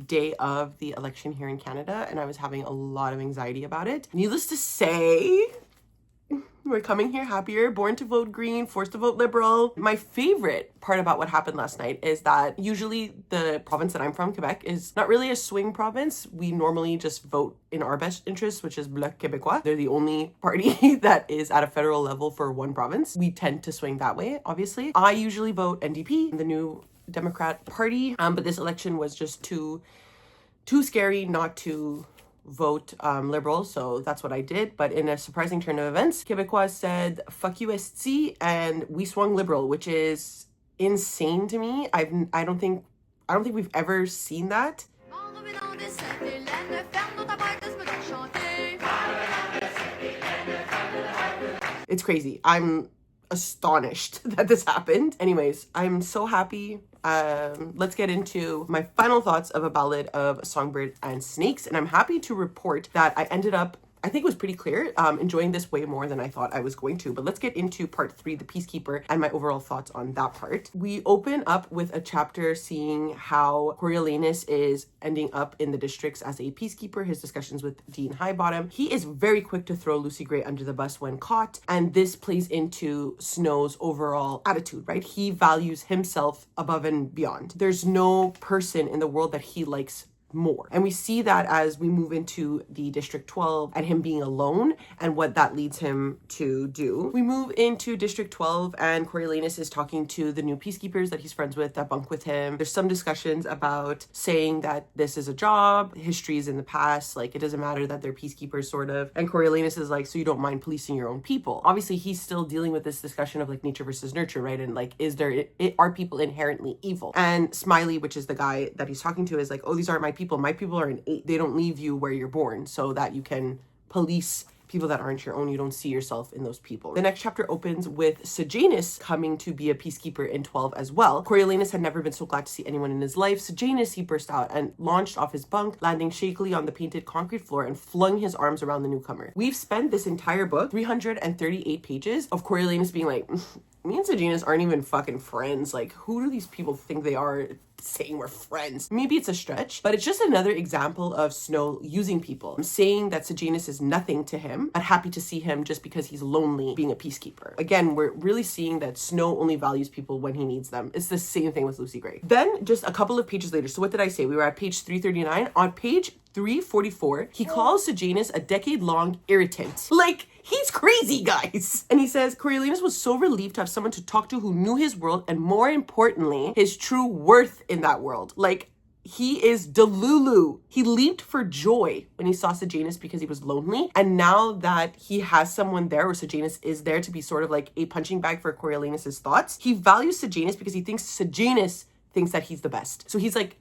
day of the election here in Canada, and I was having a lot of anxiety about it. Needless to say, we're coming here happier, born to vote green, forced to vote liberal. My favorite part about what happened last night is that usually the province that I'm from, Quebec, is not really a swing province. We normally just vote in our best interests, which is Bloc Québécois. They're the only party that is at a federal level for one province. We tend to swing that way, obviously. I usually vote NDP, the New Democrat Party, but this election was just too scary not to vote liberal, so that's what I did. But in a surprising turn of events, Québécois said fuck you ST, and we swung liberal, which is insane to me. I don't think we've ever seen that. It's crazy. I'm astonished that this happened. Anyways, I'm so happy. Let's get into my final thoughts of A Ballad of Songbird and Snakes. And I'm happy to report that I ended up, I think it was pretty clear, enjoying this way more than I thought I was going to. But let's get into part 3, The Peacekeeper, and my overall thoughts on that part. We open up with a chapter seeing how Coriolanus is ending up in the districts as a peacekeeper, his discussions with Dean Highbottom. He is very quick to throw Lucy Gray under the bus when caught, and this plays into Snow's overall attitude, right? He values himself above and beyond. There's no person in the world that he likes more. And we see that as we move into the District 12 and him being alone and what that leads him to do. We move into District 12 and Coriolanus is talking to the new peacekeepers that he's friends with that bunk with him. There's some discussions about saying that this is a job, history is in the past, like it doesn't matter that they're peacekeepers sort of. And Coriolanus is like, so you don't mind policing your own people. Obviously he's still dealing with this discussion of like nature versus nurture, right? And like, are people inherently evil? And Smiley, which is the guy that he's talking to, is like, oh, these aren't my people. My people are an 8. They don't leave you where you're born so that you can police people that aren't your own. You don't see yourself in those people. The next chapter opens with Sejanus coming to be a peacekeeper in 12 as well. Coriolanus had never been so glad to see anyone in his life. Sejanus, he burst out and launched off his bunk, landing shakily on the painted concrete floor and flung his arms around the newcomer. We've spent this entire book, 338 pages, of Coriolanus being like, me and Sejanus aren't even fucking friends. Like, who do these people think they are saying we're friends? Maybe it's a stretch, but it's just another example of Snow using people, saying that Sejanus is nothing to him, but happy to see him just because he's lonely being a peacekeeper. Again, we're really seeing that Snow only values people when he needs them. It's the same thing with Lucy Gray. Then just a couple of pages later, so what did I say? We were at page 339. On page 344, he calls Sejanus a decade-long irritant. Like, he's crazy, guys. And he says, Coriolanus was so relieved to have someone to talk to who knew his world and, more importantly, his true worth in that world. Like, he is Delulu. He leaped for joy when he saw Sejanus because he was lonely. And now that he has someone there, or Sejanus is there to be sort of like a punching bag for Coriolanus' thoughts, he values Sejanus because he thinks Sejanus thinks that he's the best. So he's like,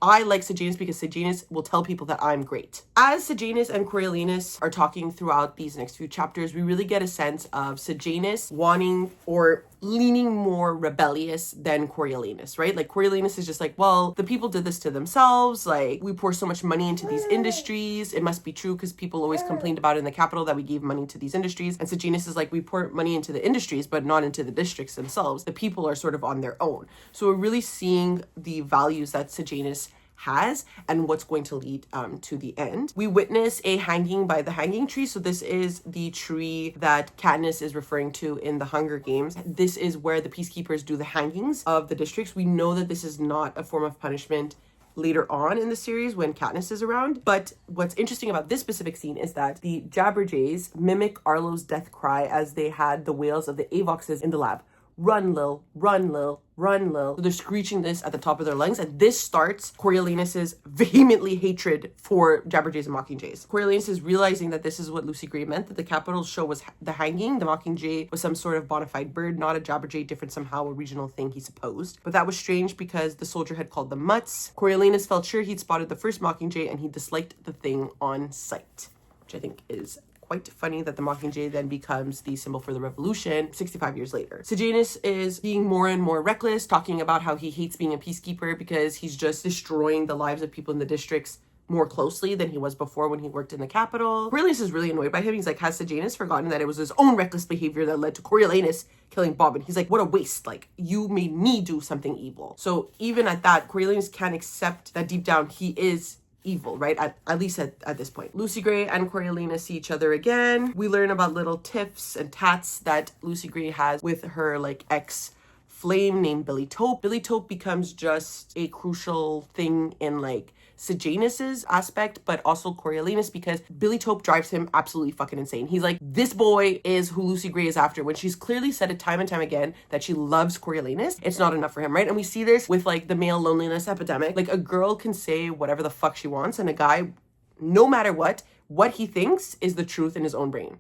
I like Sejanus because Sejanus will tell people that I'm great. As Sejanus and Coriolanus are talking throughout these next few chapters, we really get a sense of Sejanus wanting or leaning more rebellious than Coriolanus, right? Like, Coriolanus is just like, well, the people did this to themselves. Like, we pour so much money into these industries. It must be true because people always complained about it in the capital that we gave money to these industries. And Sejanus is like, we pour money into the industries, but not into the districts themselves. The people are sort of on their own. So we're really seeing the values that Sejanus has and what's going to lead to the end. We witness a hanging by the hanging tree. So this is the tree that Katniss is referring to in the Hunger Games. This is where the peacekeepers do the hangings of the districts. We know that this is not a form of punishment later on in the series when Katniss is around. But what's interesting about this specific scene is that the Jabberjays mimic Arlo's death cry as they had the wails of the Avoxes in the lab. Run, Lil, run, Lil, run, Lil. So they're screeching this at the top of their lungs, and this starts Coriolanus's vehemently hatred for Jabberjays and Mockingjays. Coriolanus is realizing that this is what Lucy Gray meant, that the capital show was the hanging. The Mockingjay was some sort of bona fide bird, not a Jabberjay, different somehow, a regional thing, he supposed. But that was strange because the soldier had called them mutts. Coriolanus felt sure he'd spotted the first Mockingjay, and he disliked the thing on sight, which I think is quite funny that the Mockingjay then becomes the symbol for the revolution 65 years later. Sejanus is being more and more reckless, talking about how he hates being a peacekeeper because he's just destroying the lives of people in the districts more closely than he was before when he worked in the capital. Coriolanus is really annoyed by him. He's like, has Sejanus forgotten that it was his own reckless behavior that led to Coriolanus killing Bob? And he's like, what a waste. Like, you made me do something evil. So even at that, Coriolanus can't accept that deep down he is evil, right? At least at this point. Lucy Gray and Coriolanus see each other again. We learn about little tiffs and tats that Lucy Gray has with her like ex-flame named Billy Taupe. Billy Taupe becomes just a crucial thing in like Sejanus's aspect, but also Coriolanus, because Billy Taupe drives him absolutely fucking insane. He's like, this boy is who Lucy Gray is after, when she's clearly said it time and time again that she loves Coriolanus. It's not enough for him, right? And we see this with like the male loneliness epidemic. Like, a girl can say whatever the fuck she wants, and a guy, no matter what he thinks is the truth in his own brain.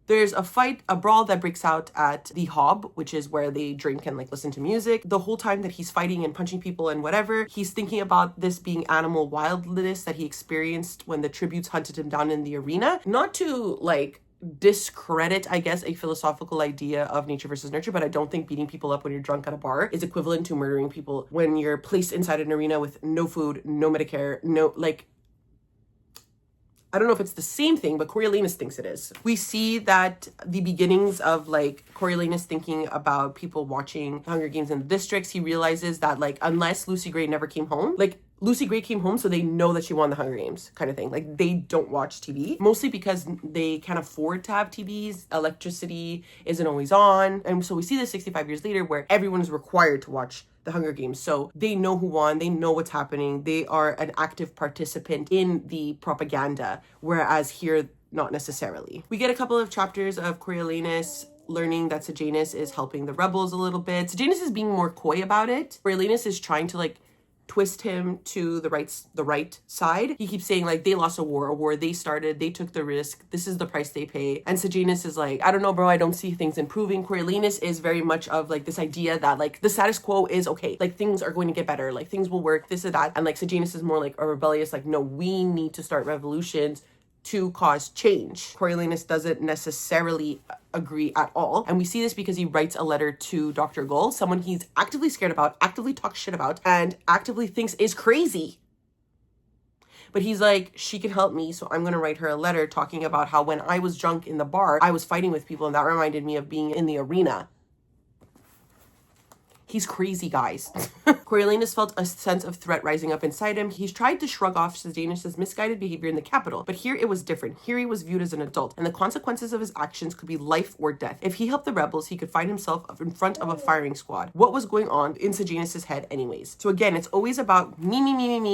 There's a brawl that breaks out at the Hob, which is where they drink and like listen to music. The whole time that he's fighting and punching people and whatever, he's thinking about this being animal wildness that he experienced when the tributes hunted him down in the arena. Not to like discredit, I guess, a philosophical idea of nature versus nurture, but I don't think beating people up when you're drunk at a bar is equivalent to murdering people when you're placed inside an arena with no food, no Medicare, no like, I don't know if it's the same thing, but Coriolanus thinks it is. We see that the beginnings of like Coriolanus thinking about people watching Hunger Games in the districts. He realizes that like, unless Lucy Gray never came home, like Lucy Gray came home so they know that she won the Hunger Games kind of thing. Like, they don't watch TV, mostly because they can't afford to have TVs. Electricity isn't always on. And so we see this 65 years later where everyone is required to watch the Hunger Games. So they know who won, they know what's happening, they are an active participant in the propaganda, whereas here, not necessarily. We get a couple of chapters of Coriolanus learning that Sejanus is helping the rebels a little bit. Sejanus is being more coy about it. Coriolanus is trying to like twist him to the right side. He keeps saying like, they lost a war they started, they took the risk, this is the price they pay. And Sejanus is like, I don't know, bro, I don't see things improving. Coriolanus is very much of like this idea that like the status quo is okay, like things are going to get better, like things will work, this and that. And like Sejanus is more like a rebellious, like, no, we need to start revolutions to cause change. Coriolanus doesn't necessarily agree at all. And we see this because he writes a letter to Dr. Gull, someone he's actively scared about, actively talks shit about, and actively thinks is crazy. But he's like, she can help me, so I'm going to write her a letter talking about how when I was drunk in the bar, I was fighting with people, and that reminded me of being in the arena. He's crazy, guys. Coriolanus felt a sense of threat rising up inside him. He's tried to shrug off Sejanus' misguided behavior in the capital, but here it was different. Here he was viewed as an adult, and the consequences of his actions could be life or death. If he helped the rebels, he could find himself in front of a firing squad. What was going on in Sejanus' head anyways? So again, it's always about me,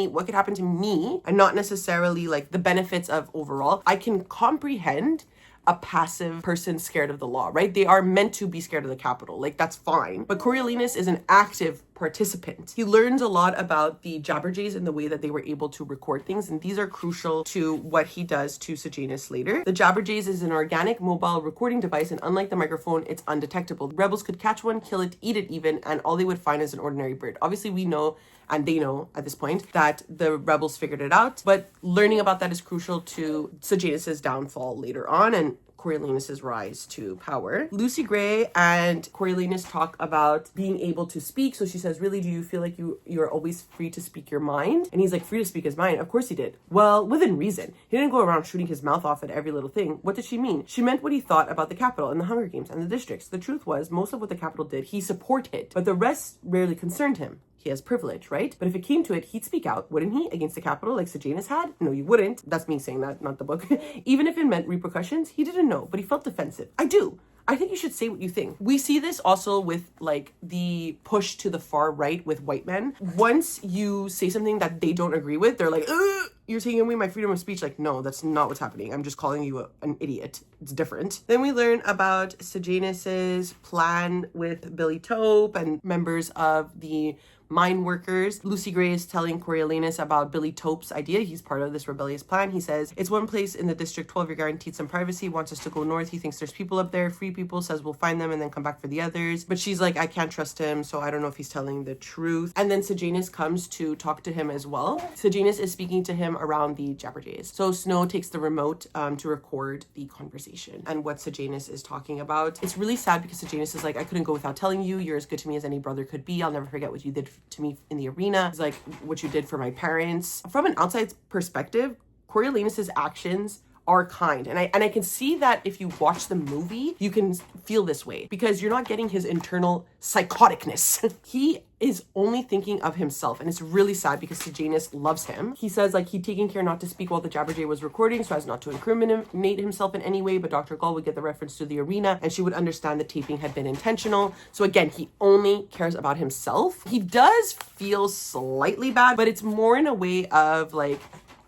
what could happen to me, and not necessarily like the benefits of overall. I can comprehend a passive person scared of the law, right? They are meant to be scared of the capital. Like, that's fine. But Coriolanus is an active participant. He learns a lot about the Jabberjays and the way that they were able to record things, and these are crucial to what he does to Sejanus later. The Jabberjays is an organic mobile recording device, and unlike the microphone, it's undetectable. Rebels could catch one, kill it, eat it even, and all they would find is an ordinary bird. Obviously, we know, and they know at this point, that the rebels figured it out, but learning about that is crucial to Sejanus' downfall later on, and Coriolanus' rise to power. Lucy Gray and Coriolanus talk about being able to speak. So she says, really, do you feel like you're always free to speak your mind? And he's like, free to speak his mind? Of course he did. Well, within reason. He didn't go around shooting his mouth off at every little thing. What did she mean? She meant what he thought about the capital and the Hunger Games and the districts. The truth was, most of what the capital did, he supported, but the rest rarely concerned him. He has privilege, right? But if it came to it, he'd speak out, wouldn't he? Against the capital like Sejanus had? No, you wouldn't. That's me saying that, not the book. Even if it meant repercussions, he didn't know, but he felt defensive. I do. I think you should say what you think. We see this also with like the push to the far right with white men. Once you say something that they don't agree with, they're like, ugh, you're taking away my freedom of speech. Like, no, that's not what's happening. I'm just calling you an idiot. It's different. Then we learn about Sejanus's plan with Billy Tope and members of the mine workers. Lucy Gray is telling Coriolanus about Billy Tope's idea. He's part of this rebellious plan. He says, it's one place in the District 12, you're guaranteed some privacy, wants us to go north. He thinks there's people up there, free people, says we'll find them and then come back for the others. But she's like, I can't trust him, so I don't know if he's telling the truth. And then Sejanus comes to talk to him as well. Sejanus is speaking to him around the Jabberjays. So Snow takes the remote to record the conversation and what Sejanus is talking about. It's really sad because Sejanus is like, I couldn't go without telling you. You're as good to me as any brother could be. I'll never forget what you did to me in the arena. It's like what you did for my parents. From an outside perspective, Coriolanus's actions are kind. And I can see that if you watch the movie, you can feel this way because you're not getting his internal psychoticness. He is only thinking of himself, and it's really sad because Sejanus loves him. He says like he'd taken care not to speak while the Jabberjay was recording so as not to incriminate himself in any way, but Dr. Gall would get the reference to the arena and she would understand the taping had been intentional. So again, he only cares about himself. He does feel slightly bad, but it's more in a way of like,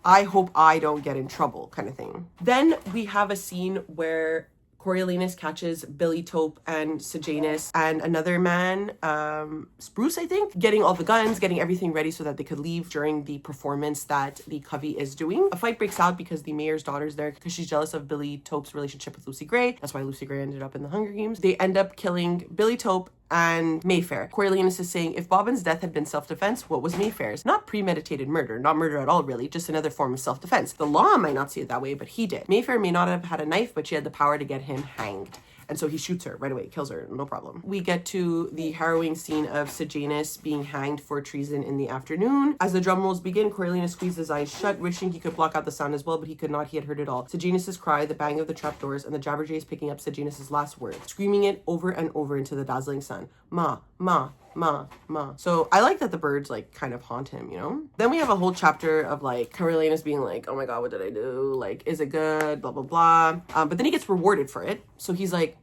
I hope I don't get in trouble kind of thing. Then we have a scene where Coriolanus catches Billy Tope and Sejanus and another man, Spruce, I think, getting all the guns, getting everything ready so that they could leave during the performance that the Covey is doing. A fight breaks out because the mayor's daughter's there because she's jealous of Billy Tope's relationship with Lucy Gray. That's why Lucy Gray ended up in the Hunger Games. They end up killing Billy Tope and Mayfair. Coriolanus is saying, if Bobbin's death had been self-defense, what was Mayfair's? Not premeditated murder, not murder at all really, just another form of self-defense. The law might not see it that way, but he did. Mayfair may not have had a knife, but she had the power to get him hanged. And so he shoots her right away, kills her, no problem. We get to the harrowing scene of Sejanus being hanged for treason in the afternoon. As the drum rolls begin, Coriolanus squeezed his eyes shut, wishing he could block out the sound as well, but he could not. He had heard it all. Sejanus's cry, the bang of the trapdoors, and the Jabberjays picking up Sejanus's last word, screaming it over and over into the dazzling sun. Ma, ma, ma, ma. So I like that the birds like kind of haunt him, you know? Then we have a whole chapter of like Coriolanus being like, oh my god, what did I do? Like, is it good? Blah, blah, blah. But then he gets rewarded for it. So he's like,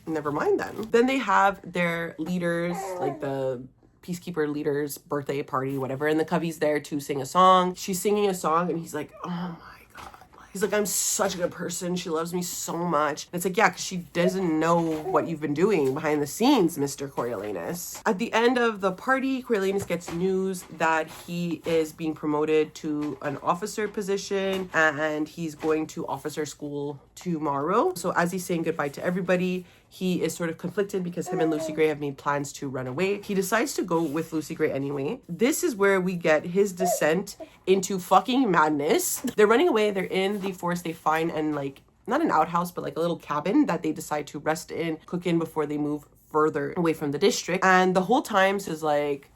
never mind then. Then they have their leaders, like the peacekeeper leader's birthday party, whatever, and the Covey's there to sing a song. She's singing a song and he's like, oh my god. He's like, I'm such a good person. She loves me so much. And it's like, yeah, because she doesn't know what you've been doing behind the scenes, Mr. Coriolanus. At the end of the party, Coriolanus gets news that he is being promoted to an officer position and he's going to officer school tomorrow. So as he's saying goodbye to everybody, he is sort of conflicted because him and Lucy Gray have made plans to run away. He decides to go with Lucy Gray anyway. This is where we get his descent into fucking madness. They're running away. They're in the forest. They find and like, not an outhouse, but like a little cabin that they decide to rest in, cook in before they move further away from the district. And the whole time is like,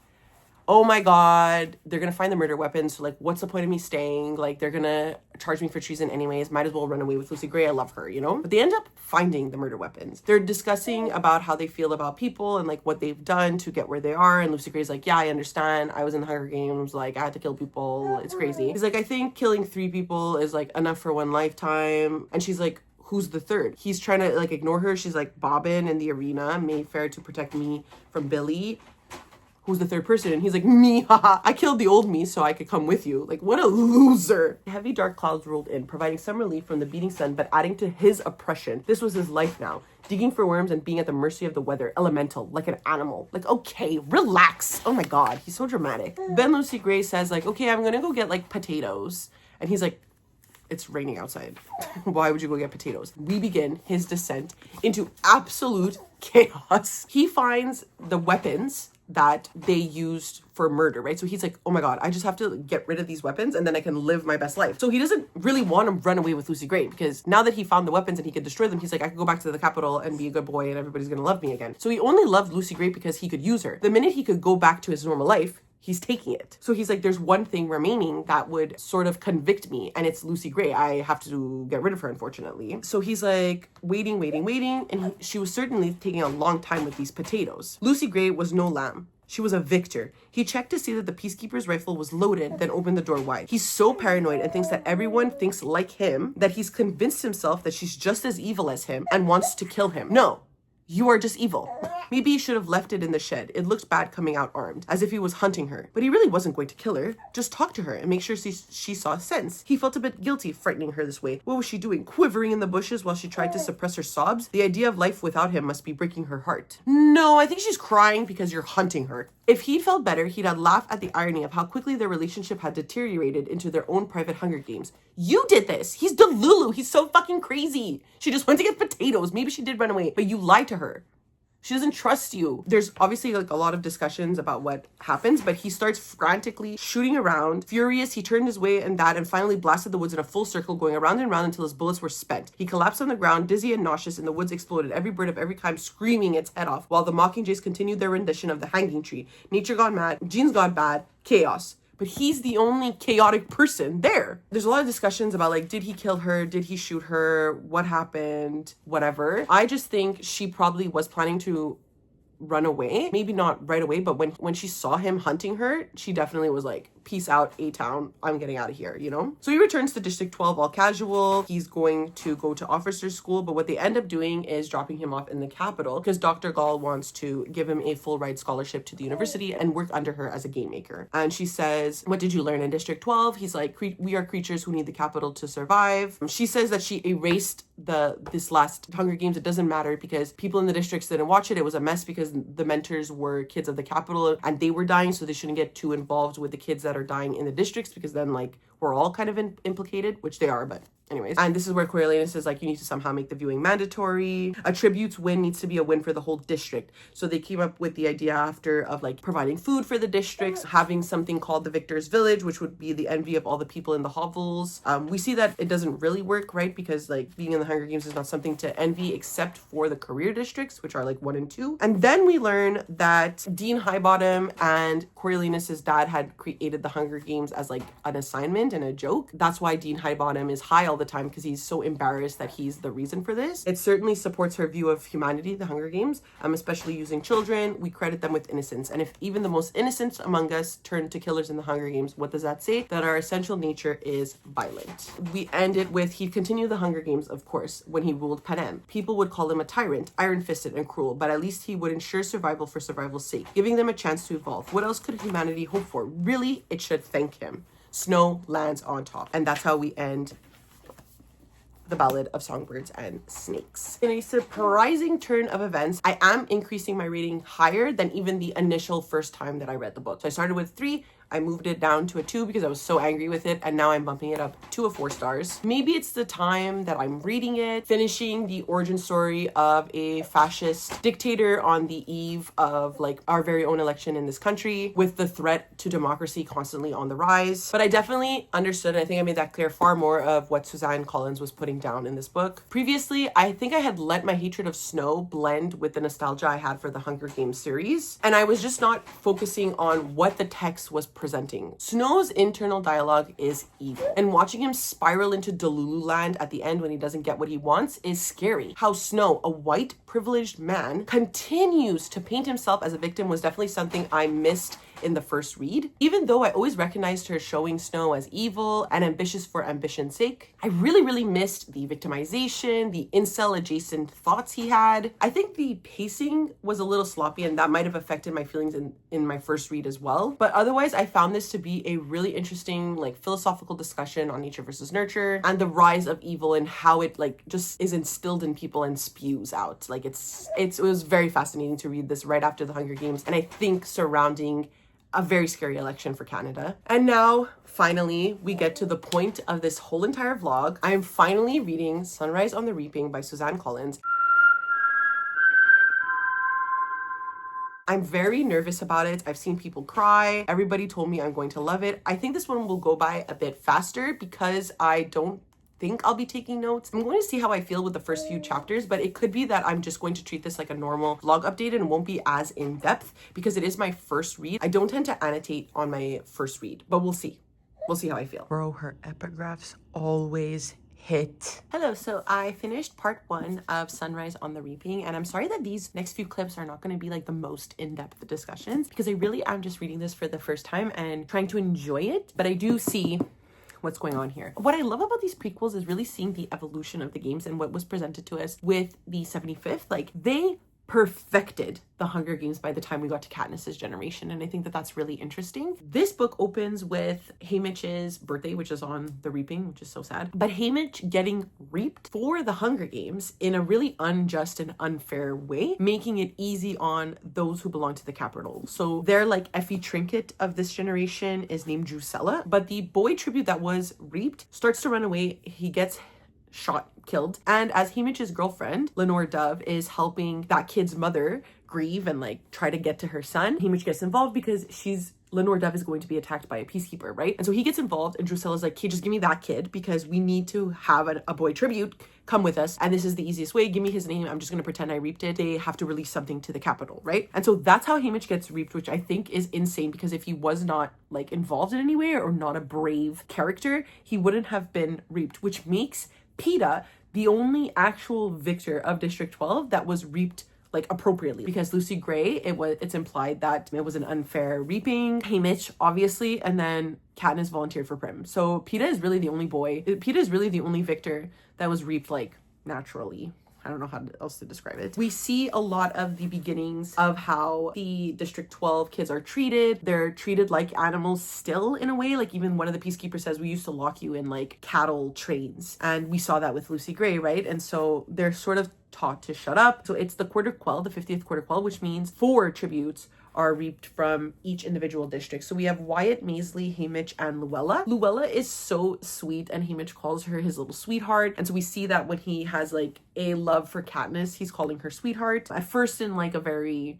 oh my god, they're gonna find the murder weapon, so like what's the point of me staying? Like they're gonna charge me for treason anyways, might as well run away with Lucy Gray, I love her, you know? But they end up finding the murder weapons. They're discussing about how they feel about people and like what they've done to get where they are, and Lucy Gray's like, yeah, I understand, I was in the Hunger Games, like I had to kill people, it's crazy. He's like, I think killing 3 people is like enough for one lifetime. And she's like, who's the third? He's trying to like ignore her. She's like, Bobbin in the arena made fair to protect me from Billy. Who's the third person? And he's like, me, haha. I killed the old me so I could come with you. Like, what a loser. Heavy dark clouds rolled in, providing some relief from the beating sun, but adding to his oppression. This was his life now. Digging for worms and being at the mercy of the weather. Elemental, like an animal. Like, okay, relax. Oh my god, he's so dramatic. Then Lucy Gray says like, okay, I'm gonna go get like potatoes. And he's like, it's raining outside. Why would you go get potatoes? We begin his descent into absolute chaos. He finds the weapons that they used for murder, right? So he's like, oh my god, I just have to get rid of these weapons and then I can live my best life. So he doesn't really want to run away with Lucy Gray, because now that he found the weapons and he could destroy them, he's like, I could go back to the capital and be a good boy and everybody's gonna love me again. So he only loved Lucy Gray because he could use her. The minute he could go back to his normal life, he's taking it. So he's like, there's one thing remaining that would sort of convict me, and it's Lucy Gray. I have to get rid of her, unfortunately. So he's like waiting, and she was certainly taking a long time with these potatoes. Lucy Gray was no lamb. She was a victor. He checked to see that the peacekeeper's rifle was loaded, then opened the door wide. He's so paranoid and thinks that everyone thinks like him that he's convinced himself that she's just as evil as him and wants to kill him. No. You are just evil. Maybe he should have left it in the shed. It looked bad coming out armed, as if he was hunting her. But he really wasn't going to kill her. Just talk to her and make sure she saw sense. He felt a bit guilty frightening her this way. What was she doing? Quivering in the bushes while she tried to suppress her sobs? The idea of life without him must be breaking her heart. No, I think she's crying because you're hunting her. If he'd felt better, he'd have laughed at the irony of how quickly their relationship had deteriorated into their own private Hunger Games. You did this. He's Delulu. He's so fucking crazy. She just went to get potatoes. Maybe she did run away, but you lied to her. She doesn't trust you. There's obviously like a lot of discussions about what happens, but he starts frantically shooting around. Furious, he turned his way and finally blasted the woods in a full circle, going around and around until his bullets were spent. He collapsed on the ground, dizzy and nauseous, and the woods exploded, every bird of every kind screaming its head off, while the mockingjays continued their rendition of the hanging tree. Nature gone mad, genes gone bad, chaos. But he's the only chaotic person there. There's a lot of discussions about like, did he kill her? Did he shoot her? What happened? Whatever. I just think she probably was planning to run away. Maybe not right away, but when she saw him hunting her, she definitely was like, peace out, A-Town, I'm getting out of here, you know? So he returns to District 12 all casual. He's going to go to officer's school, but what they end up doing is dropping him off in the capital because Dr. Gall wants to give him a full ride scholarship to the university and work under her as a game maker. And she says, what did you learn in District 12? He's like, we are creatures who need the capital to survive. She says that she erased this last Hunger Games. It doesn't matter because people in the districts didn't watch it. It was a mess because the mentors were kids of the capital and they were dying, so they shouldn't get too involved with the kids that are dying in the districts because then like we're all kind of implicated, which they are, but anyways. And this is where Coriolanus is like, you need to somehow make the viewing mandatory. A tribute's win needs to be a win for the whole district. So they came up with the idea after of like providing food for the districts, having something called the Victor's Village, which would be the envy of all the people in the hovels. We see that it doesn't really work, right? Because like being in the Hunger Games is not something to envy except for the career districts, which are like 1 and 2. And then we learn that Dean Highbottom and Coriolanus's dad had created the Hunger Games as like an assignment and a joke. That's why Dean Highbottom is high all the time, because he's so embarrassed that he's the reason for this. It certainly supports her view of humanity, the Hunger Games, especially using children. We credit them with innocence. And if even the most innocent among us turn to killers in the Hunger Games, what does that say? That our essential nature is violent. We end it with, he'd continue the Hunger Games, of course, when he ruled Panem. People would call him a tyrant, iron-fisted and cruel, but at least he would ensure survival for survival's sake, giving them a chance to evolve. What else could humanity hope for? Really, it should thank him. Snow lands on top. And that's how we end the Ballad of Songbirds and Snakes. In a surprising turn of events, I am increasing my rating higher than even the initial first time that I read the book. So I started with 3, I moved it down to a 2 because I was so angry with it, and now I'm bumping it up to a 4 stars. Maybe it's the time that I'm reading it, finishing the origin story of a fascist dictator on the eve of like our very own election in this country, with the threat to democracy constantly on the rise. But I definitely understood, and I think I made that clear, far more of what Suzanne Collins was putting down in this book. Previously, I think I had let my hatred of Snow blend with the nostalgia I had for the Hunger Games series, and I was just not focusing on what the text was presenting. Snow's internal dialogue is evil, and watching him spiral into Delulu land at the end when he doesn't get what he wants is scary. How Snow, a white privileged man, continues to paint himself as a victim was definitely something I missed in the first read. Even though I always recognized her showing Snow as evil and ambitious for ambition's sake, I really missed the victimization, the incel adjacent thoughts he had. I think the pacing was a little sloppy, and that might have affected my feelings in my first read as well. But otherwise, I found this to be a really interesting like philosophical discussion on nature versus nurture and the rise of evil and how it like just is instilled in people and spews out. Like it was very fascinating to read this right after the Hunger Games, and I think surrounding a very scary election for Canada. And now, finally, we get to the point of this whole entire vlog. I am finally reading Sunrise on the Reaping by Suzanne Collins. I'm very nervous about it. I've seen people cry. Everybody told me I'm going to love it. I think this one will go by a bit faster because I don't think I'll be taking notes. I'm going to see how I feel with the first few chapters, but it could be that I'm just going to treat this like a normal vlog update and won't be as in depth because it is my first read. I don't tend to annotate on my first read, but we'll see. We'll see how I feel. Bro, her epigraphs always hit. Hello, so I finished part 1 of Sunrise on the Reaping, and I'm sorry that these next few clips are not going to be like the most in-depth discussions because I really am just reading this for the first time and trying to enjoy it, but I do see what's going on here. What I love about these prequels is really seeing the evolution of the games and what was presented to us with the 75th. Like, they perfected the Hunger Games by the time we got to Katniss's generation, and I think that that's really interesting. This book opens with Haymitch's birthday, which is on the Reaping, which is so sad, but Haymitch getting reaped for the Hunger Games in a really unjust and unfair way, making it easy on those who belong to the capital. So their like Effie trinket of this generation is named Drusilla, but the boy tribute that was reaped starts to run away. He gets killed, and as Haymitch's girlfriend, Lenore Dove, is helping that kid's mother grieve and like try to get to her son, Haymitch gets involved because Lenore Dove is going to be attacked by a peacekeeper, right? And so he gets involved, and Drusilla's like, okay, just give me that kid because we need to have a boy tribute. Come with us, and this is the easiest way. Give me his name. I'm just gonna pretend I reaped it. They have to release something to the capital, right? And so that's how Haymitch gets reaped, which I think is insane because if he was not like involved in any way or not a brave character, he wouldn't have been reaped, which makes PETA the only actual victor of District 12 that was reaped like appropriately, because Lucy Gray, it's implied that it was an unfair reaping. Haymitch, obviously, and then Katniss volunteered for Prim. So PETA is really the only victor that was reaped like naturally. I don't know how else to describe it. We see a lot of the beginnings of how the District 12 kids are treated. They're treated like animals still in a way. Like even one of the peacekeepers says, we used to lock you in like cattle trains. And we saw that with Lucy Gray, right? And so they're sort of taught to shut up. So it's the quarter quell, the 50th quarter quell, which means 4 tributes are reaped from each individual district. So we have Wyatt, Maisley, Haymitch, and Luella. Luella is so sweet, and Haymitch calls her his little sweetheart. And so we see that when he has like a love for Katniss, he's calling her sweetheart. At first in like a very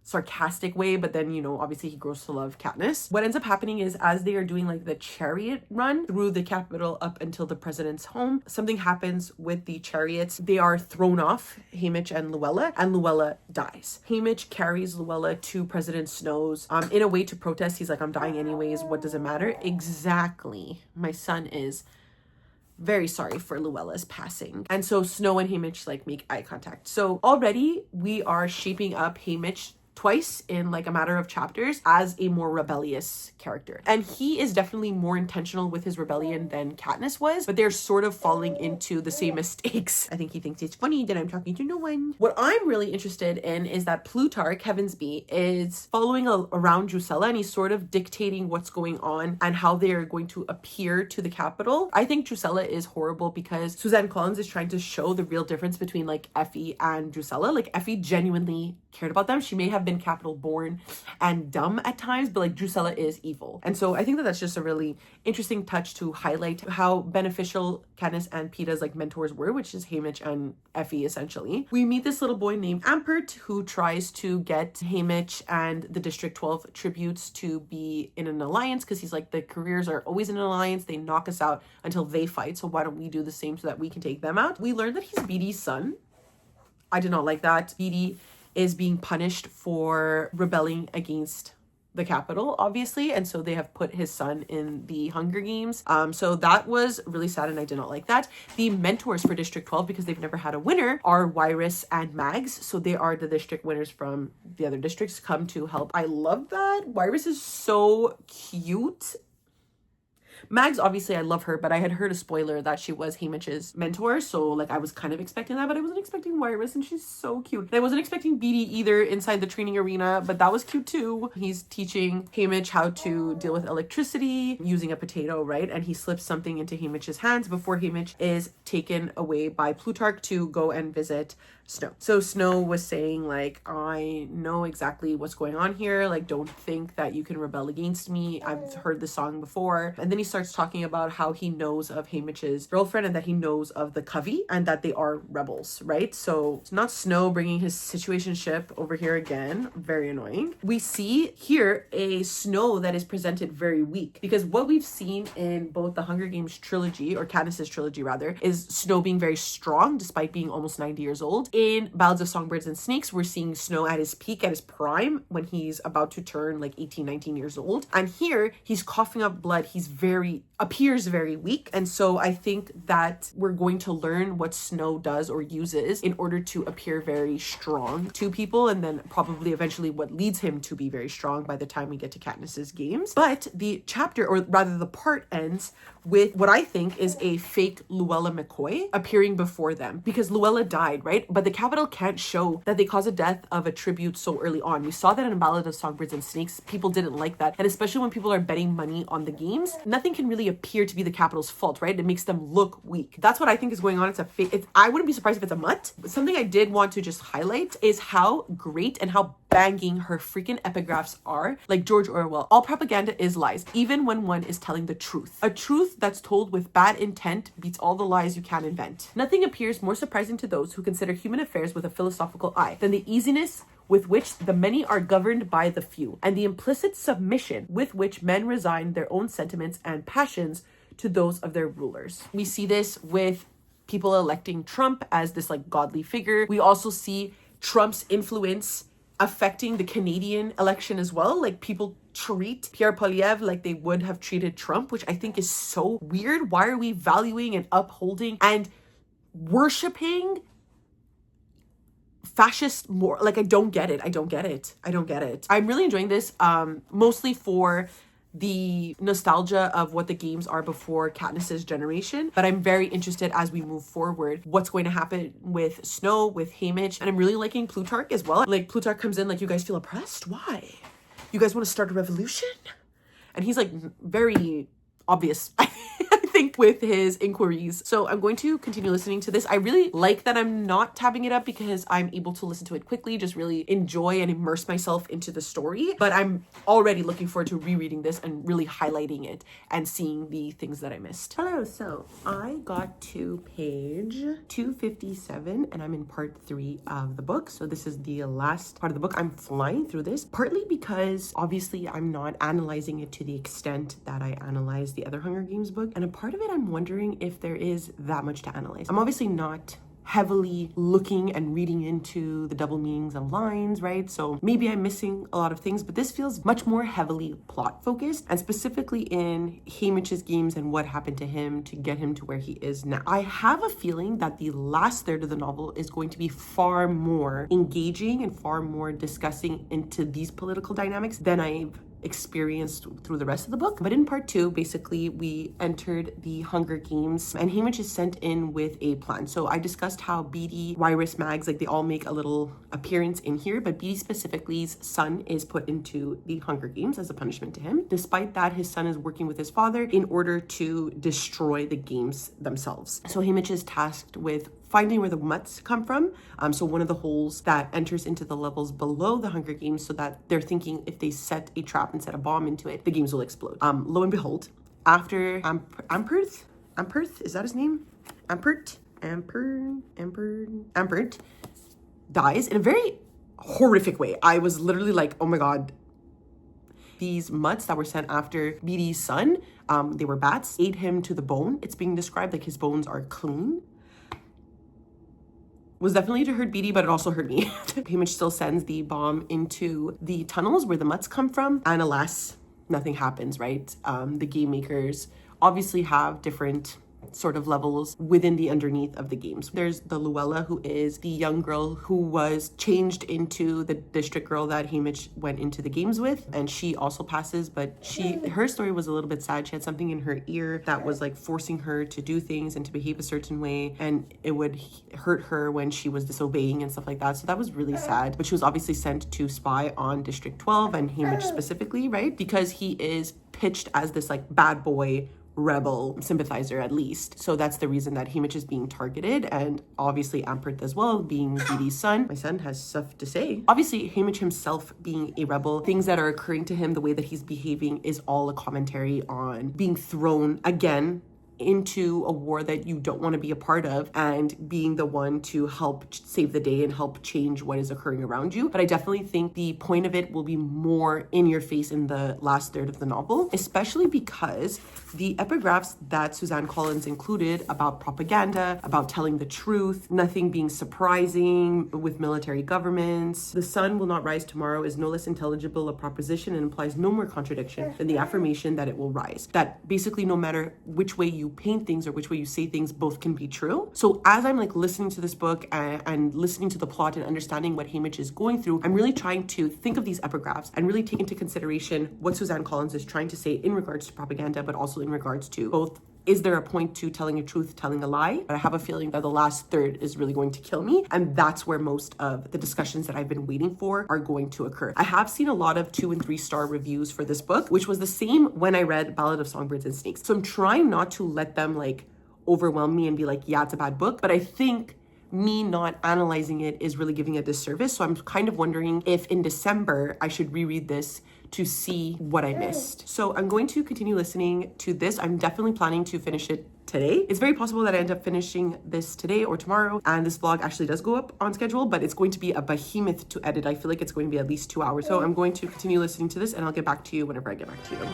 sarcastic way, but then, you know, obviously he grows to love Katniss. What ends up happening is as they are doing like the chariot run through the capital up until the president's home, something happens with the chariots. They are thrown off, Haymitch and Luella dies. Haymitch carries Luella to President Snow's in a way to protest. He's like, I'm dying anyways, what does it matter? Exactly. My son is very sorry for Luella's passing. And so Snow and Haymitch like make eye contact. So already we are shaping up Haymitch twice in like a matter of chapters as a more rebellious character. And he is definitely more intentional with his rebellion than Katniss was, but they're sort of falling into the same mistakes. I think he thinks it's funny that I'm talking to no one. What I'm really interested in is that Plutarch, Heavensby, is following around Drusilla, and he's sort of dictating what's going on and how they're going to appear to the capital. I think Drusilla is horrible because Suzanne Collins is trying to show the real difference between like Effie and Drusilla. Like Effie genuinely cared about them. She may have been capital born and dumb at times, but like Drusilla is evil. And so I think that that's just a really interesting touch to highlight how beneficial Katniss and Peeta's like mentors were, which is Haymitch and Effie essentially. We meet this little boy named Ampert who tries to get Haymitch and the District 12 tributes to be in an alliance because he's like, the careers are always in an alliance. They knock us out until they fight. So why don't we do the same so that we can take them out? We learned that he's Beedee's son. I did not like that. Beedee is being punished for rebelling against the capital, obviously, and so they have put his son in the Hunger Games. So that was really sad, and I did not like that. The mentors for District 12, because they've never had a winner, are Wyrus and Mags. So they are the district winners from the other districts come to help. I love that. Wyrus is so cute. Mags, obviously, I love her, but I had heard a spoiler that she was Haymitch's mentor, so like I was kind of expecting that, but I wasn't expecting Wyrus, and she's so cute. And I wasn't expecting Beedee either inside the training arena, but that was cute too. He's teaching Haymitch how to deal with electricity using a potato, right? And he slips something into Haymitch's hands before Haymitch is taken away by Plutarch to go and visit Snow. So Snow was saying like, I know exactly what's going on here. Like, don't think that you can rebel against me. I've heard the song before. And then he starts talking about how he knows of Haymitch's girlfriend and that he knows of the Covey and that they are rebels, right? So it's not Snow bringing his situationship over here again. Very annoying. We see here a Snow that is presented very weak because what we've seen in both the Hunger Games trilogy, or Katniss's trilogy rather, is Snow being very strong despite being almost 90 years old. In Ballads of Songbirds and Snakes, we're seeing Snow at his peak, at his prime, when he's about to turn like 18, 19 years old. And here, he's coughing up blood. He's appears very weak. And so I think that we're going to learn what Snow does or uses in order to appear very strong to people, and then probably eventually what leads him to be very strong by the time we get to Katniss's games. But the chapter, or rather the part, ends with what I think is a fake Luella McCoy appearing before them, because Luella died, right? But the Capitol can't show that they caused the death of a tribute so early on. We saw that in Ballad of Songbirds and Snakes. People didn't like that. And especially when people are betting money on the games, nothing can really appear to be the Capitol's fault, right? It makes them look weak. That's what I think is going on. It's a fake. I wouldn't be surprised if it's a mutt. But something I did want to just highlight is how great and how banging her freaking epigraphs are. Like George Orwell, all propaganda is lies, even when one is telling the truth. A truth that's told with bad intent beats all the lies you can invent. Nothing appears more surprising to those who consider human affairs with a philosophical eye than the easiness with which the many are governed by the few, and the implicit submission with which men resign their own sentiments and passions to those of their rulers. We see this with people electing Trump as this like godly figure. We also see Trump's influence affecting the Canadian election as well. Like, people treat Pierre Poilievre like they would have treated Trump, which I think is so weird. Why are we valuing and upholding and worshiping fascist more? Like, I don't get it. I'm really enjoying this, mostly for the nostalgia of what the games are before Katniss's generation, but I'm very interested as we move forward what's going to happen with Snow, with Haymitch, and I'm really liking Plutarch as well. Like, Plutarch comes in like, you guys feel oppressed? Why? You guys want to start a revolution? And he's like very obvious, I think, with his inquiries. So I'm going to continue listening to this. I really like that I'm not tabbing it up because I'm able to listen to it quickly, just really enjoy and immerse myself into the story. But I'm already looking forward to rereading this and really highlighting it and seeing the things that I missed. Hello, so I got to page 257 and I'm in part 3 of the book. So this is the last part of the book. I'm flying through this, partly because obviously I'm not analyzing it to the extent that I analyzed the other Hunger Games book. And a part of it, I'm wondering if there is that much to analyze. I'm obviously not heavily looking and reading into the double meanings of lines, right? So maybe I'm missing a lot of things, but this feels much more heavily plot focused, and specifically in Haymitch's games and what happened to him to get him to where he is now. I have a feeling that the last third of the novel is going to be far more engaging and far more discussing into these political dynamics than I've experienced through the rest of the book. But in part 2, basically, we entered the Hunger Games and Haymitch is sent in with a plan. So I discussed how Beedee, Wyrus, Mags, like they all make a little appearance in here, but Beedee specifically's son is put into the Hunger Games as a punishment to him. Despite that, his son is working with his father in order to destroy the games themselves. So Haymitch is tasked with finding where the mutts come from. So one of the holes that enters into the levels below the Hunger Games, so that they're thinking if they set a trap and set a bomb into it, the games will explode. Lo and behold, after Amperth, is that his name? Ampert dies in a very horrific way. I was literally like, oh my god. These mutts that were sent after BD's son, they were bats, ate him to the bone. It's being described like his bones are clean. Was definitely to hurt BD, but it also hurt me. Haymitch still sends the bomb into the tunnels where the mutts come from, and alas, nothing happens, right? The game makers obviously have different sort of levels within the underneath of the games. There's the Luella, who is the young girl who was changed into the district girl that Haymitch went into the games with, and she also passes, but her story was a little bit sad. She had something in her ear that was like forcing her to do things and to behave a certain way, and it would hurt her when she was disobeying and stuff like that. So that was really sad. But she was obviously sent to spy on District 12 and Haymitch specifically, right? Because he is pitched as this like bad boy rebel sympathizer, at least. So that's the reason that Haymitch is being targeted, and obviously Amperth as well, being BD's son. My son has stuff to say. Obviously, Haymitch himself being a rebel, things that are occurring to him, the way that he's behaving is all a commentary on being thrown again into a war that you don't want to be a part of, and being the one to help save the day and help change what is occurring around you. But I definitely think the point of it will be more in your face in the last third of the novel, especially because the epigraphs that Suzanne Collins included about propaganda, about telling the truth, nothing being surprising with military governments, the sun will not rise tomorrow is no less intelligible a proposition and implies no more contradiction than the affirmation that it will rise. That basically no matter which way you paint things or which way you say things, both can be true. So as I'm like listening to this book and listening to the plot and understanding what Haymitch is going through, I'm really trying to think of these epigraphs and really take into consideration what Suzanne Collins is trying to say in regards to propaganda, but also in regards to both, is there a point to telling a truth, telling a lie? But I have a feeling that the last third is really going to kill me. And that's where most of the discussions that I've been waiting for are going to occur. I have seen a lot of 2 and 3 star reviews for this book, which was the same when I read Ballad of Songbirds and Snakes. So I'm trying not to let them like overwhelm me and be like, yeah, it's a bad book. But I think me not analyzing it is really giving a disservice. So I'm kind of wondering if in December I should reread this to see what I missed. So I'm going to continue listening to this. I'm definitely planning to finish it today. It's very possible that I end up finishing this today or tomorrow, and this vlog actually does go up on schedule, but it's going to be a behemoth to edit. I feel like it's going to be at least 2 hours. So I'm going to continue listening to this, and I'll get back to you whenever I get back to you.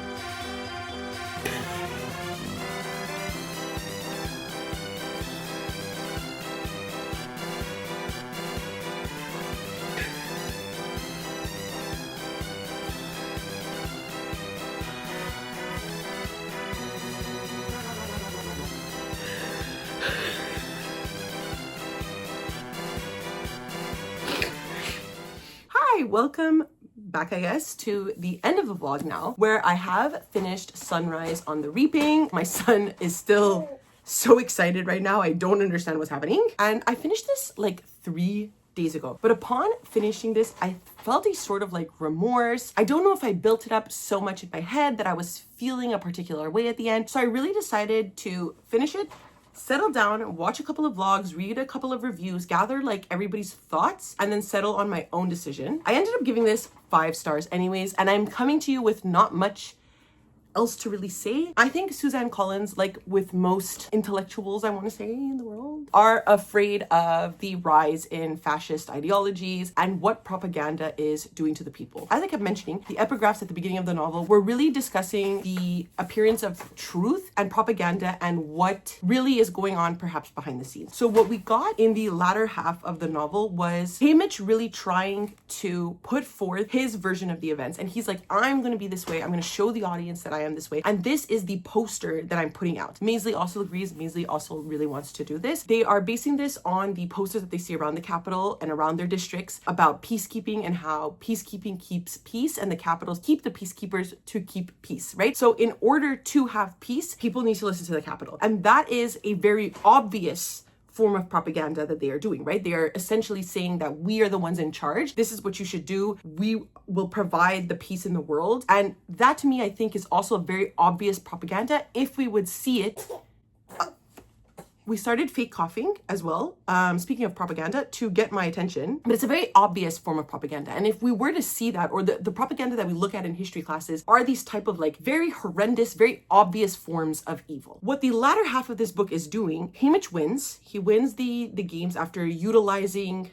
Hi, welcome back, I guess, to the end of the vlog now, where I have finished Sunrise on the Reaping. My son is still so excited right now. I don't understand what's happening. And I finished this like 3 days ago. But upon finishing this, I felt a sort of like remorse. I don't know if I built it up so much in my head that I was feeling a particular way at the end. So I really decided to finish it, settle down, watch a couple of vlogs, read a couple of reviews, gather like everybody's thoughts, and then settle on my own decision. I ended up giving this 5 stars anyways, and I'm coming to you with not much else to really say. I think Suzanne Collins, like with most intellectuals I want to say in the world, are afraid of the rise in fascist ideologies and what propaganda is doing to the people. As I kept mentioning, the epigraphs at the beginning of the novel were really discussing the appearance of truth and propaganda and what really is going on perhaps behind the scenes. So what we got in the latter half of the novel was Haymitch really trying to put forth his version of the events, and he's like, I'm going to be this way, I'm going to show the audience that I am this way, and this is the poster that I'm putting out. Maisley also agrees. Maisley also really wants to do this. They are basing this on the posters that they see around the capital and around their districts about peacekeeping and how peacekeeping keeps peace and the capitals keep the peacekeepers to keep peace, right? So in order to have peace, people need to listen to the capital, and that is a very obvious form of propaganda that they are doing, right? They are essentially saying that we are the ones in charge. This is what you should do. We will provide the peace in the world. And that to me, I think is also a very obvious propaganda if we would see it. we started fake coughing as well, speaking of propaganda, to get my attention. But it's a very obvious form of propaganda. And if we were to see that, or the propaganda that we look at in history classes are these type of like very horrendous, very obvious forms of evil. What the latter half of this book is doing, Haymitch wins. He wins the games after utilizing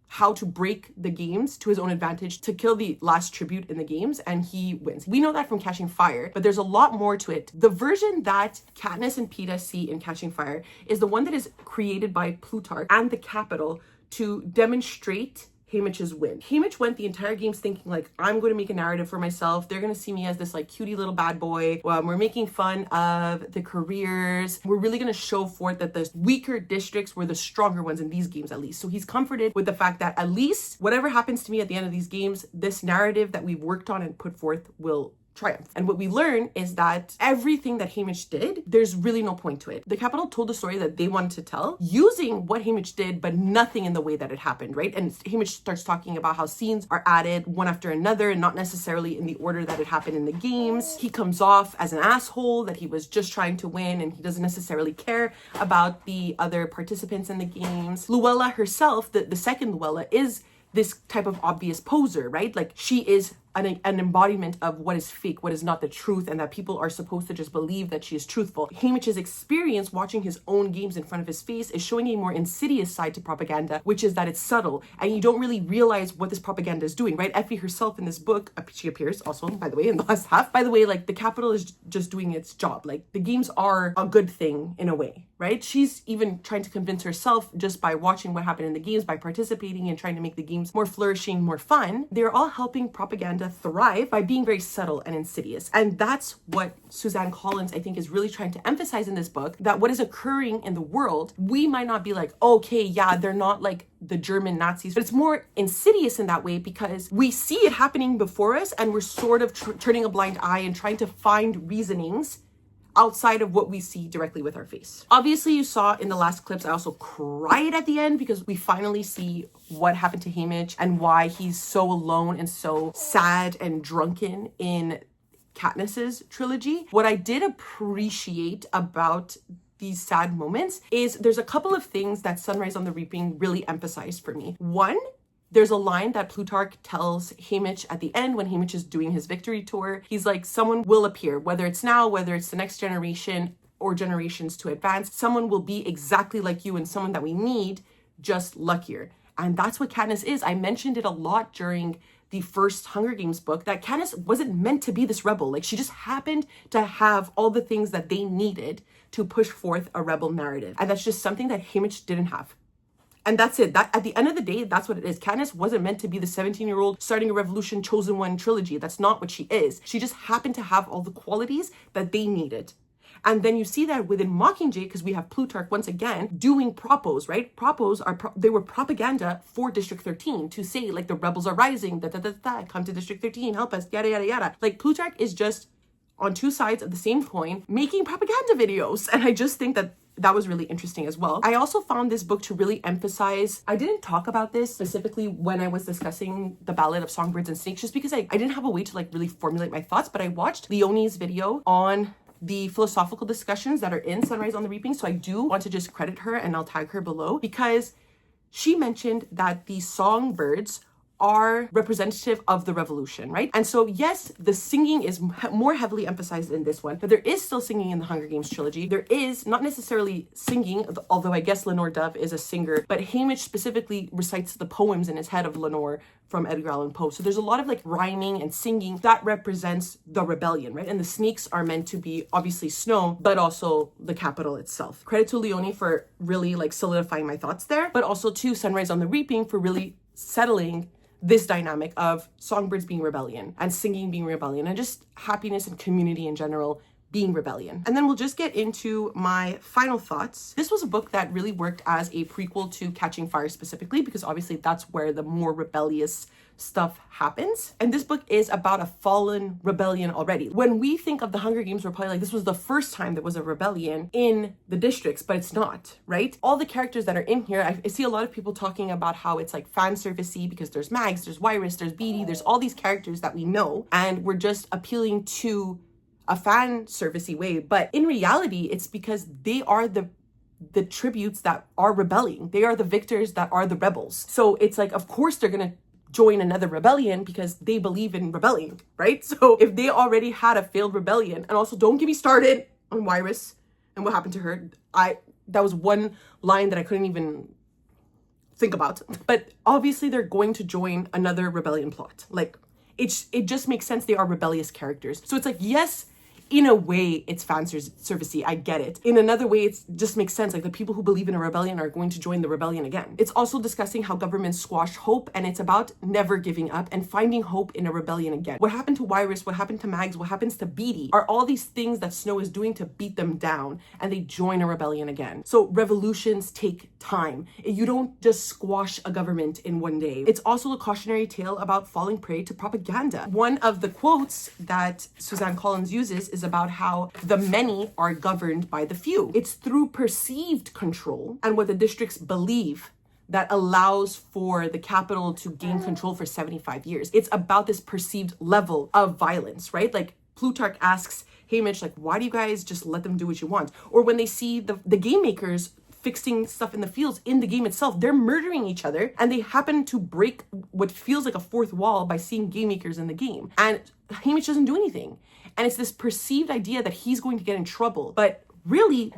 how to break the games to his own advantage to kill the last tribute in the games, and he wins. We know that from Catching Fire, but there's a lot more to it. The version that Katniss and Peeta see in Catching Fire is the one that is created by Plutarch and the Capitol to demonstrate Haymitch's win. Haymitch went the entire games thinking like, I'm going to make a narrative for myself. They're going to see me as this like cutie little bad boy. We're making fun of the careers. We're really going to show forth that the weaker districts were the stronger ones in these games at least. So he's comforted with the fact that at least whatever happens to me at the end of these games, this narrative that we've worked on and put forth will triumph. And what we learn is that everything that Haymitch did, there's really no point to it. The Capitol told the story that they wanted to tell using what Haymitch did, but nothing in the way that it happened, right? And Haymitch starts talking about how scenes are added one after another and not necessarily in the order that it happened in the games. He comes off as an asshole, that he was just trying to win and he doesn't necessarily care about the other participants in the games. Luella herself, the second Luella, is this type of obvious poser, right? Like she is an embodiment of what is fake, what is not the truth, and that people are supposed to just believe that she is truthful. Haymitch's experience watching his own games in front of his face is showing a more insidious side to propaganda, which is that it's subtle, and you don't really realize what this propaganda is doing, right? Effie herself in this book, she appears also, by the way, in the last half. By the way, like the Capitol is just doing its job. Like the games are a good thing in a way, right? She's even trying to convince herself just by watching what happened in the games, by participating and trying to make the games more flourishing, more fun. They're all helping propaganda thrive by being very subtle and insidious. And that's what Suzanne Collins, I think, is really trying to emphasize in this book, that what is occurring in the world, we might not be like, okay, yeah, they're not like the German Nazis, but it's more insidious in that way because we see it happening before us and we're sort of turning a blind eye and trying to find reasonings outside of what we see directly with our face. Obviously, you saw in the last clips, I also cried at the end because we finally see what happened to Haymitch and why he's so alone and so sad and drunken in Katniss's trilogy. What I did appreciate about these sad moments is there's a couple of things that Sunrise on the Reaping really emphasized for me. One, there's a line that Plutarch tells Haymitch at the end when Haymitch is doing his victory tour. He's like, someone will appear, whether it's now, whether it's the next generation or generations to advance. Someone will be exactly like you and someone that we need, just luckier. And that's what Katniss is. I mentioned it a lot during the first Hunger Games book, that Katniss wasn't meant to be this rebel. Like she just happened to have all the things that they needed to push forth a rebel narrative. And that's just something that Haymitch didn't have. And that's it. That at the end of the day, that's what it is. Katniss wasn't meant to be the 17-year-old starting a revolution, chosen one trilogy. That's not what she is. She just happened to have all the qualities that they needed. And then you see that within Mockingjay, because we have Plutarch once again doing propos, right? Propos they were propaganda for District 13 to say like the rebels are rising, come to District 13, help us, yada, yada, yada. Like Plutarch is just on two sides of the same coin making propaganda videos. And I just think that that was really interesting as well. I also found this book to really emphasize, I didn't talk about this specifically when I was discussing the Ballad of Songbirds and Snakes, just because I didn't have a way to like really formulate my thoughts, but I watched Leonie's video on the philosophical discussions that are in Sunrise on the Reaping. So I do want to just credit her and I'll tag her below because she mentioned that the songbirds are representative of the revolution, right? And so yes, the singing is more heavily emphasized in this one, but there is still singing in the Hunger Games trilogy. There is not necessarily singing, although I guess Lenore Dove is a singer, but Haymitch specifically recites the poems in his head of Lenore from Edgar Allan Poe. So there's a lot of like rhyming and singing that represents the rebellion, right? And the snakes are meant to be obviously snow, but also the Capitol itself. Credit to Leonie for really like solidifying my thoughts there, but also to Sunrise on the Reaping for really settling this dynamic of songbirds being rebellion and singing being rebellion and just happiness and community in general being rebellion. And then we'll just get into my final thoughts. This was a book that really worked as a prequel to Catching Fire specifically, because obviously that's where the more rebellious stuff happens. And this book is about a fallen rebellion already. When we think of the Hunger Games, we're probably like, this was the first time there was a rebellion in the districts, but it's not, right? All the characters that are in here, I see a lot of people talking about how it's like fan servicey because there's Mags, there's Wirus, there's Beetee, there's all these characters that we know, and we're just appealing to a fan servicey way. But in reality, it's because they are the the tributes that are rebelling. They are the victors that are the rebels. So it's like, of course they're gonna join another rebellion because they believe in rebelling, right? So if they already had a failed rebellion, and also don't get me started on Wirus and what happened to her. That was one line that I couldn't even think about. But obviously they're going to join another rebellion plot. Like, it just makes sense. They are rebellious characters. So it's like, yes, in a way it's fan servicey, I get it. In another way, it just makes sense. Like, the people who believe in a rebellion are going to join the rebellion again. It's also discussing how governments squash hope, and it's about never giving up and finding hope in a rebellion again. What happened to Wirus, what happened to Mags, what happens to Beatty are all these things that Snow is doing to beat them down, and they join a rebellion again. So revolutions take time. You don't just squash a government in one day. It's also a cautionary tale about falling prey to propaganda. One of the quotes that Suzanne Collins uses is about how the many are governed by the few. It's through perceived control and what the districts believe that allows for the capital to gain control for 75 years. It's about this perceived level of violence, right? Like, Plutarch asks Haymitch, like, why do you guys just let them do what you want? Or when they see the game makers fixing stuff in the fields in the game itself, they're murdering each other, and they happen to break what feels like a fourth wall by seeing game makers in the game. And Haymitch doesn't do anything. And it's this perceived idea that he's going to get in trouble. But really,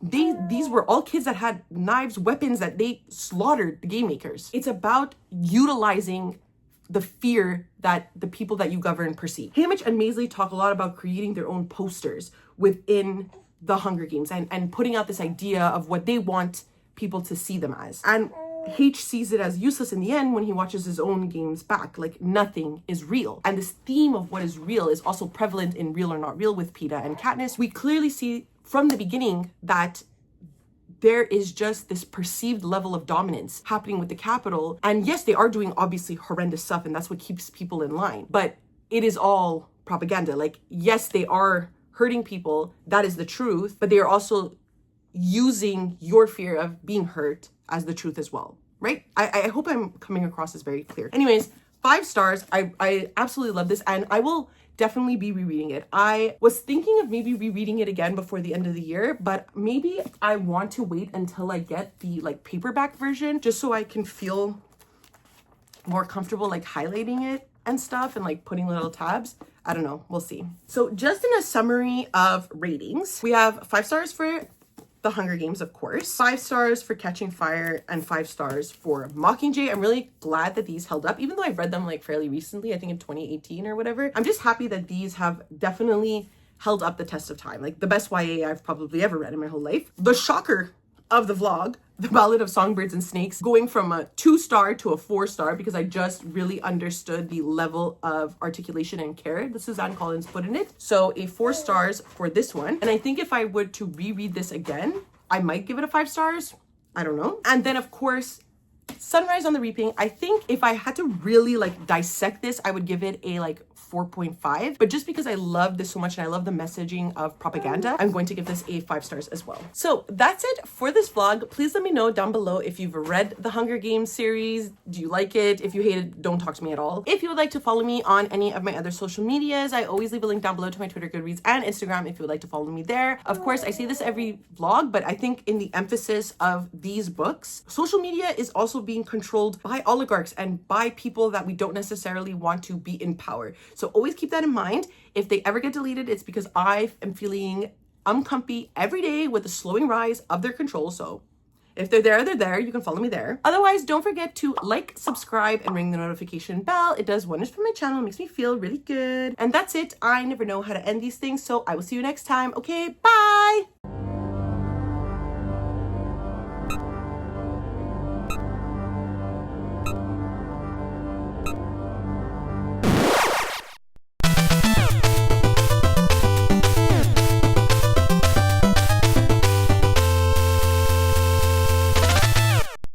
these were all kids that had knives, weapons, that they slaughtered the game makers. It's about utilizing the fear that the people that you govern perceive. Haymitch and Maisley talk a lot about creating their own posters within the Hunger Games and putting out this idea of what they want people to see them as. And H sees it as useless in the end when he watches his own games back. Like, nothing is real. And this theme of what is real is also prevalent in Real or Not Real with Peeta and Katniss. We clearly see from the beginning that there is just this perceived level of dominance happening with the Capitol. And yes, they are doing obviously horrendous stuff, and that's what keeps people in line. But it is all propaganda. Like, yes, they are hurting people. That is the truth. But they are also using your fear of being hurt as the truth as well, right? I hope I'm coming across as very clear. Anyways, 5 stars. I absolutely love this, and I will definitely be rereading it. I was thinking of maybe rereading it again before the end of the year, but maybe I want to wait until I get the like paperback version, just so I can feel more comfortable like highlighting it and stuff and like putting little tabs. I don't know, we'll see. So just in a summary of ratings, we have 5 stars for The Hunger Games, of course, 5 stars for Catching Fire, and 5 stars for Mockingjay. I'm really glad that these held up, even though I've read them like fairly recently, I think in 2018 or whatever. I'm just happy that these have definitely held up the test of time. Like, the best YA I've probably ever read in my whole life. The shocker of the vlog, The Ballad of Songbirds and Snakes, going from a 2-star to a 4-star because I just really understood the level of articulation and care that Suzanne Collins put in it. So a 4 stars for this one. And I think if I were to reread this again, I might give it a 5 stars. I don't know. And then of course, Sunrise on the Reaping. I think if I had to really like dissect this, I would give it a like 4.5, but just because I love this so much and I love the messaging of propaganda, I'm going to give this a 5 stars as well. So that's it for this vlog. Please let me know down below if you've read the Hunger Games series. Do you like it? If you hate it, don't talk to me at all. If you would like to follow me on any of my other social medias, I always leave a link down below to my Twitter, Goodreads, and Instagram if you would like to follow me there. Of course, I say this every vlog, but I think in the emphasis of these books, social media is also being controlled by oligarchs and by people that we don't necessarily want to be in power. So always keep that in mind. If they ever get deleted, it's because I am feeling uncomfy every day with the slowing rise of their control. So if they're there, they're there. You can follow me there. Otherwise, don't forget to like, subscribe, and ring the notification bell. It does wonders for my channel. It makes me feel really good. And that's it. I never know how to end these things, so I will see you next time. Okay, bye!